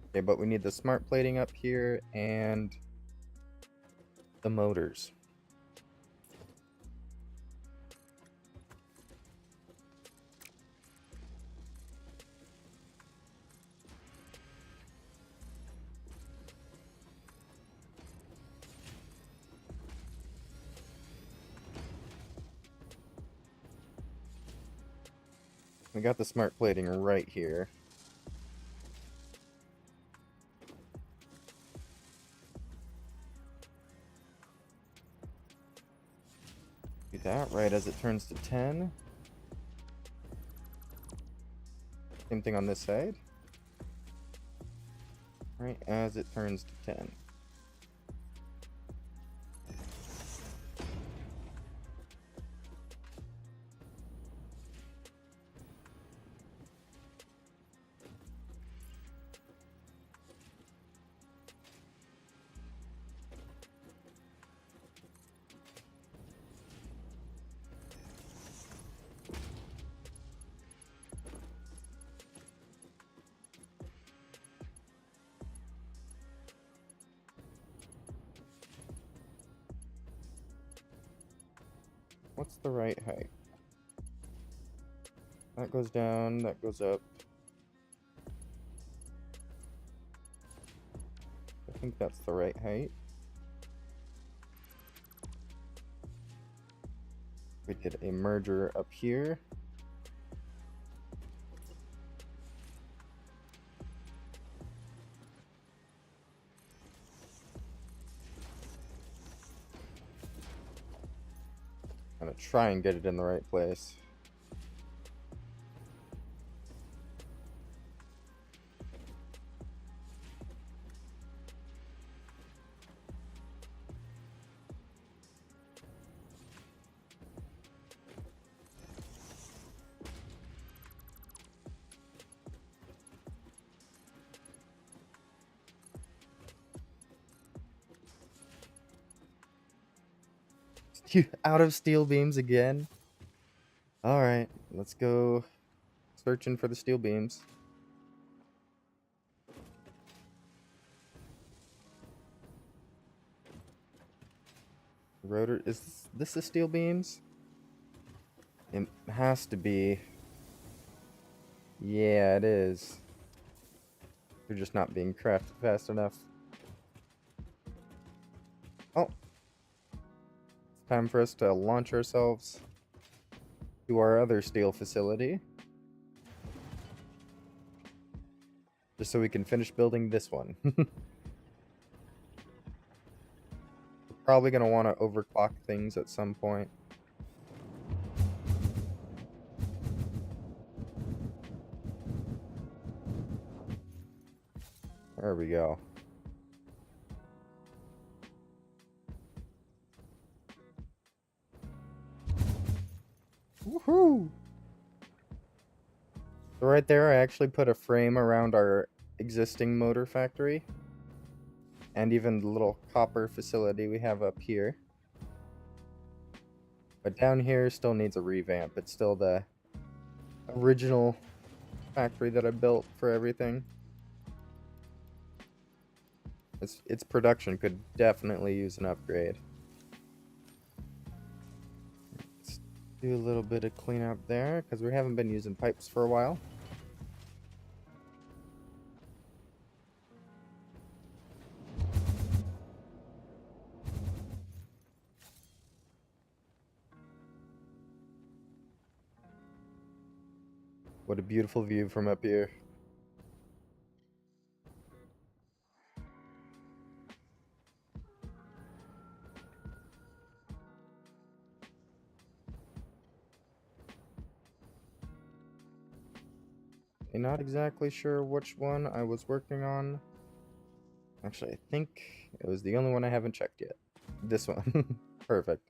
Okay, but we need the smart plating up here and the motors. We got the smart plating right here. Do that right as it turns to 10. Same thing on this side. Right as it turns to 10. What's the right height? That goes down, that goes up. I think that's the right height. We did a merger up here. I'm gonna try and get it in the right place. Out of steel beams again. Alright, let's go searching for the steel beams. Rotor, is this the steel beams? It has to be. Yeah, it is. They're just not being crafted fast enough. Oh. It's time for us to launch ourselves to our other steel facility. Just so we can finish building this one. Probably going to want to overclock things at some point. There we go. Woohoo! So right there, I actually put a frame around our existing motor factory. And even the little copper facility we have up here. But down here still needs a revamp. It's still the original factory that I built for everything. Its production could definitely use an upgrade. Let's do a little bit of cleanup there, because we haven't been using pipes for a while. What a beautiful view from up here. I'm not exactly sure which one I was working on. Actually, I think it was the only one I haven't checked yet. This one. Perfect.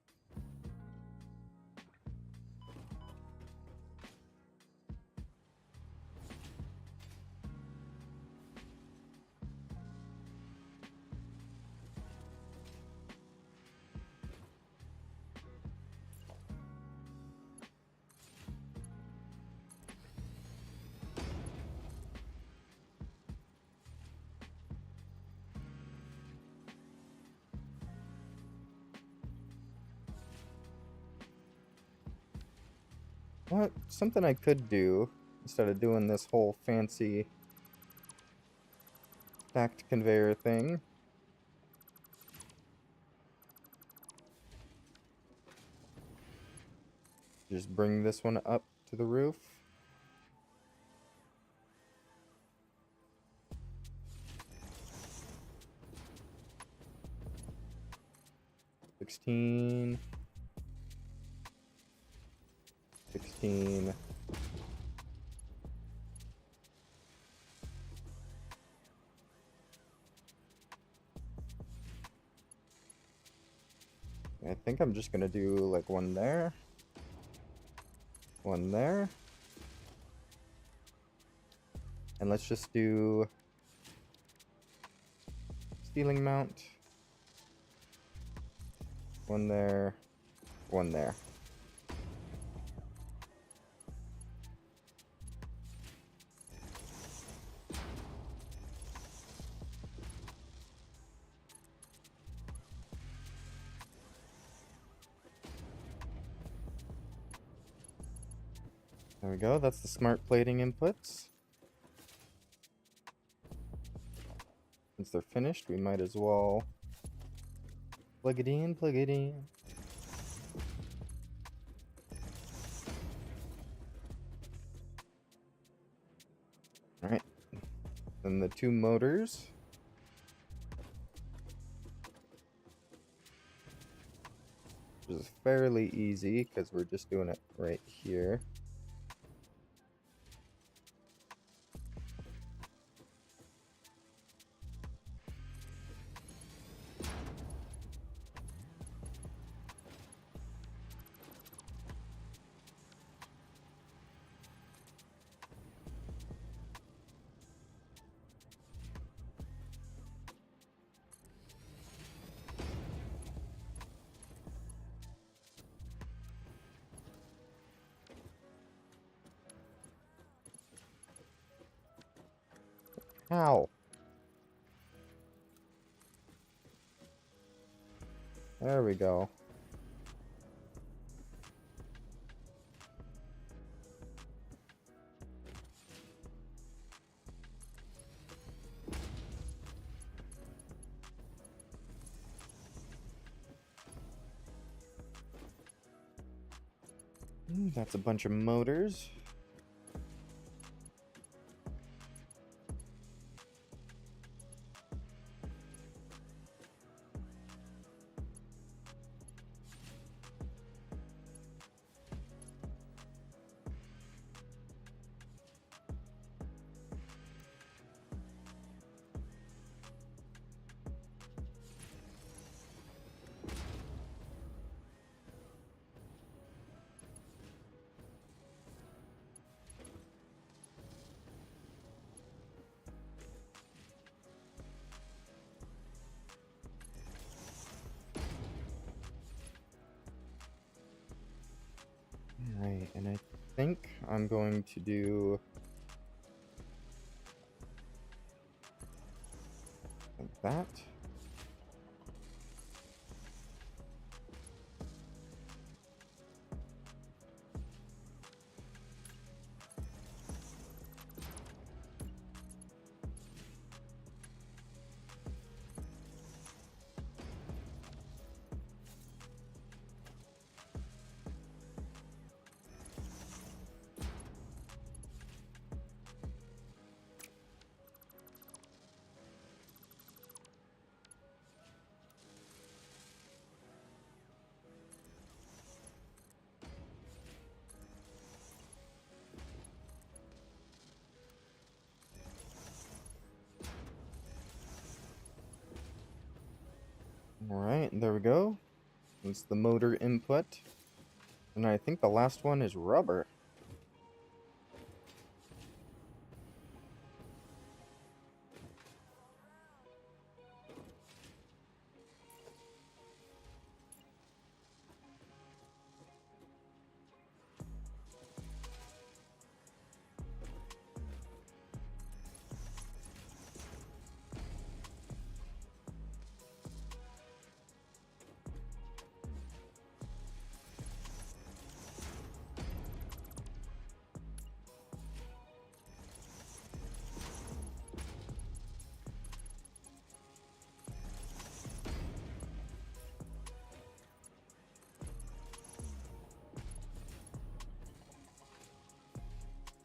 What? Something I could do instead of doing this whole fancy stacked conveyor thing. Just bring this one up to the roof. $16. $16. I think I'm just gonna do like one there. One there. And let's just do ceiling mount. One there. One there. There we go. That's the smart plating inputs. Since they're finished, we might as well plug it in, plug it in. Alright. Then the two motors. Which is fairly easy because we're just doing it right here. How? There we go. That's a bunch of motors. Alright, and I think I'm going to do like that. Alright, there we go. It's the motor input. And I think the last one is rubber.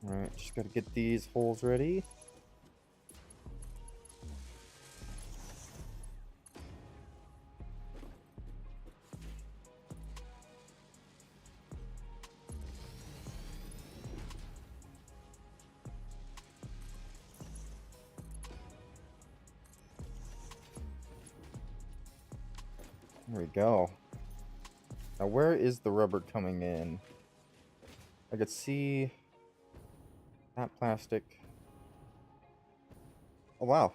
Alright, just gotta get these holes ready. There we go. Now where is the rubber coming in? I could see that plastic. Oh wow.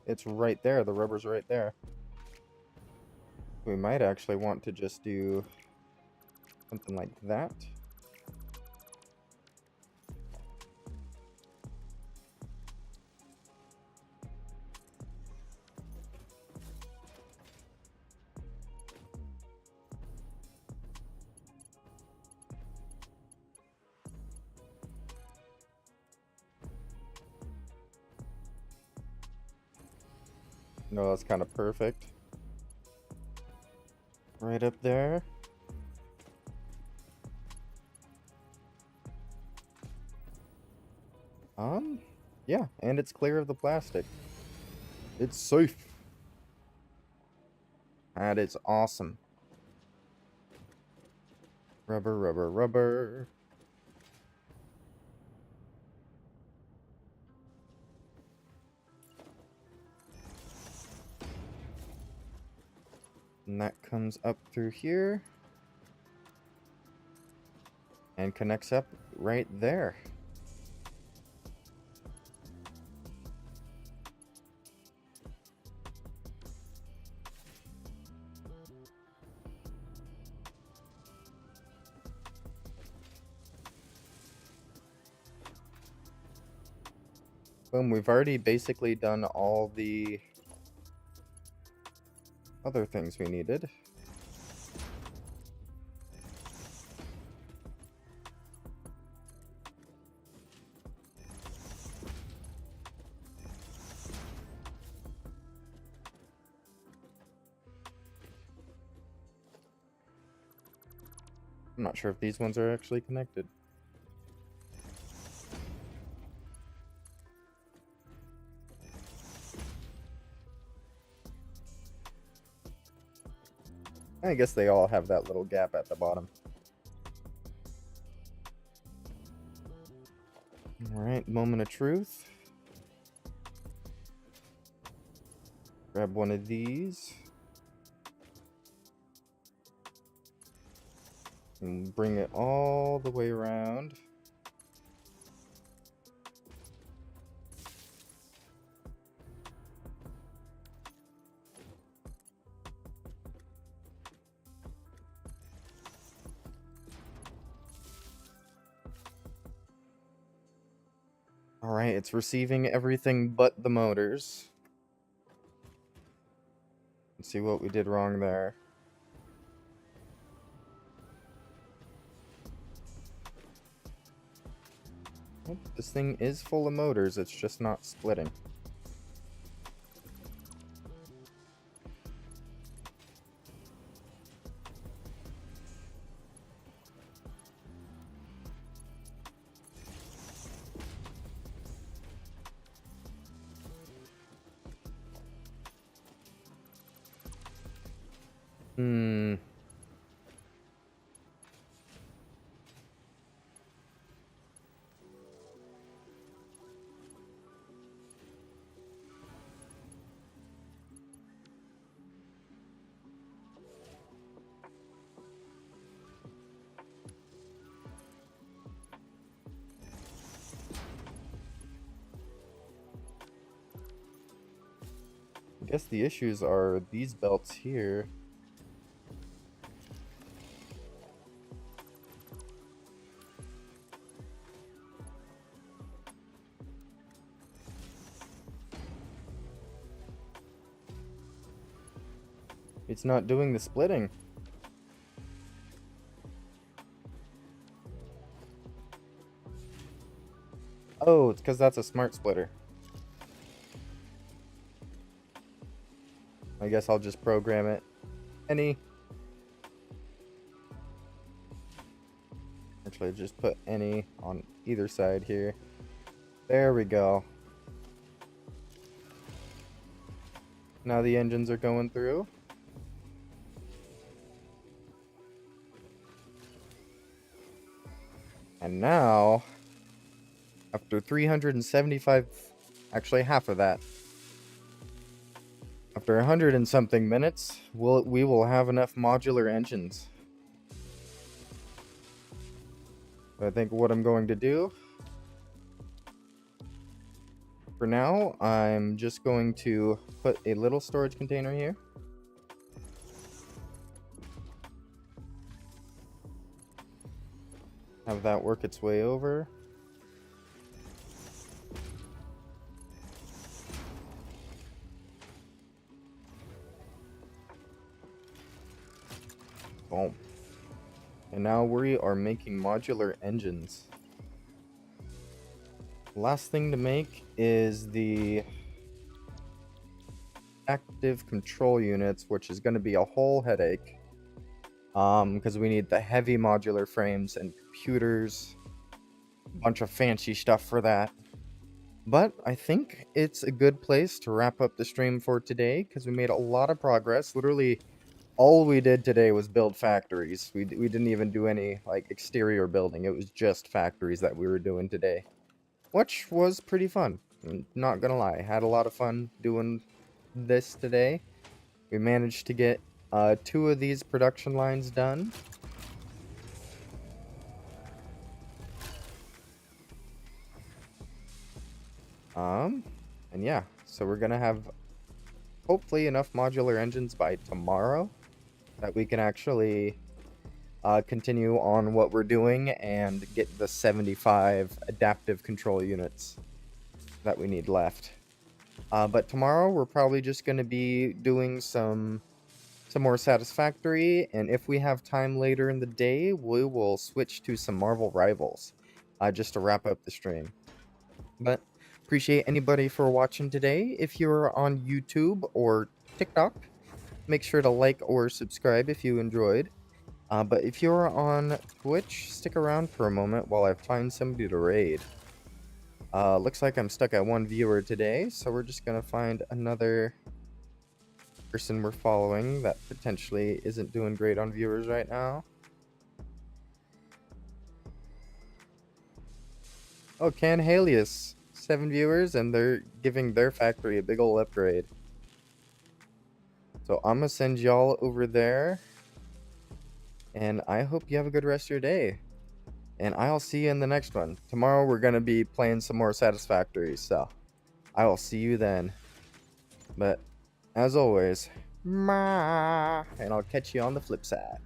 It's right there. The rubber's right there. We might actually want to just do something like that. No, that's kind of perfect. Right up there. Yeah, and it's clear of the plastic. It's safe. That is awesome. Rubber, rubber, rubber. And that comes up through here. And connects up right there. Boom, we've already basically done all the other things we needed. I'm not sure if these ones are actually connected. I guess they all have that little gap at the bottom. Alright, moment of truth. Grab one of these. And bring it all the way around. Alright, it's receiving everything but the motors. Let's see what we did wrong there. Oh, this thing is full of motors, it's just not splitting. Hmm. guess the issues are these belts here. It's not doing the splitting. Oh, it's because that's a smart splitter. I guess I'll just program it. Actually, just put any on either side here. There we go. Now the engines are going through. And now, after 375, actually half of that, after 100 and something minutes, we will have enough modular engines. I think what I'm going to do for now, I'm just going to put a little storage container here. Have that work its way over. Boom. And now we are making modular engines. Last thing to make is the active control units, which is going to be a whole headache. Because we need the heavy modular frames and computers, a bunch of fancy stuff for that. But I think it's a good place to wrap up the stream for today, because we made a lot of progress. Literally, all we did today was build factories. We didn't even do any like exterior building. It was just factories that we were doing today, which was pretty fun. I'm not gonna lie, had a lot of fun doing this today. We managed to get 2 of these production lines done. And yeah, so we're gonna have hopefully enough modular engines by tomorrow that we can actually continue on what we're doing and get the 75 adaptive control units that we need left. But tomorrow we're probably just going to be doing some more Satisfactory, and if we have time later in the day, we will switch to some Marvel Rivals just to wrap up the stream. But appreciate anybody for watching today. If you're on YouTube or TikTok, make sure to like or subscribe if you enjoyed. But if you're on Twitch, stick around for a moment while I find somebody to raid. Looks like I'm stuck at 1 viewer today, so we're just gonna find another person we're following that potentially isn't doing great on viewers right now. Oh, Can Halius, 7 viewers, and they're giving their factory a big ol' upgrade. So I'm gonna send y'all over there, and I hope you have a good rest of your day. And I'll see you in the next one. Tomorrow we're gonna be playing some more Satisfactory, so I will see you then. But as always, and I'll catch you on the flip side.